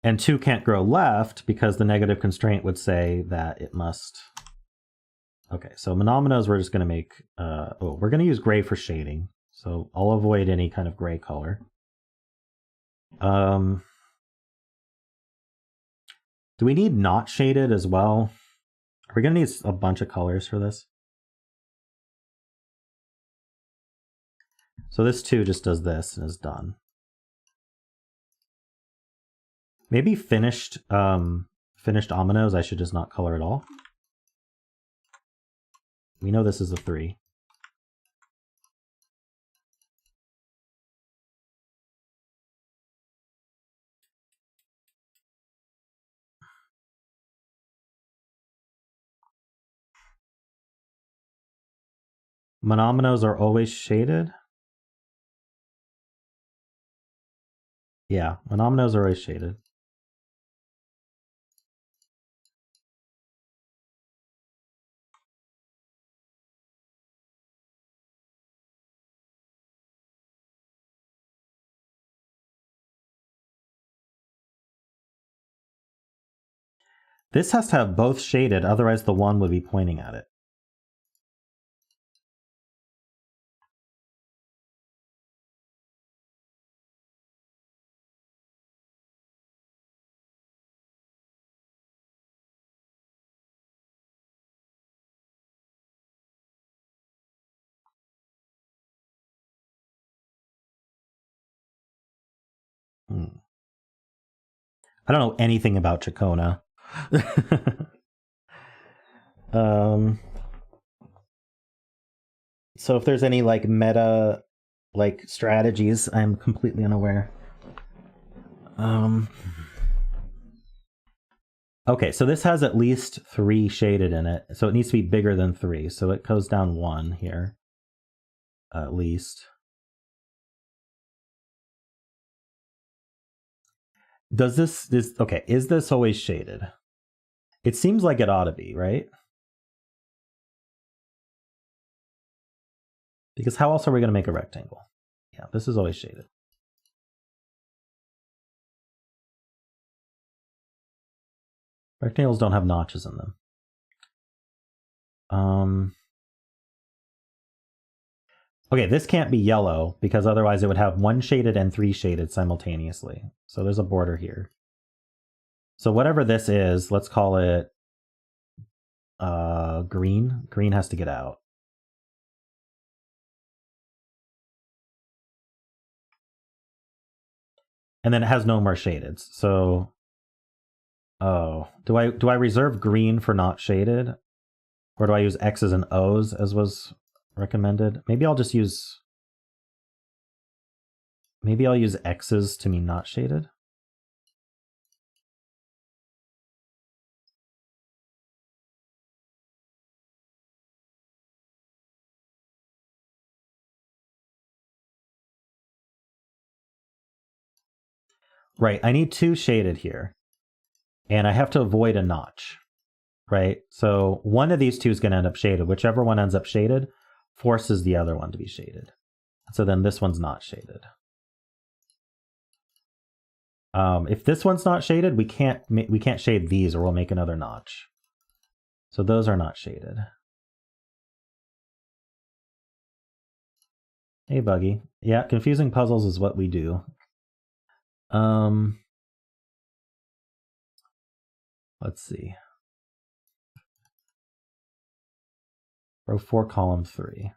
And 2 can't grow left because the negative constraint would say that it must... Okay, so monominos we're just going to make... we're going to use gray for shading. So I'll avoid any kind of gray color. Do we need not shaded as well? Are we going to need a bunch of colors for this? So this 2 just does this and is done. Maybe finished ominoes I should just not color at all. We know this is a 3. Monominos are always shaded. Yeah, monominos are always shaded. This has to have both shaded, otherwise the 1 would be pointing at it. I don't know anything about Chacona. So if there's any like meta like strategies, I'm completely unaware. Okay, so this has at least 3 shaded in it, so it needs to be bigger than 3. So it goes down 1 here, at least. Does this okay? Is this always shaded? It seems like it ought to be, right? Because how else are we going to make a rectangle? Yeah, this is always shaded. Rectangles don't have notches in them. Okay, this can't be yellow because otherwise it would have 1 shaded and 3 shaded simultaneously. So there's a border here. So whatever this is, let's call it green. Green has to get out. And then it has no more shaded. So, oh, do I reserve green for not shaded? Or do I use X's and O's as was recommended? Maybe I'll use X's to mean not shaded. Right, I need 2 shaded here. And I have to avoid a notch, right? So one of these 2 is going to end up shaded. Whichever one ends up shaded forces the other one to be shaded. So then this one's not shaded. If this one's not shaded, we can't shade these or we'll make another notch. So those are not shaded. Hey, Buggy. Yeah, confusing puzzles is what we do. Let's see. Row 4, column 3.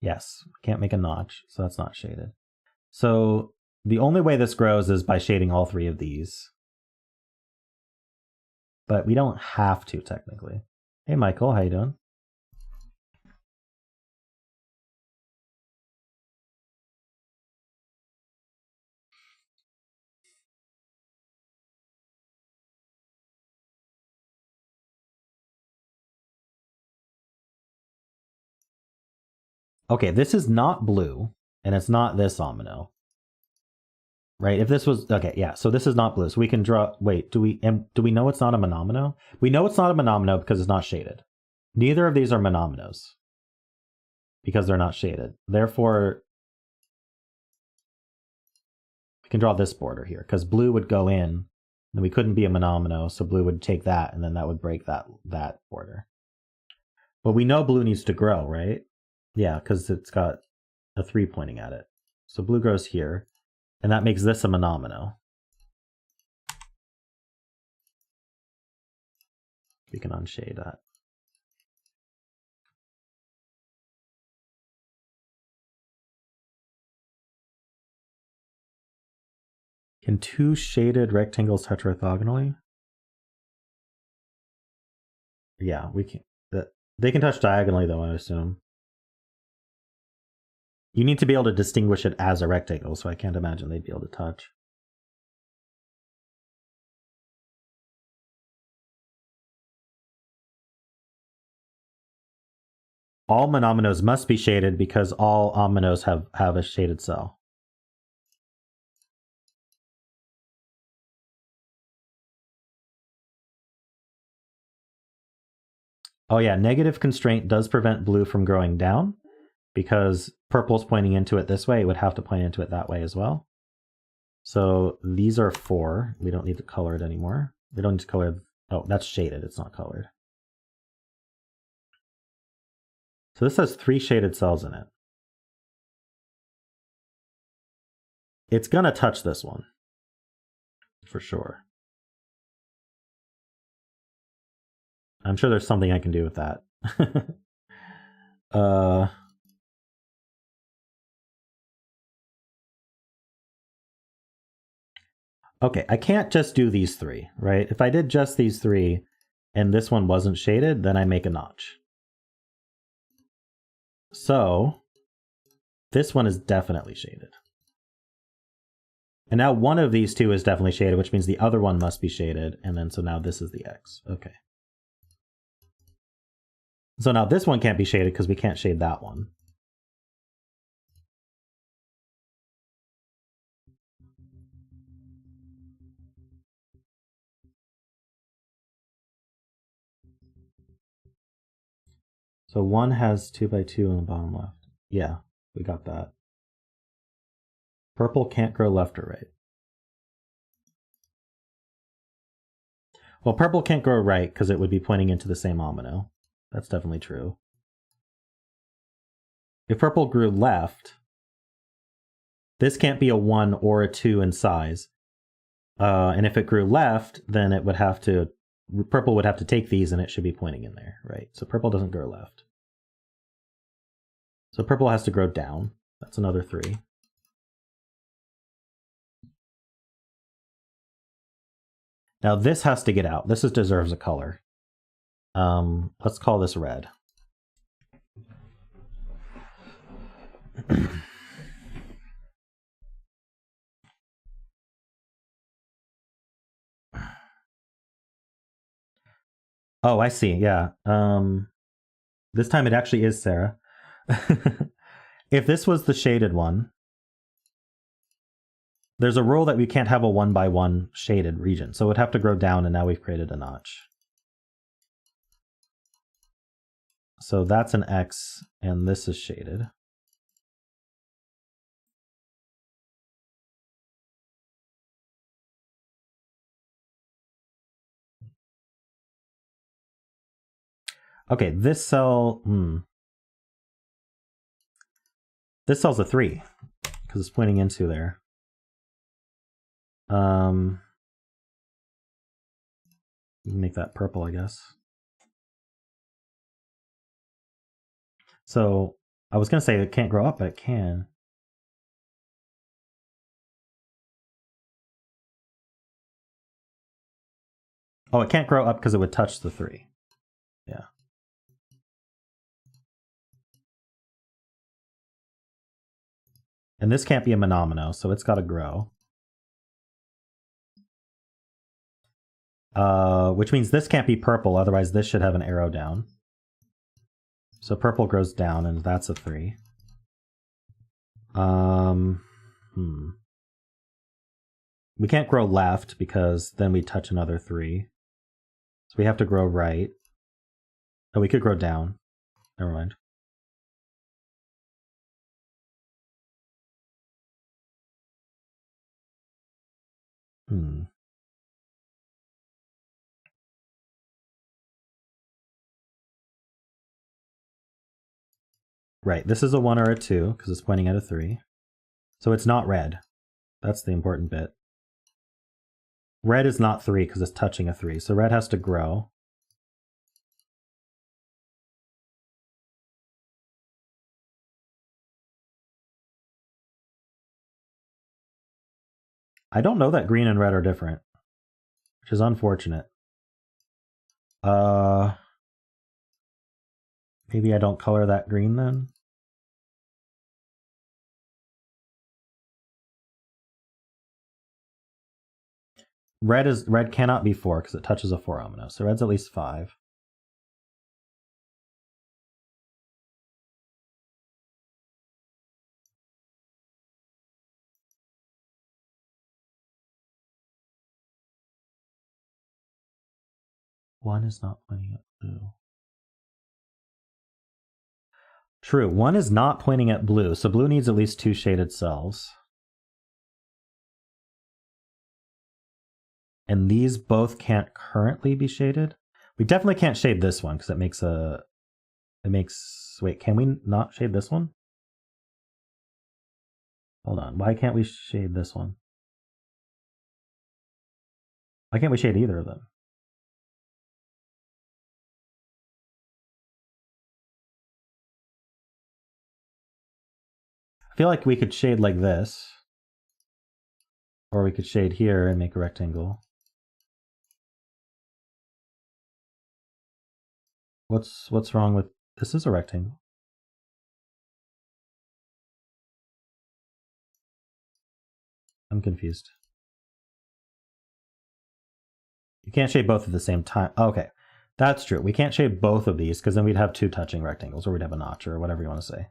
Yes, can't make a notch, so that's not shaded. So the only way this grows is by shading all 3 of these. But we don't have to, technically. Hey, Michael, how you doing? Okay, this is not blue, and it's not this omino. Right? If this was okay, yeah. So this is not blue. So we can draw. Wait, do we know it's not a monomino? We know it's not a monomino because it's not shaded. Neither of these are monominos because they're not shaded. Therefore, we can draw this border here because blue would go in, and we couldn't be a monomino, so blue would take that, and then that would break that border. But we know blue needs to grow, right? Yeah, because it's got a 3 pointing at it. So blue grows here, and that makes this a monomino. We can unshade that. Can 2 shaded rectangles touch orthogonally? Yeah, we can. They can touch diagonally, though, I assume. You need to be able to distinguish it as a rectangle, so I can't imagine they'd be able to touch. All monominos must be shaded because all ominoes have a shaded cell. Oh yeah, negative constraint does prevent blue from growing down because purple's pointing into it this way. It would have to point into it that way as well. So these are 4. We don't need to color it anymore. We don't need to color. Oh, that's shaded. It's not colored. So this has 3 shaded cells in it. It's going to touch this one. For sure. I'm sure there's something I can do with that. Okay, I can't just do these 3, right? If I did just these 3 and this one wasn't shaded, then I make a notch. So this one is definitely shaded. And now one of these 2 is definitely shaded, which means the other one must be shaded. And then so now this is the X. Okay. So now this one can't be shaded because we can't shade that one. So one has 2 by 2 on the bottom left. Yeah, we got that. Purple can't grow left or right. Well, purple can't grow right because it would be pointing into the same omino. That's definitely true. If purple grew left, this can't be a 1 or a 2 in size. And if it grew left, then it would have to, purple would have to take these and it should be pointing in there, right? So purple doesn't grow left. So purple has to grow down. That's another 3. Now this has to get out. This deserves a color. Let's call this red. Oh, I see. Yeah. This time it actually is Sarah. If this was the shaded one, there's a rule that we can't have a 1x1 shaded region, so it would have to grow down, and now we've created a notch. So that's an X, and this is shaded. Okay, this cell, this cell's a 3, because it's pointing into there. Make that purple, I guess. So I was going to say it can't grow up, but it can. Oh, it can't grow up because it would touch the 3. Yeah. And this can't be a monomino, so it's got to grow. Which means this can't be purple, otherwise this should have an arrow down. So purple grows down, and that's a 3. We can't grow left, because then we touch another 3. So we have to grow right. Oh, we could grow down. Never mind. Right, this is a 1 or a 2, because it's pointing at a 3. So it's not red. That's the important bit. Red is not 3, because it's touching a 3, so red has to grow. I don't know that green and red are different, which is unfortunate. Maybe I don't color that green then? Red cannot be 4 because it touches a 4 omino, so red's at least 5. One is not pointing at blue. True, 1 is not pointing at blue, so blue needs at least 2 shaded cells. And these both can't currently be shaded. We definitely can't shade this one because it makes a... Wait, can we not shade this one? Hold on, why can't we shade this one? Why can't we shade either of them? I feel like we could shade like this. Or we could shade here and make a rectangle. What's wrong with... This is a rectangle. I'm confused. You can't shade both at the same time. Oh, okay, that's true. We can't shade both of these because then we'd have 2 touching rectangles, or we'd have a notch, or whatever you want to say.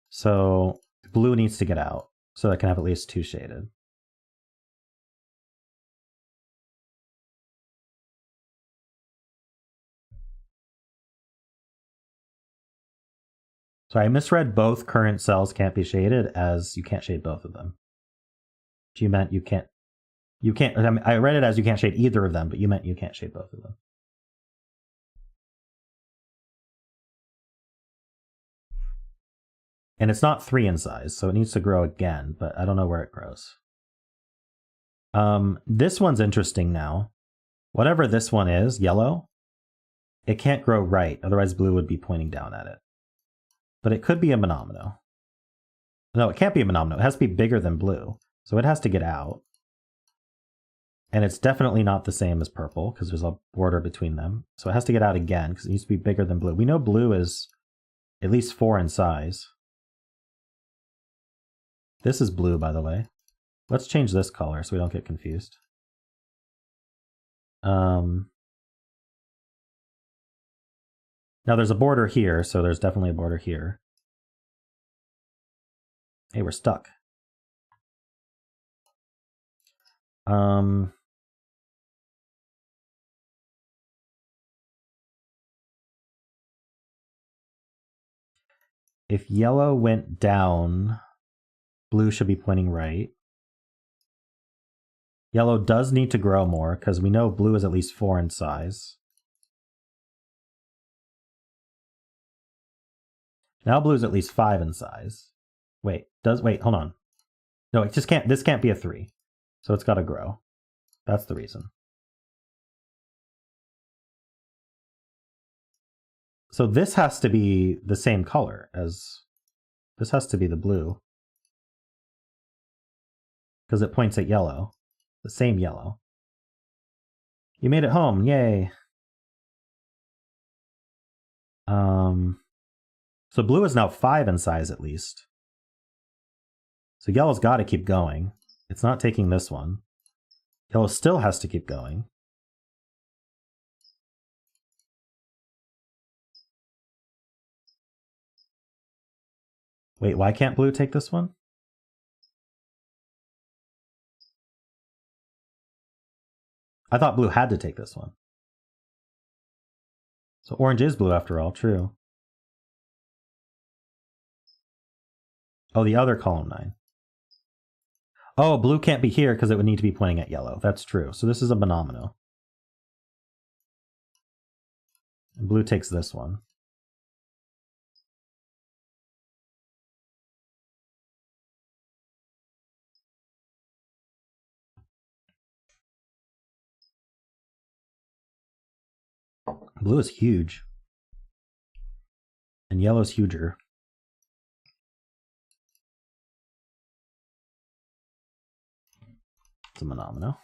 So blue needs to get out so that it can have at least 2 shaded. So I misread both current cells can't be shaded as you can't shade both of them. You meant you can't. I mean, I read it as you can't shade either of them, but you meant you can't shade both of them. And it's not 3 in size, so it needs to grow again, but I don't know where it grows. This one's interesting now. Whatever this one is, yellow, it can't grow right, otherwise blue would be pointing down at it. But it could be a monomino. No, it can't be a monomino. It has to be bigger than blue, so it has to get out. And it's definitely not the same as purple, because there's a border between them. So it has to get out again, because it needs to be bigger than blue. We know blue is at least 4 in size. This is blue, by the way. Let's change this color so we don't get confused. Now there's a border here, so there's definitely a border here. Hey, we're stuck. If yellow went down, blue should be pointing right. Yellow does need to grow more, because we know blue is at least 4 in size. Now blue is at least 5 in size. Wait, hold on. No, it just can't, this can't be a 3. So it's got to grow. That's the reason. So this has to be the same color as, this has to be the blue. Because it points at yellow. The same yellow. You made it home, yay! So blue is now 5 in size at least. So yellow's got to keep going. It's not taking this one. Yellow still has to keep going. Wait, why can't blue take this one? I thought blue had to take this one. So orange is blue after all, true. Oh, the other column 9. Oh, blue can't be here because it would need to be pointing at yellow. That's true. So this is a monomino. And blue takes this one. Blue is huge. And yellow's huger. It's a monomino.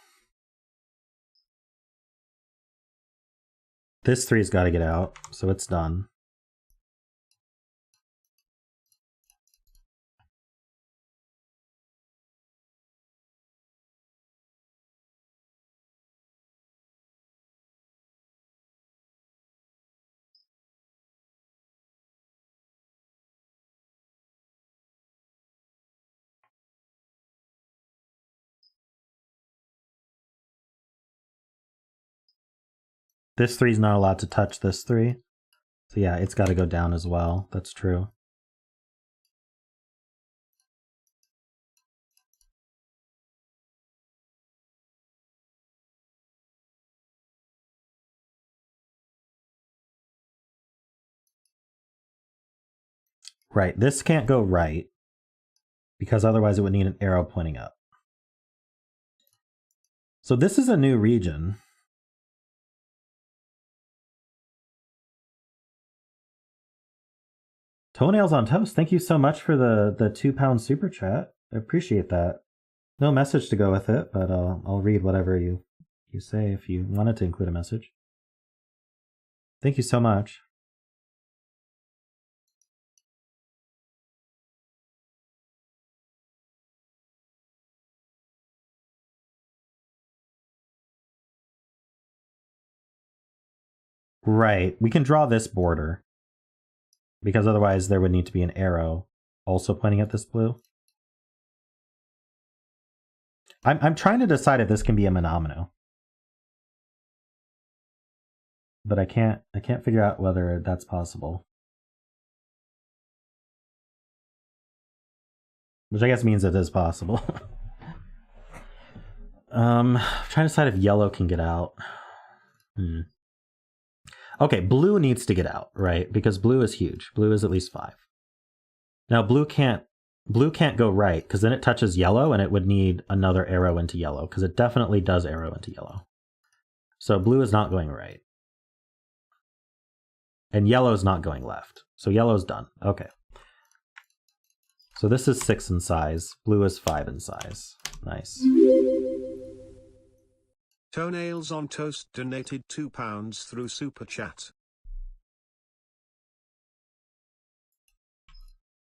This 3's got to get out, so it's done. This 3's not allowed to touch this 3. So yeah, it's got to go down as well. That's true. Right, this can't go right, because otherwise it would need an arrow pointing up. So this is a new region. Toenails on Toast, thank you so much for the £2 super chat. I appreciate that. No message to go with it, but I'll read whatever you say if you wanted to include a message. Thank you so much. Right, we can draw this border, because otherwise there would need to be an arrow also pointing at this blue. I'm trying to decide if this can be a monomino, but I can't figure out whether that's possible. Which I guess means it is possible. I'm trying to decide if yellow can get out. Okay, blue needs to get out, right? Because blue is huge. Blue is at least 5. Now blue can't go right, because then it touches yellow and it would need another arrow into yellow, because it definitely does arrow into yellow. So blue is not going right. And yellow is not going left. So yellow's done. Okay. So this is 6 in size. Blue is 5 in size. Nice. Toenails on Toast donated £2 through Super Chat.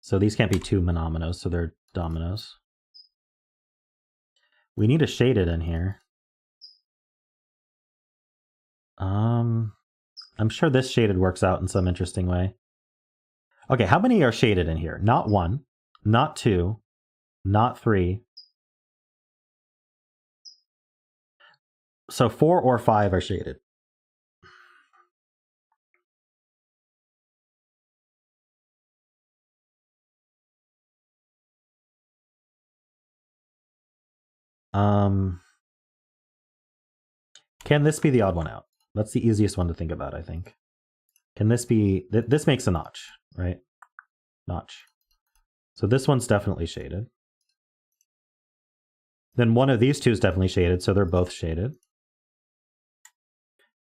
So these can't be 2 monominos, so they're dominoes. We need a shaded in here. I'm sure this shaded works out in some interesting way. Okay, how many are shaded in here? Not 1, not 2, not 3. So 4 or 5 are shaded. Can this be the odd one out? That's the easiest one to think about, I think. Can this be... This makes a notch, right? Notch. So this one's definitely shaded. Then one of these two is definitely shaded, so they're both shaded.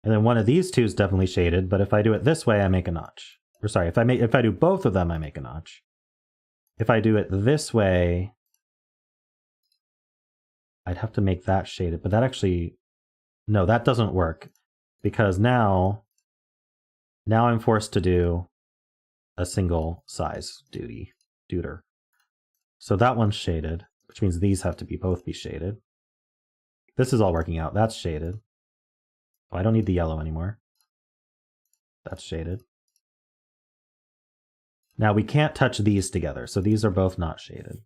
And then one of these two is definitely shaded, but if I do it this way, I make a notch. Or sorry, if I do both of them, I make a notch. If I do it this way, I'd have to make that shaded, but that actually... No, that doesn't work. Because now I'm forced to do a single size deuter. So that one's shaded, which means these have to both be shaded. This is all working out. That's shaded. Oh, I don't need the yellow anymore. That's shaded. Now we can't touch these together, so these are both not shaded.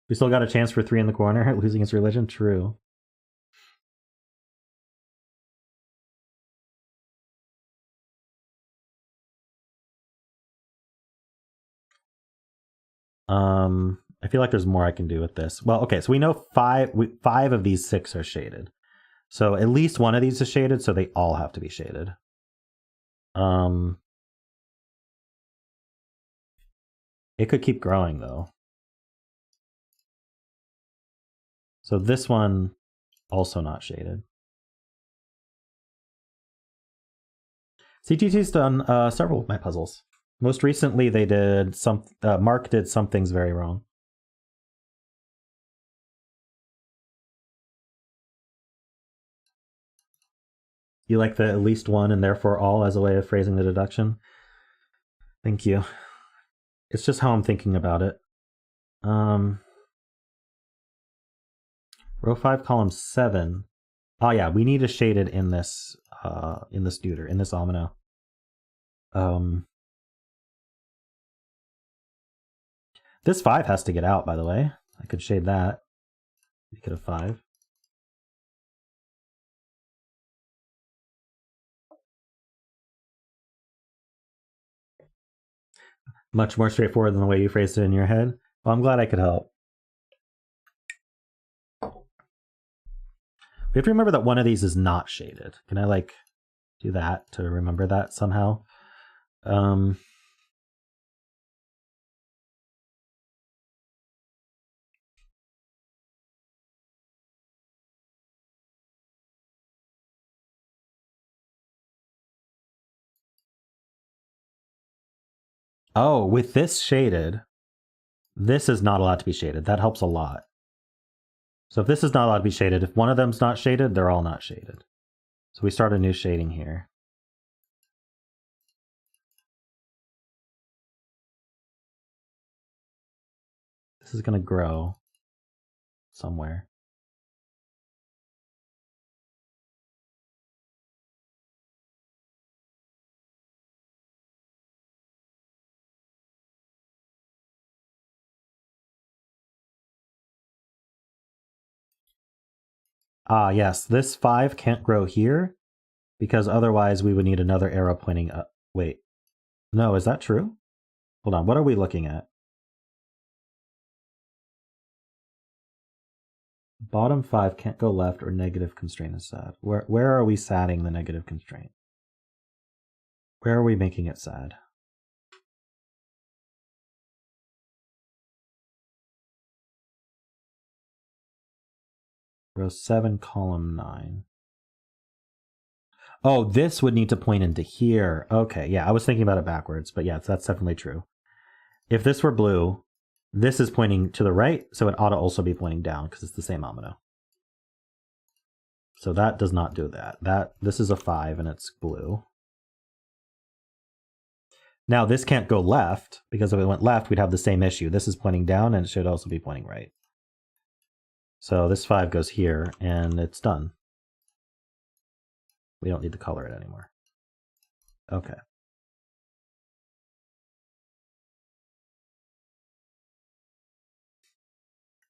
We still got a chance for 3 in the corner, losing its religion? True. I feel like there's more I can do with this. Well, okay, so we know 5 of these 6 are shaded. So at least one of these is shaded, so they all have to be shaded. It could keep growing, though. So this one, also not shaded. CTT's done several of my puzzles. Most recently, they did Mark did some things very wrong. You like the at least one and therefore all as a way of phrasing the deduction? Thank you. It's just how I'm thinking about it. Row 5, column 7. Oh yeah, we need a shaded in this deuter, in this omino. This 5 has to get out, by the way. I could shade that. Make it a 5. Much more straightforward than the way you phrased it in your head. Well, I'm glad I could help. We have to remember that one of these is not shaded. Can I, like, do that to remember that somehow? Oh, with this shaded, this is not allowed to be shaded. That helps a lot. So if this is not allowed to be shaded, if one of them's not shaded, they're all not shaded. So we start a new shading here. This is going to grow somewhere. Ah, yes, this 5 can't grow here because otherwise we would need another arrow pointing up. Wait, no, is that true? Hold on, what are we looking at? Bottom 5 can't go left or negative constraint is sad. Where are we sadding the negative constraint? Where are we making it sad? Row 7, column 9. Oh, this would need to point into here. Okay, yeah, I was thinking about it backwards, but yeah, that's definitely true. If this were blue, this is pointing to the right, so it ought to also be pointing down because it's the same omino. So that does not do that. This is a 5 and it's blue. Now this can't go left because if it went left, we'd have the same issue. This is pointing down and it should also be pointing right. So this 5 goes here and it's done. We don't need to color it anymore. Okay.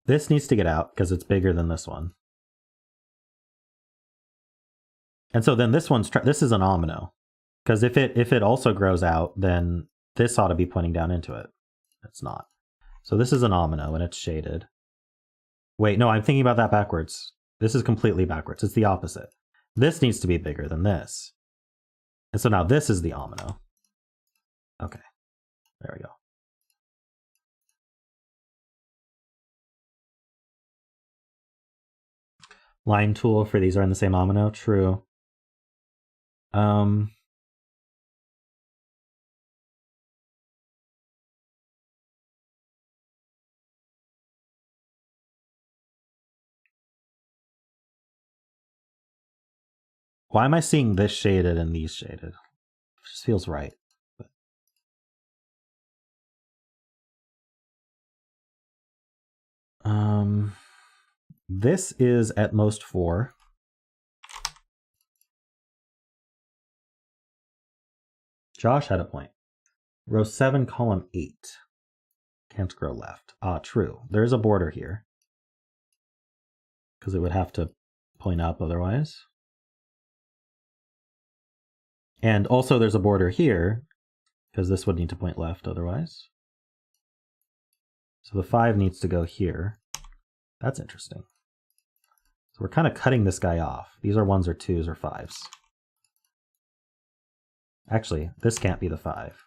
This needs to get out because it's bigger than this one. And so then this this is an omino. Because if it also grows out, then this ought to be pointing down into it. It's not. So this is an omino and it's shaded. Wait, no, I'm thinking about that backwards. This is completely backwards. It's the opposite. This needs to be bigger than this. And so now this is the omino. Okay, there we go. Line tool for these are in the same omino. True. Why am I seeing this shaded and these shaded? It just feels right. This is at most 4. Josh had a point. Row 7, column 8. Can't grow left. Ah, true. There's a border here. Because it would have to point up otherwise. And also there's a border here, because this would need to point left otherwise. So the 5 needs to go here. That's interesting. So we're kind of cutting this guy off. These are 1s or 2s or 5s. Actually, this can't be the 5.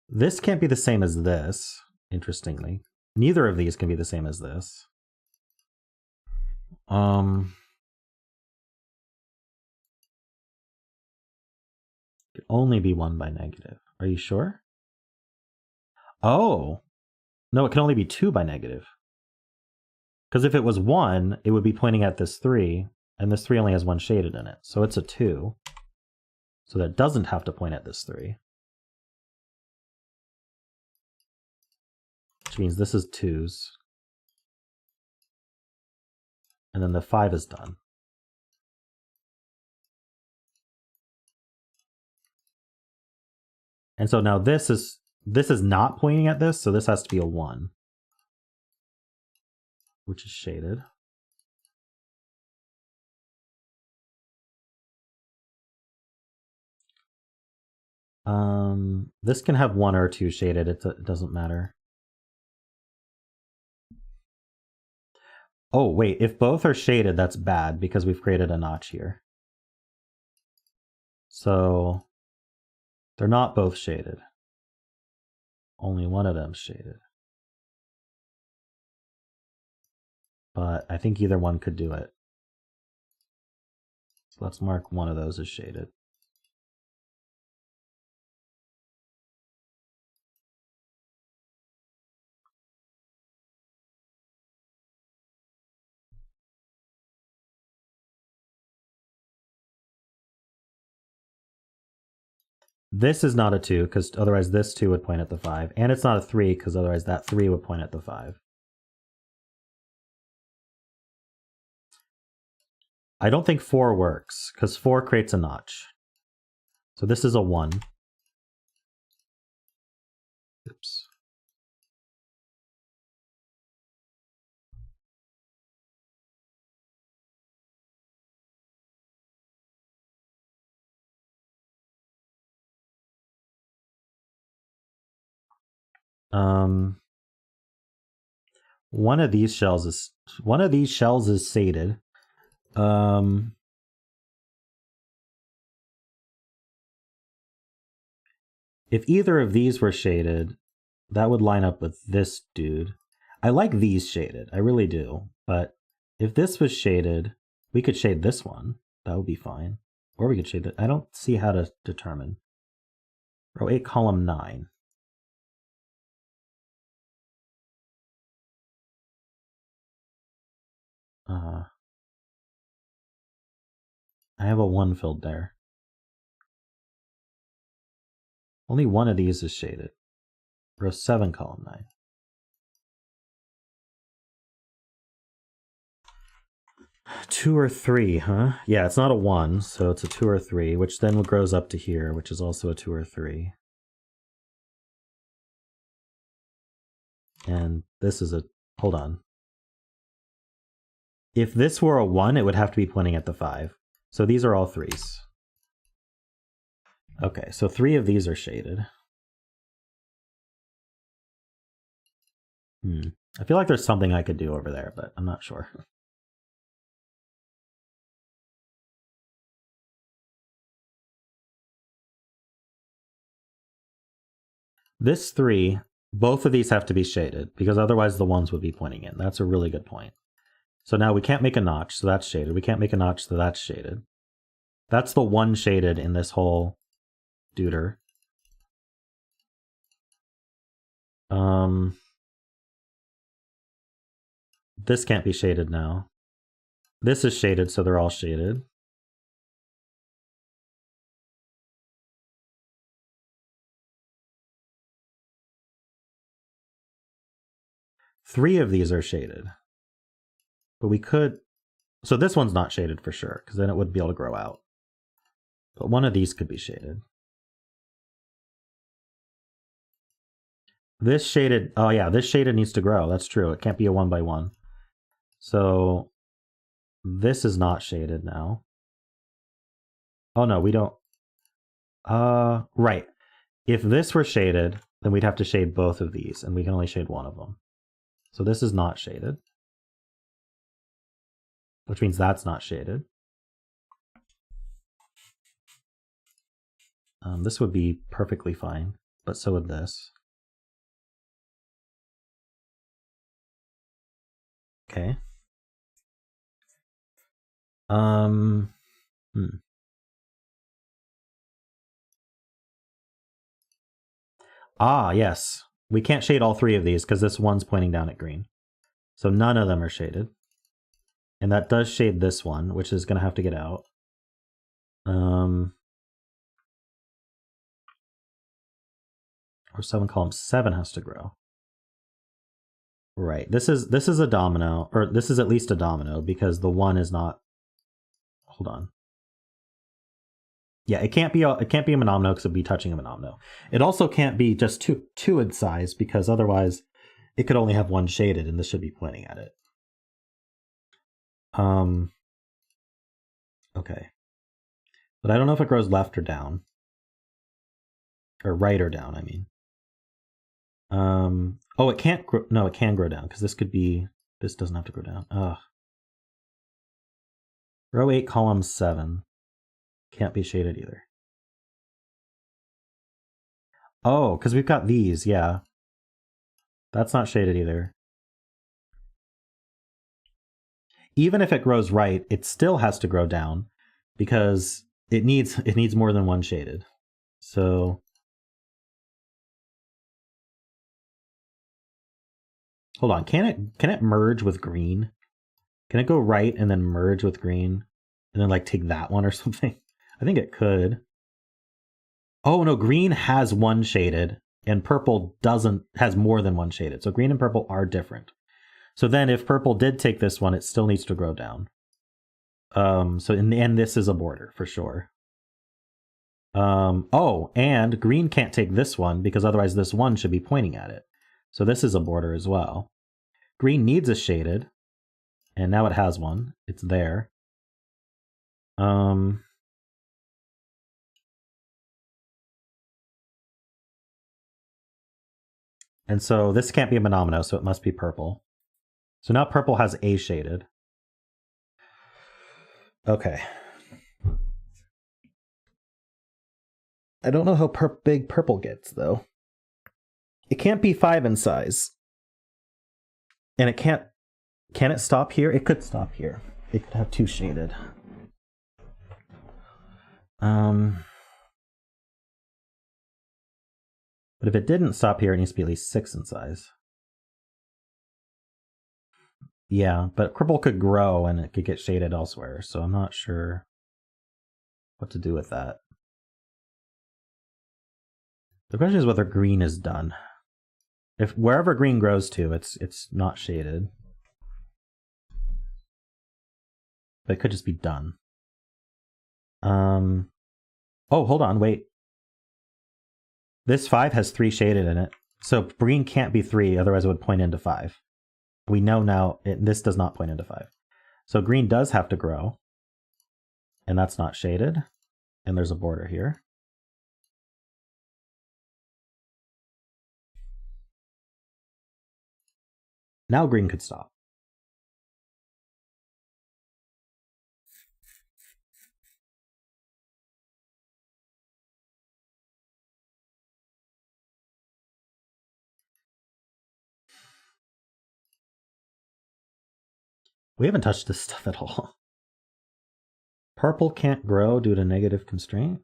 This can't be the same as this, interestingly. Neither of these can be the same as this. Could only be 1 by negative. Are you sure? Oh! No, it can only be 2 by negative. Because if it was 1, it would be pointing at this 3, and this 3 only has 1 shaded in it. So it's a 2. So that doesn't have to point at this 3. Which means this is 2s. And then the 5 is done. And so now this is not pointing at this, so this has to be a 1. Which is shaded. This can have 1 or 2 shaded, it doesn't matter. Oh, wait, if both are shaded, that's bad because we've created a notch here. So they're not both shaded. Only one of them's shaded. But I think either one could do it. So let's mark one of those as shaded. This is not a 2, because otherwise this 2 would point at the 5. And it's not a 3, because otherwise that 3 would point at the 5. I don't think 4 works, because 4 creates a notch. So this is a 1. Oops. One of these shells is shaded. If either of these were shaded, that would line up with this dude. I like these shaded, I really do. But if this was shaded, we could shade this one. That would be fine. Or we could shade it. I don't see how to determine. Row 8, column 9. I have a 1 filled there. Only one of these is shaded. Row 7, column 9. 2 or 3, huh? Yeah, it's not a 1, so it's a 2 or 3, which then grows up to here, which is also a 2 or 3. And this is a... hold on. If this were a 1, it would have to be pointing at the 5. So these are all 3s. Okay, so 3 of these are shaded. I feel like there's something I could do over there, but I'm not sure. This 3, both of these have to be shaded, because otherwise the 1s would be pointing in. That's a really good point. So now we can't make a notch, so that's shaded. We can't make a notch, so that's shaded. That's the 1 shaded in this whole duder. This can't be shaded now. This is shaded, so they're all shaded. Three of these are shaded. But we could... so this one's not shaded for sure, because then it wouldn't be able to grow out. But one of these could be shaded. This shaded... oh yeah, this shaded needs to grow. That's true. It can't be a 1 by 1. So this is not shaded now. Oh no, we don't... right. If this were shaded, then we'd have to shade both of these, and we can only shade one of them. So this is not shaded. Which means that's not shaded. This would be perfectly fine, but so would this. Okay. Ah, yes. We can't shade all 3 of these because this one's pointing down at green. So none of them are shaded. And that does shade this one, which is going to have to get out. Or 7 column 7 has to grow. Right. This is a domino, or this is at least a domino because the 1 is not... hold on. Yeah, it can't be a monomino because it'd be touching a monomino. It also can't be just two in size because otherwise it could only have 1 shaded and this should be pointing at it. Okay. But I don't know if it grows left or down. Or right or down, I mean. Oh, it can't grow... no, it can grow down because this could be... this doesn't have to grow down. Ugh. Row 8, column 7. Can't be shaded either. Oh, because we've got these, yeah. That's not shaded either. Even if it grows right, it still has to grow down because it needs more than 1 shaded. So hold on, can it merge with green? Can it go right and then merge with green and then like take that one or something? I think it could. Oh no, green has 1 shaded and purple has more than 1 shaded. So green and purple are different. So then if purple did take this one, it still needs to grow down. So in the end, this is a border for sure. Oh, and green can't take this one because otherwise this one should be pointing at it. So this is a border as well. Green needs a shaded, and now it has one. It's there. And so this can't be a monomino, so it must be purple. So now purple has a shaded. Okay. I don't know how big purple gets, though. It can't be 5 in size. And it can't... can it stop here? It could stop here. It could have 2 shaded. But if it didn't stop here, it needs to be at least 6 in size. Yeah, but purple could grow and it could get shaded elsewhere, so I'm not sure what to do with that. The question is whether green is done. If wherever green grows to, it's not shaded. but it could just be done. Oh, hold on, wait. This 5 has 3 shaded in it. So green can't be 3, otherwise it would point into 5. We know now this does not point into 5. So green does have to grow. And that's not shaded. And there's a border here. Now green could stop. We haven't touched this stuff at all. Purple can't grow due to negative constraint.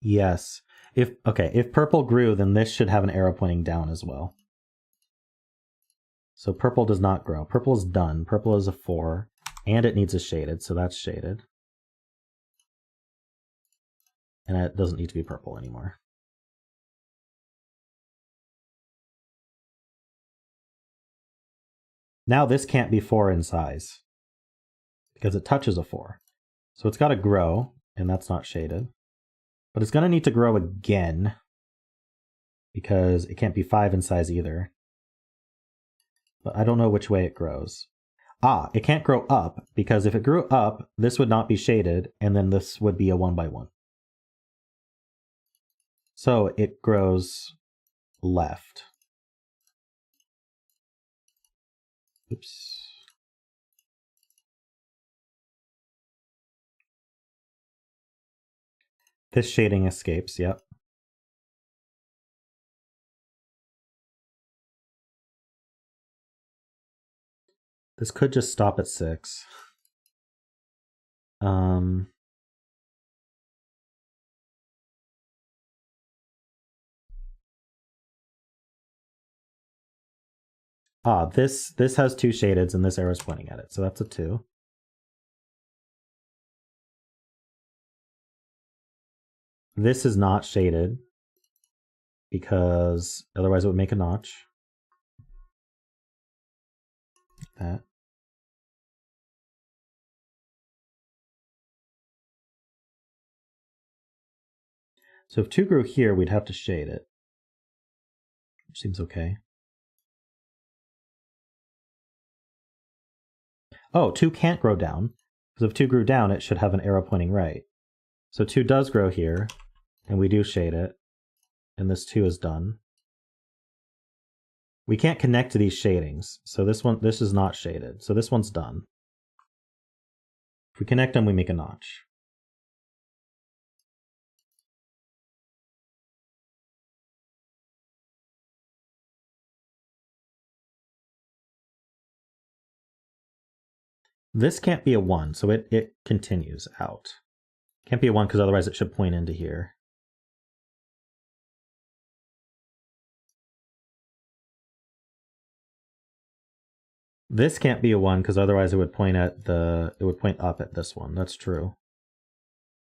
Yes. If purple grew, then this should have an arrow pointing down as well. So purple does not grow. Purple is done. Purple is a 4, and it needs a shaded, so that's shaded. And it doesn't need to be purple anymore. Now this can't be 4 in size because it touches a 4. So it's got to grow, and that's not shaded. But it's going to need to grow again because it can't be 5 in size either. But I don't know which way it grows. It can't grow up because if it grew up, this would not be shaded, and then this would be a 1x1. So it grows left. Oops. This shading escapes, yep. This could just stop at 6. This has 2 shadeds and this arrow is pointing at it, so that's a 2. This is not shaded because otherwise it would make a notch. That. So if 2 grew here, we'd have to shade it. Which seems okay. Oh, 2 can't grow down. Because if 2 grew down, it should have an arrow pointing right. So 2 does grow here, and we do shade it. And this 2 is done. We can't connect to these shadings. So this is not shaded. So this one's done. If we connect them, we make a notch. This can't be a 1, so it continues out. Can't be a 1 because otherwise it should point into here. This can't be a 1 because otherwise it would point up at this one. That's true.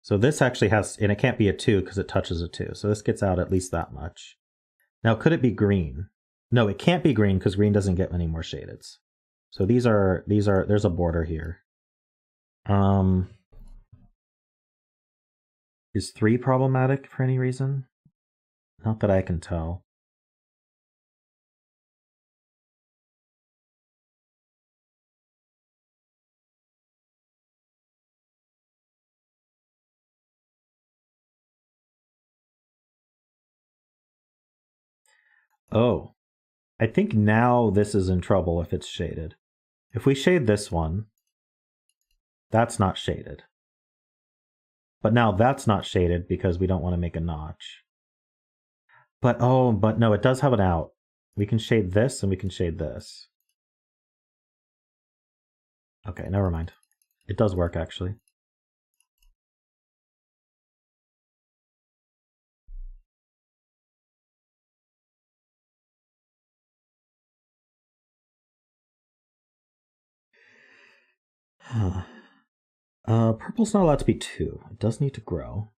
So this actually has, and it can't be a 2 because it touches a 2. So this gets out at least that much. Now, could it be green? No, it can't be green because green doesn't get many more shadeds. So there's a border here. Is 3 problematic for any reason? Not that I can tell. Oh, I think now this is in trouble if it's shaded. If we shade this one, that's not shaded. But now that's not shaded because we don't want to make a notch. But no, it does have an out. We can shade this and we can shade this. Okay, never mind. It does work actually. Purple's not allowed to be 2. It does need to grow.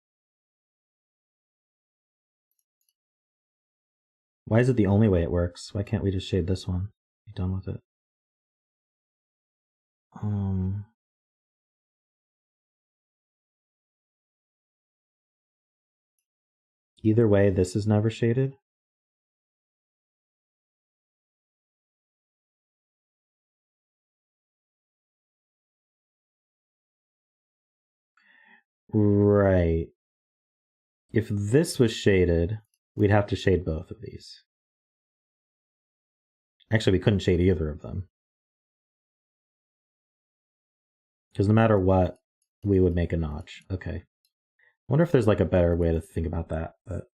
Why is it the only way it works? Why can't we just shade this one? Be done with it. Either way, this is never shaded. Right. If this was shaded, we'd have to shade both of these. Actually, we couldn't shade either of them. Because no matter what, we would make a notch. Okay. I wonder if there's like a better way to think about that, but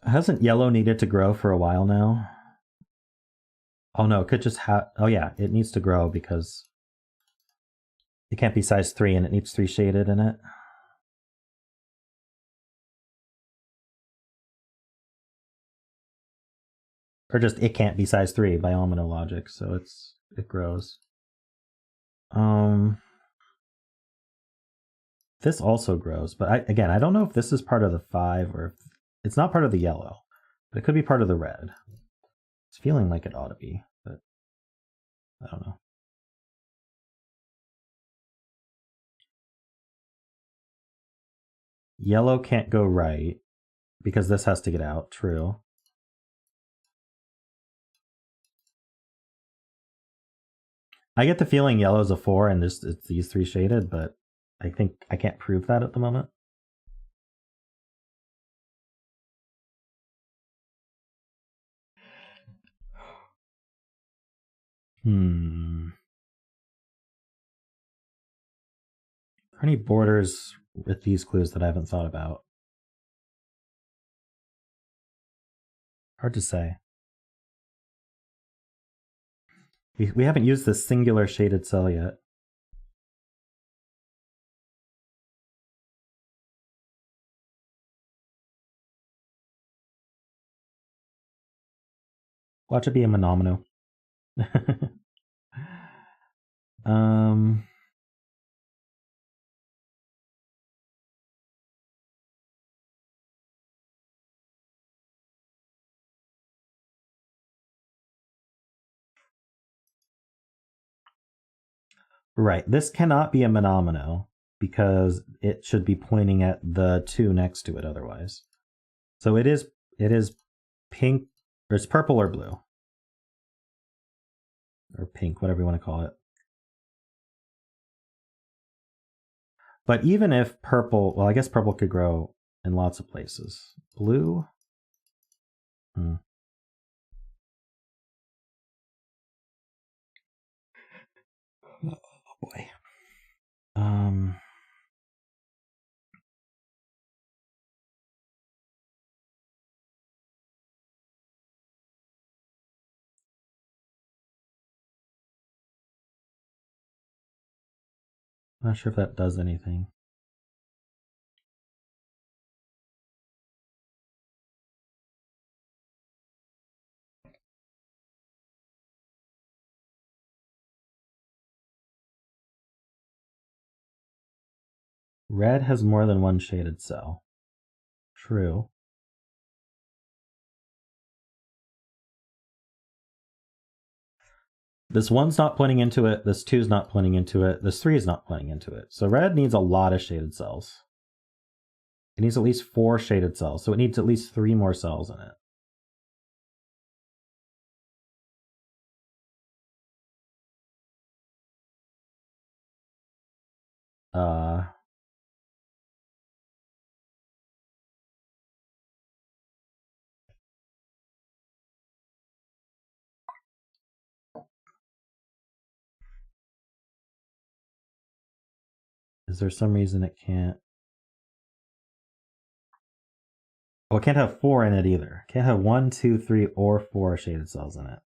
hasn't yellow needed to grow for a while now? Oh no, it could just have, oh yeah, it needs to grow because it can't be size 3 and it needs 3 shaded in it. Or just it can't be size 3 by Almano logic, so it grows. This also grows, but again, I don't know if this is part of the 5 or if it's not part of the yellow, but it could be part of the red. It's feeling like it ought to be, but I don't know. Yellow can't go right because this has to get out, true. I get the feeling yellow's a 4 and it's these 3 shaded, but I think I can't prove that at the moment. Are there any borders with these clues that I haven't thought about? Hard to say. We haven't used this singular shaded cell yet. Watch it be a monomino. Right, this cannot be a monomino because it should be pointing at the 2 next to it otherwise. So it is pink, or it's purple or blue. Or pink, whatever you want to call it. But even if purple, well, I guess purple could grow in lots of places. Blue? Oh boy. Not sure if that does anything. Red has more than one shaded cell. True. This 1's not pointing into it, this 2's not pointing into it, this 3 is not pointing into it. So red needs a lot of shaded cells. It needs at least 4 shaded cells, so it needs at least 3 more cells in it. Is there some reason it can't? Oh, it can't have 4 in it either. It can't have 1, 2, 3, or 4 shaded cells in it.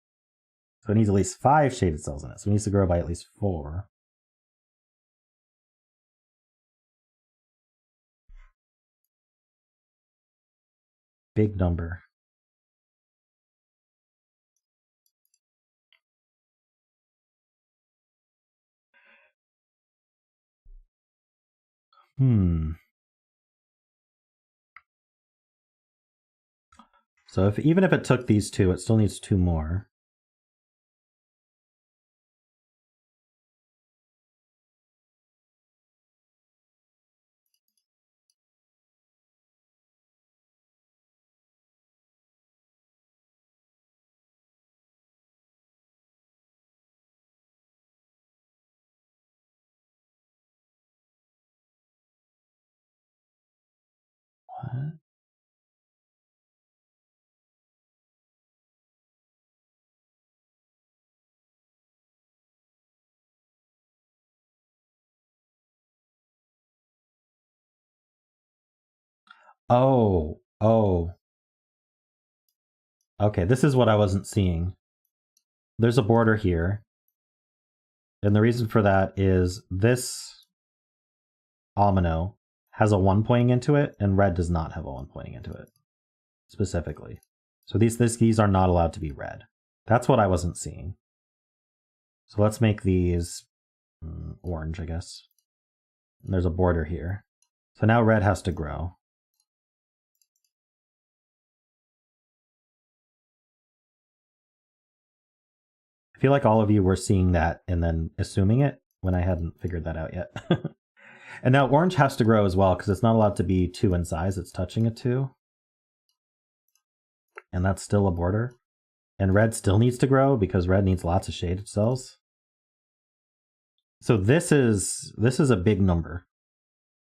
So it needs at least 5 shaded cells in it. So it needs to grow by at least 4. Big number. So even if it took these two, it still needs two more. What? Oh. Okay, this is what I wasn't seeing. There's a border here. And the reason for that is this omino has a 1 pointing into it, and red does not have a 1 pointing into it, specifically. So these are not allowed to be red. That's what I wasn't seeing. So let's make these orange, I guess. And there's a border here. So now red has to grow. I feel like all of you were seeing that and then assuming it when I hadn't figured that out yet. And now orange has to grow as well because it's not allowed to be 2 in size. It's touching a 2. And that's still a border. And red still needs to grow because red needs lots of shaded cells. So this is a big number.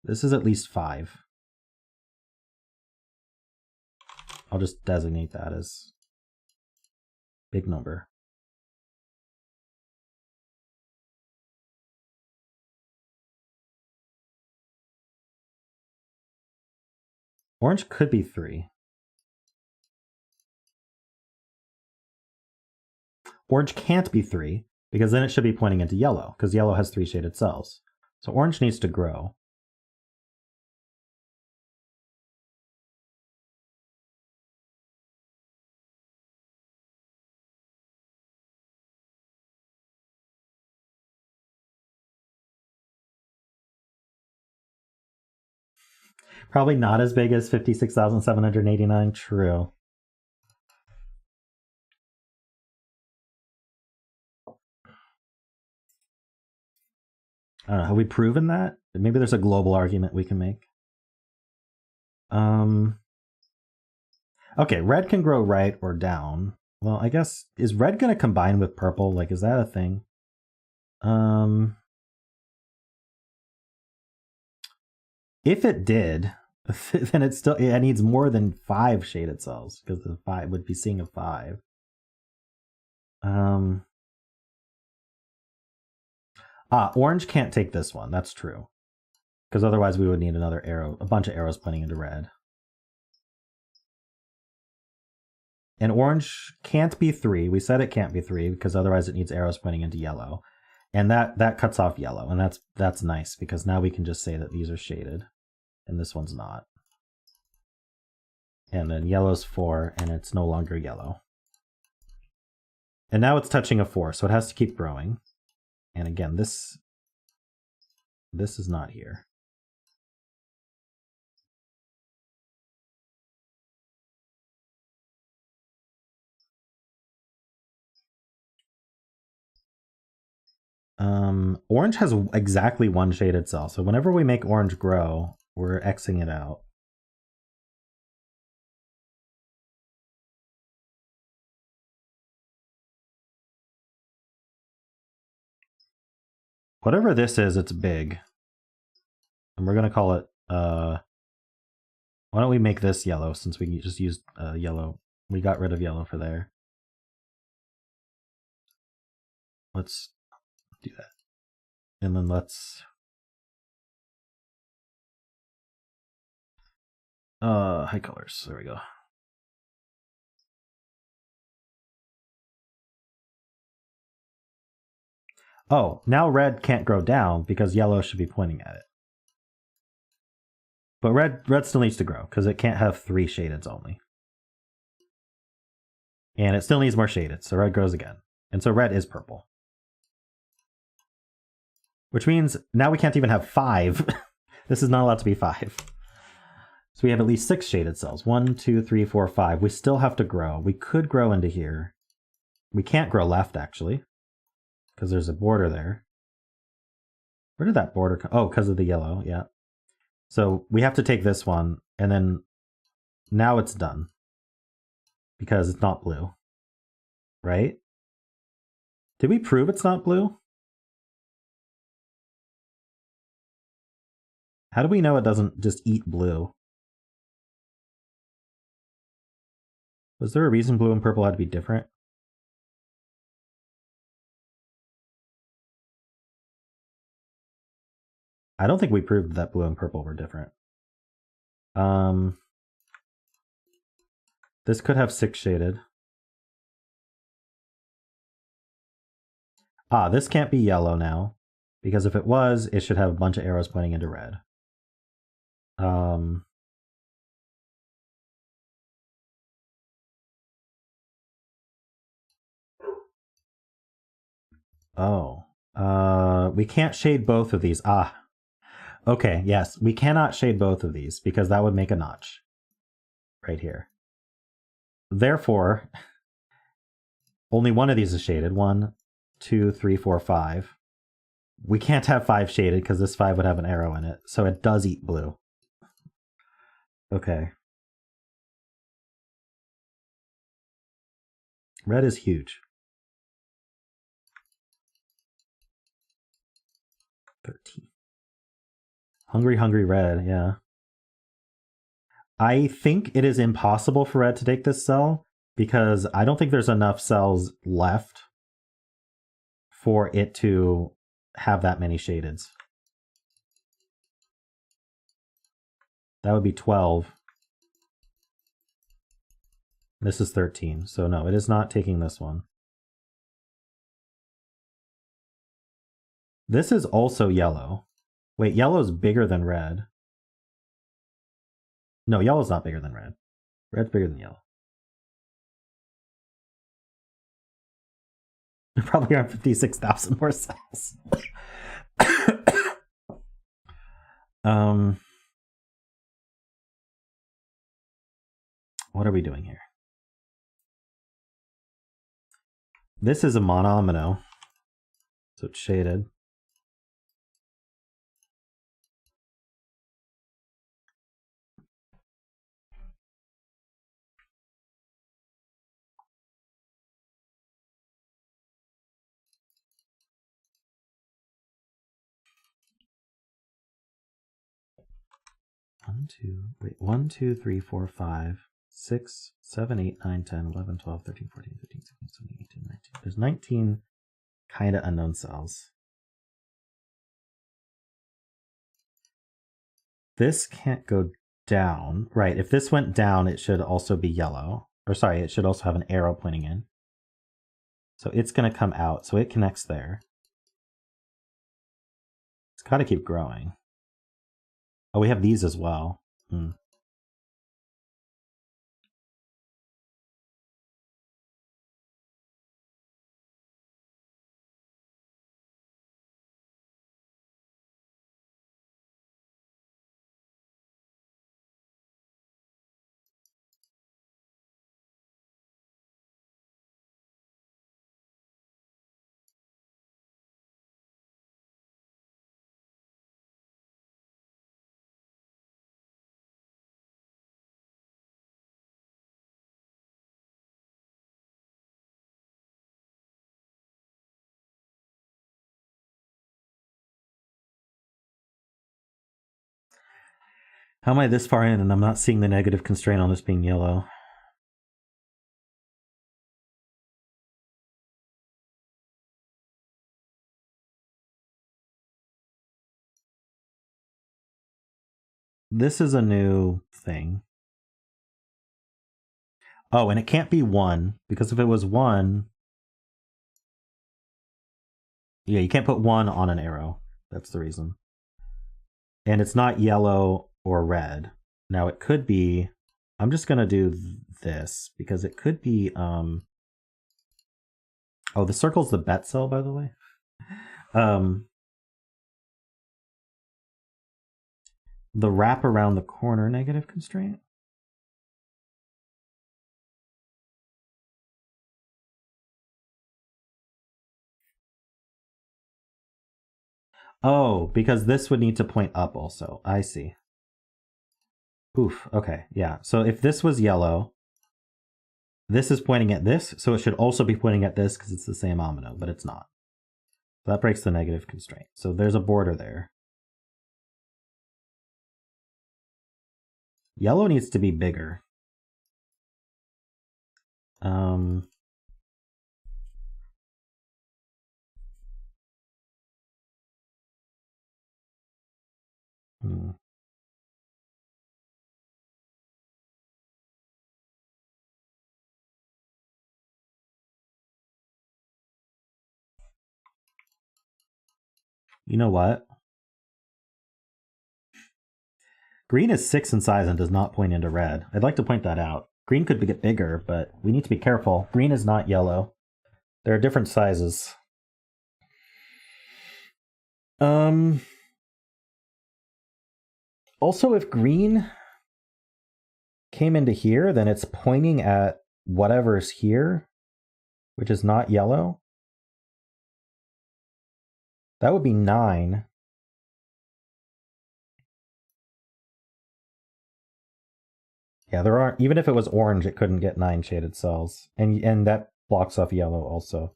This is at least 5. I'll just designate that as big number. Orange could be 3. Orange can't be 3 because then it should be pointing into yellow because yellow has 3 shaded cells. So orange needs to grow. Probably not as big as 56,789. True. I don't know. Have we proven that? Maybe there's a global argument we can make. Okay, red can grow right or down. Well, I guess, is red going to combine with purple? Like, is that a thing? If it did, then it needs more than 5 shaded cells because the 5 would be seeing a 5. Orange can't take this one. That's true. Because otherwise we would need another arrow, a bunch of arrows pointing into red. And orange can't be 3. We said it can't be 3 because otherwise it needs arrows pointing into yellow. And that cuts off yellow. And that's nice because now we can just say that these are shaded. And this one's not. And then yellow's 4 and it's no longer yellow. And now it's touching a 4, so it has to keep growing. And again, this is not here. Orange has exactly 1 shaded cell. So whenever we make orange grow, we're Xing it out. Whatever this is, it's big. And we're going to call it, why don't we make this yellow since we just used yellow. We got rid of yellow for there. Let's do that. And then let's high colors. There we go. Oh, now red can't grow down because yellow should be pointing at it. But red still needs to grow because it can't have 3 shadeds only. And it still needs more shaded, so red grows again. And so red is purple. Which means now we can't even have 5. This is not allowed to be 5. So we have at least 6 shaded cells. 1, 2, 3, 4, 5. We still have to grow. We could grow into here. We can't grow left, actually, because there's a border there. Where did that border come? Oh, because of the yellow, yeah. So we have to take this one, and then now it's done. Because it's not blue. Right? Did we prove it's not blue? How do we know it doesn't just eat blue? Was there a reason blue and purple had to be different? I don't think we proved that blue and purple were different. This could have 6 shaded. Ah, this can't be yellow now, because if it was, it should have a bunch of arrows pointing into red. We can't shade both of these. Ah, okay, yes, we cannot shade both of these because that would make a notch right here. Therefore, only one of these is shaded. 1, 2, 3, 4, 5. We can't have 5 shaded because this 5 would have an arrow in it, so it does eat blue. Okay. Red is huge. 13. Hungry, hungry red, yeah. I think it is impossible for red to take this cell because I don't think there's enough cells left for it to have that many shadeds. That would be 12. This is 13, so no, it is not taking this one. This is also yellow. Wait, yellow's bigger than red. No, yellow's not bigger than red. Red's bigger than yellow. There probably are 56,000 more cells. What are we doing here? This is a monomino, so it's shaded. One, two, 3, 4, 5, 6, 7, 8, 9, 10, 11, 12, 13, 14, 15, 16, 17, 18, 19. There's 19 kind of unknown cells. This can't go down. Right, if this went down, it should also be yellow. Or sorry, it should also have an arrow pointing in. So it's going to come out, so it connects there. It's got to keep growing. Oh, we have these as well. How am I this far in and I'm not seeing the negative constraint on this being yellow? This is a new thing. Oh, and it can't be 1, because if it was 1... Yeah, you can't put 1 on an arrow. That's the reason. And it's not yellow or red. Now it could be... I'm just going to do this, because it could be... Oh, the circle's the bet cell, by the way. The wrap around the corner negative constraint. Oh, because this would need to point up also. I see. Oof, okay, yeah. So if this was yellow, this is pointing at this, so it should also be pointing at this because it's the same omino, but it's not. So that breaks the negative constraint. So there's a border there. Yellow needs to be bigger. You know what? Green is 6 in size and does not point into red. I'd like to point that out. Green could get bigger, but we need to be careful. Green is not yellow. There are different sizes. Also, if green came into here, then it's pointing at whatever's here, which is not yellow. That would be 9. Yeah, there aren't, even if it was orange, it couldn't get 9 shaded cells. And that blocks off yellow also.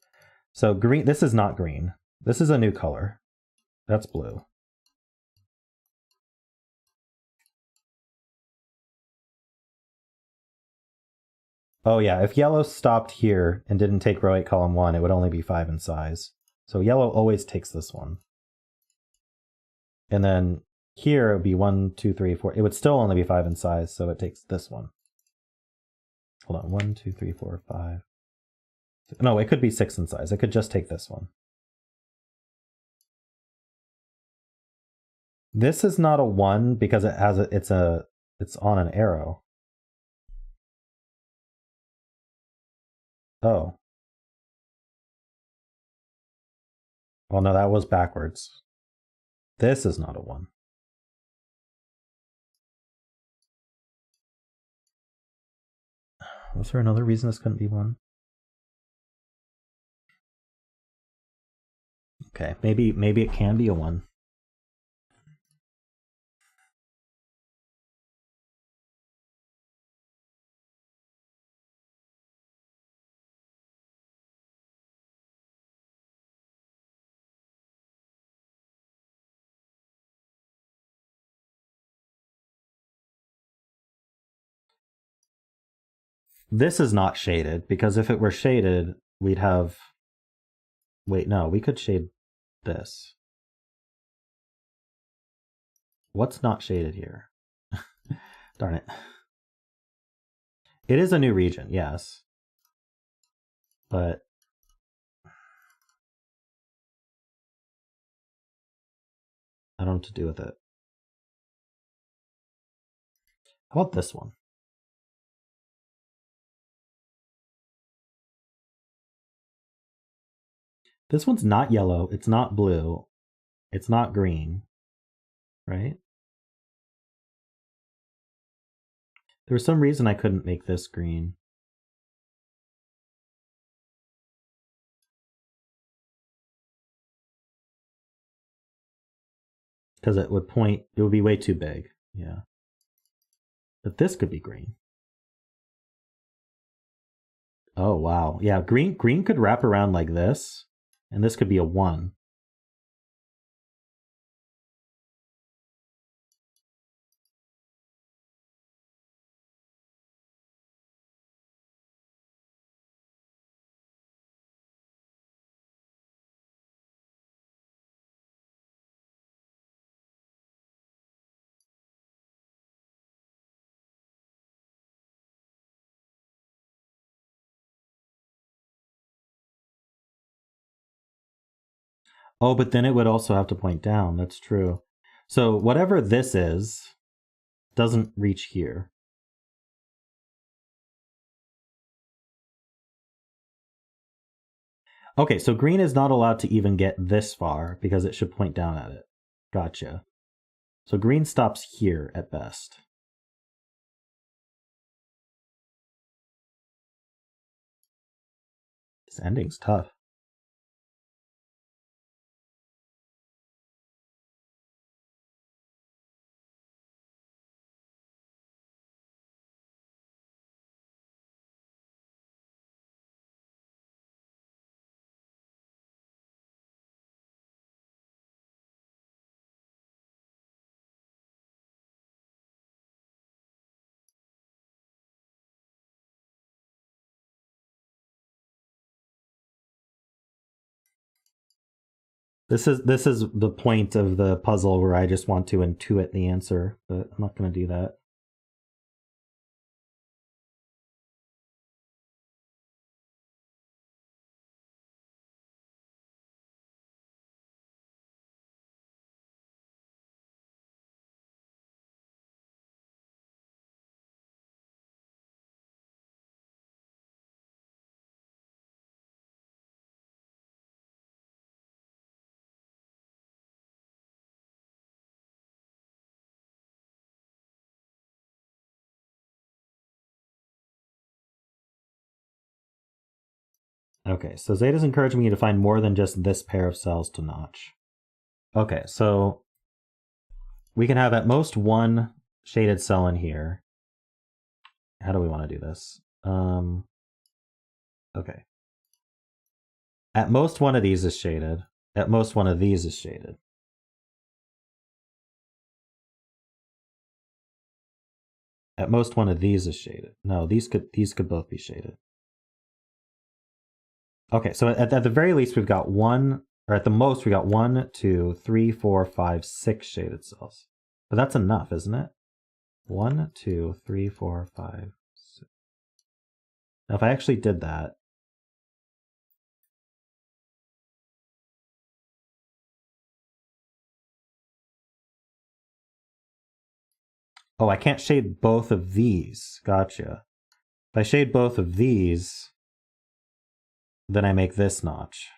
So green, this is not green. This is a new color. That's blue. Oh yeah, if yellow stopped here and didn't take row 8 column 1, it would only be 5 in size. So yellow always takes this one. And then here it would be 1, 2, 3, 4. It would still only be 5 in size, so it takes this one. Hold on, 1, 2, 3, 4, 5. No, it could be 6 in size. It could just take this one. This is not a 1 because it has it's on an arrow. Oh. Well, no, that was backwards. This is not a 1. Was there another reason this couldn't be 1? Okay, maybe it can be a 1. This is not shaded, because if it were shaded, we'd have... Wait, no, we could shade this. What's not shaded here? Darn it. It is a new region, yes. But... I don't know what to do with it. How about this one? This one's not yellow, it's not blue, it's not green, right? There was some reason I couldn't make this green. Because it would point, it would be way too big, yeah. But this could be green. Oh, wow. Yeah, green could wrap around like this, and this could be a 1. Oh, but then it would also have to point down. That's true. So whatever this is doesn't reach here. Okay, so green is not allowed to even get this far because it should point down at it. Gotcha. So green stops here at best. This ending's tough. This is the point of the puzzle where I just want to intuit the answer, but I'm not going to do that. Okay, so Zeta's encouraging me to find more than just this pair of cells to notch. Okay, so we can have at most one shaded cell in here. How do we want to do this? Okay. At most one of these is shaded. At most one of these is shaded. At most one of these is shaded. No, these could both be shaded. Okay, so at the very least we've got one, or at the most we got 1, 2, 3, 4, 5, 6 shaded cells. But that's enough, isn't it? 1, 2, 3, 4, 5, 6. Now if I actually did that, oh, I can't shade both of these. Gotcha. If I shade both of these, then I make this notch.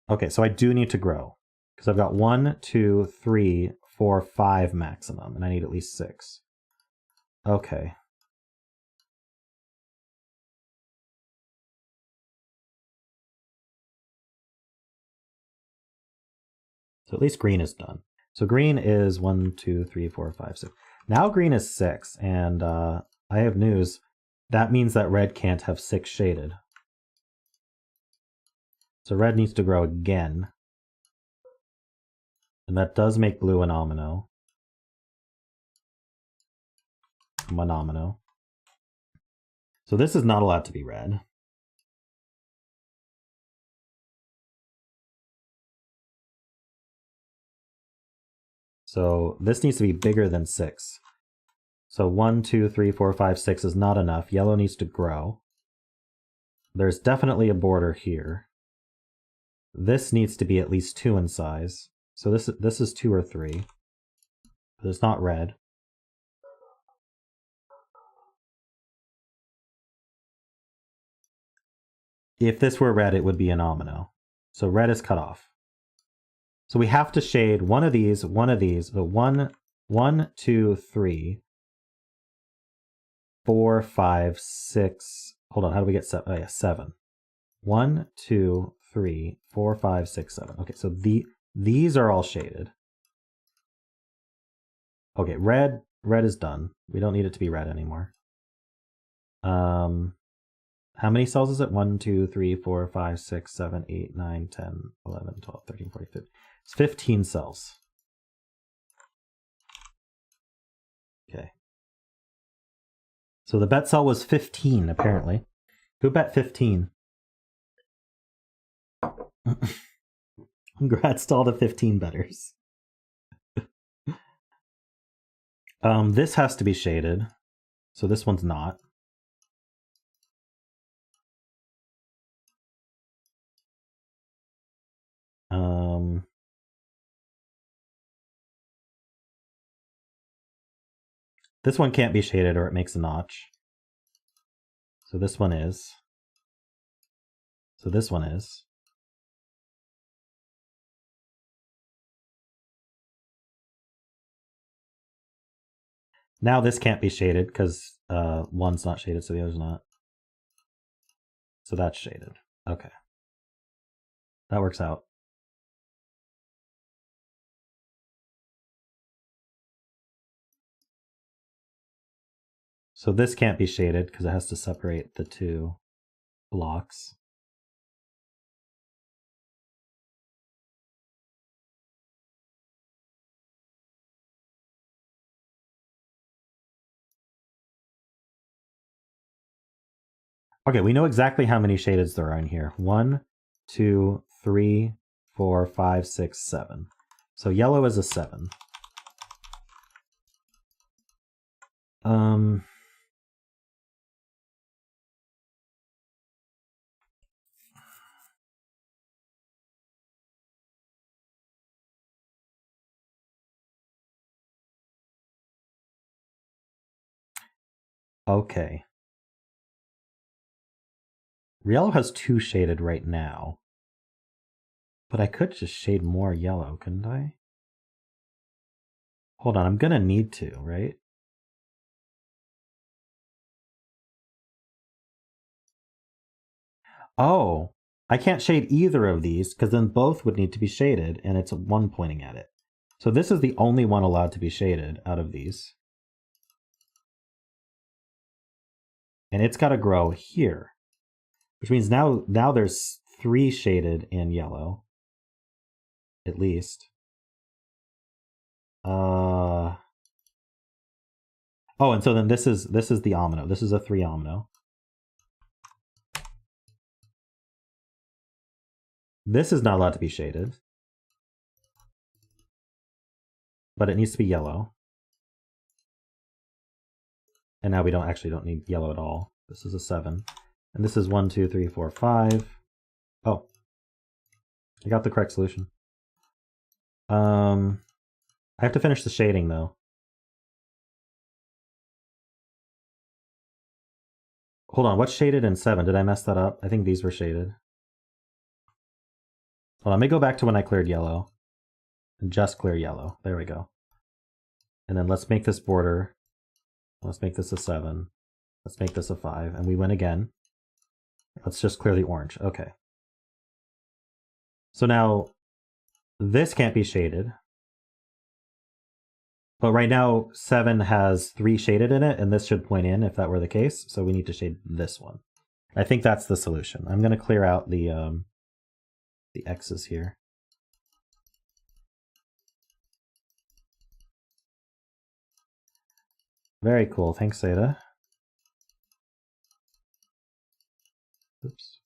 Okay, so I do need to grow because I've got 1, 2, 3, 4, 5 maximum, and I need at least 6. Okay. So at least green is done. So green is 1, 2, 3, 4, 5, 6. Now green is 6, and I have news. That means that red can't have 6 shaded. So red needs to grow again. And that does make blue an omino. Monomino. So this is not allowed to be red. So this needs to be bigger than 6. So 1, 2, 3, 4, 5, 6 is not enough. Yellow needs to grow. There's definitely a border here. This needs to be at least 2 in size. So this is 2 or 3. But it's not red. If this were red, it would be an omino. So red is cut off. So we have to shade one of these, but 1, 2, 3, 4, 5, 6. Hold on, how do we get 7? Oh yeah, 7. 1, 2, 3, 4, 5, 6, 7. Okay, so these are all shaded. Okay, red is done. We don't need it to be red anymore. How many cells is it? 1, 2, 3, 4, 5, 6, 7, 8, 9, 10, 11, 12, 13, 14, 15. It's 15 cells. Okay. So the bet cell was 15, apparently. Who bet 15? Congrats to all the 15 betters. This has to be shaded. So this one's not. This one can't be shaded or it makes a notch. So this one is. So this one is. Now this can't be shaded because one's not shaded, so the other's not. So that's shaded. Okay. That works out. So this can't be shaded because it has to separate the two blocks. Okay, we know exactly how many shadeds there are in here. 1, 2, 3, 4, 5, 6, 7. So yellow is a 7. Okay. Yellow has 2 shaded right now. But I could just shade more yellow, couldn't I? Hold on, I'm gonna need to, right? Oh, I can't shade either of these because then both would need to be shaded and it's one pointing at it. So this is the only one allowed to be shaded out of these. And it's got to grow here, which means now there's 3 shaded in yellow, at least. Oh, and so then this is the omino. This is a 3 omino. This is not allowed to be shaded, but it needs to be yellow. And now we don't need yellow at all. This is a 7. And this is 1, 2, 3, 4, 5. Oh, I got the correct solution. I have to finish the shading though. Hold on, what's shaded in 7? Did I mess that up? I think these were shaded. Hold on, let me go back to when I cleared yellow. And just clear yellow. There we go. And then let's make this border. Let's make this a 7. Let's make this a 5. And we win again. Let's just clear the orange. Okay. So now this can't be shaded. But right now 7 has 3 shaded in it, and this should point in if that were the case. So we need to shade this one. I think that's the solution. I'm going to clear out the X's here. Very cool. Thanks, Zeta. Oops.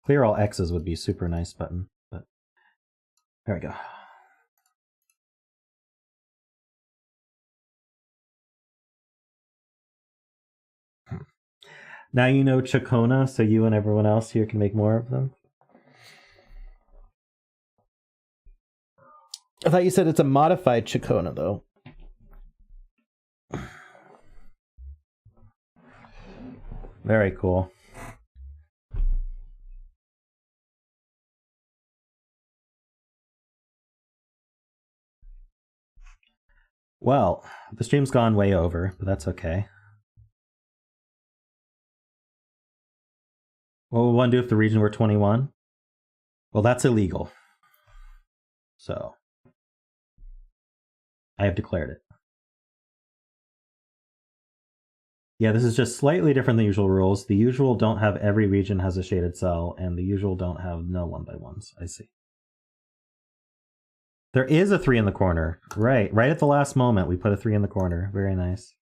Clear all X's would be super nice button, but there we go. Now you know Chacona, so you and everyone else here can make more of them. I thought you said it's a modified Chacona, though. Very cool. Well, the stream's gone way over, but that's okay. What would one do if the region were 21? Well, that's illegal. So, I have declared it. Yeah, this is just slightly different than the usual rules. The usual don't have every region has a shaded cell, and the usual don't have no 1x1s. I see. There is a 3 in the corner. Right at the last moment, we put a 3 in the corner. Very nice.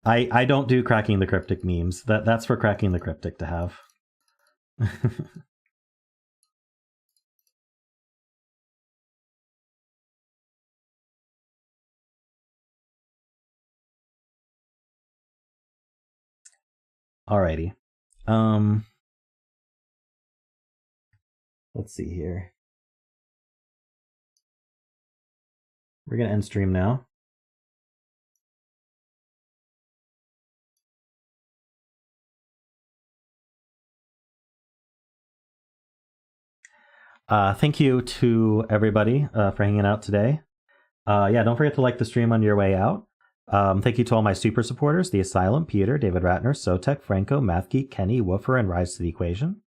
I don't do cracking the cryptic memes. That's for cracking the cryptic to have. Alrighty. Let's see here. We're going to end stream now. Thank you to everybody for hanging out today. Yeah, don't forget to like the stream on your way out. Thank you to all my super supporters, The Asylum, Peter, David Ratner, Sotek, Franco, MathGeek, Kenny, Woofer, and Rise to the Equation.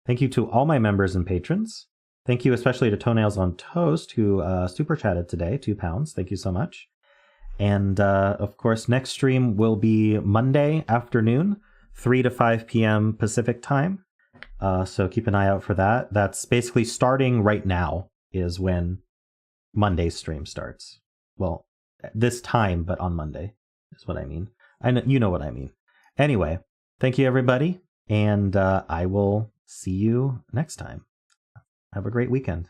Thank you to all my members and patrons. Thank you especially to Toenails on Toast, who super chatted today, £2. Thank you so much. And of course, next stream will be Monday afternoon, 3 to 5 p.m. Pacific time. So keep an eye out for that. That's basically starting right now is when Monday's stream starts. Well, this time, but on Monday is what I mean. I know, you know what I mean. Anyway, thank you, everybody. And I will see you next time. Have a great weekend.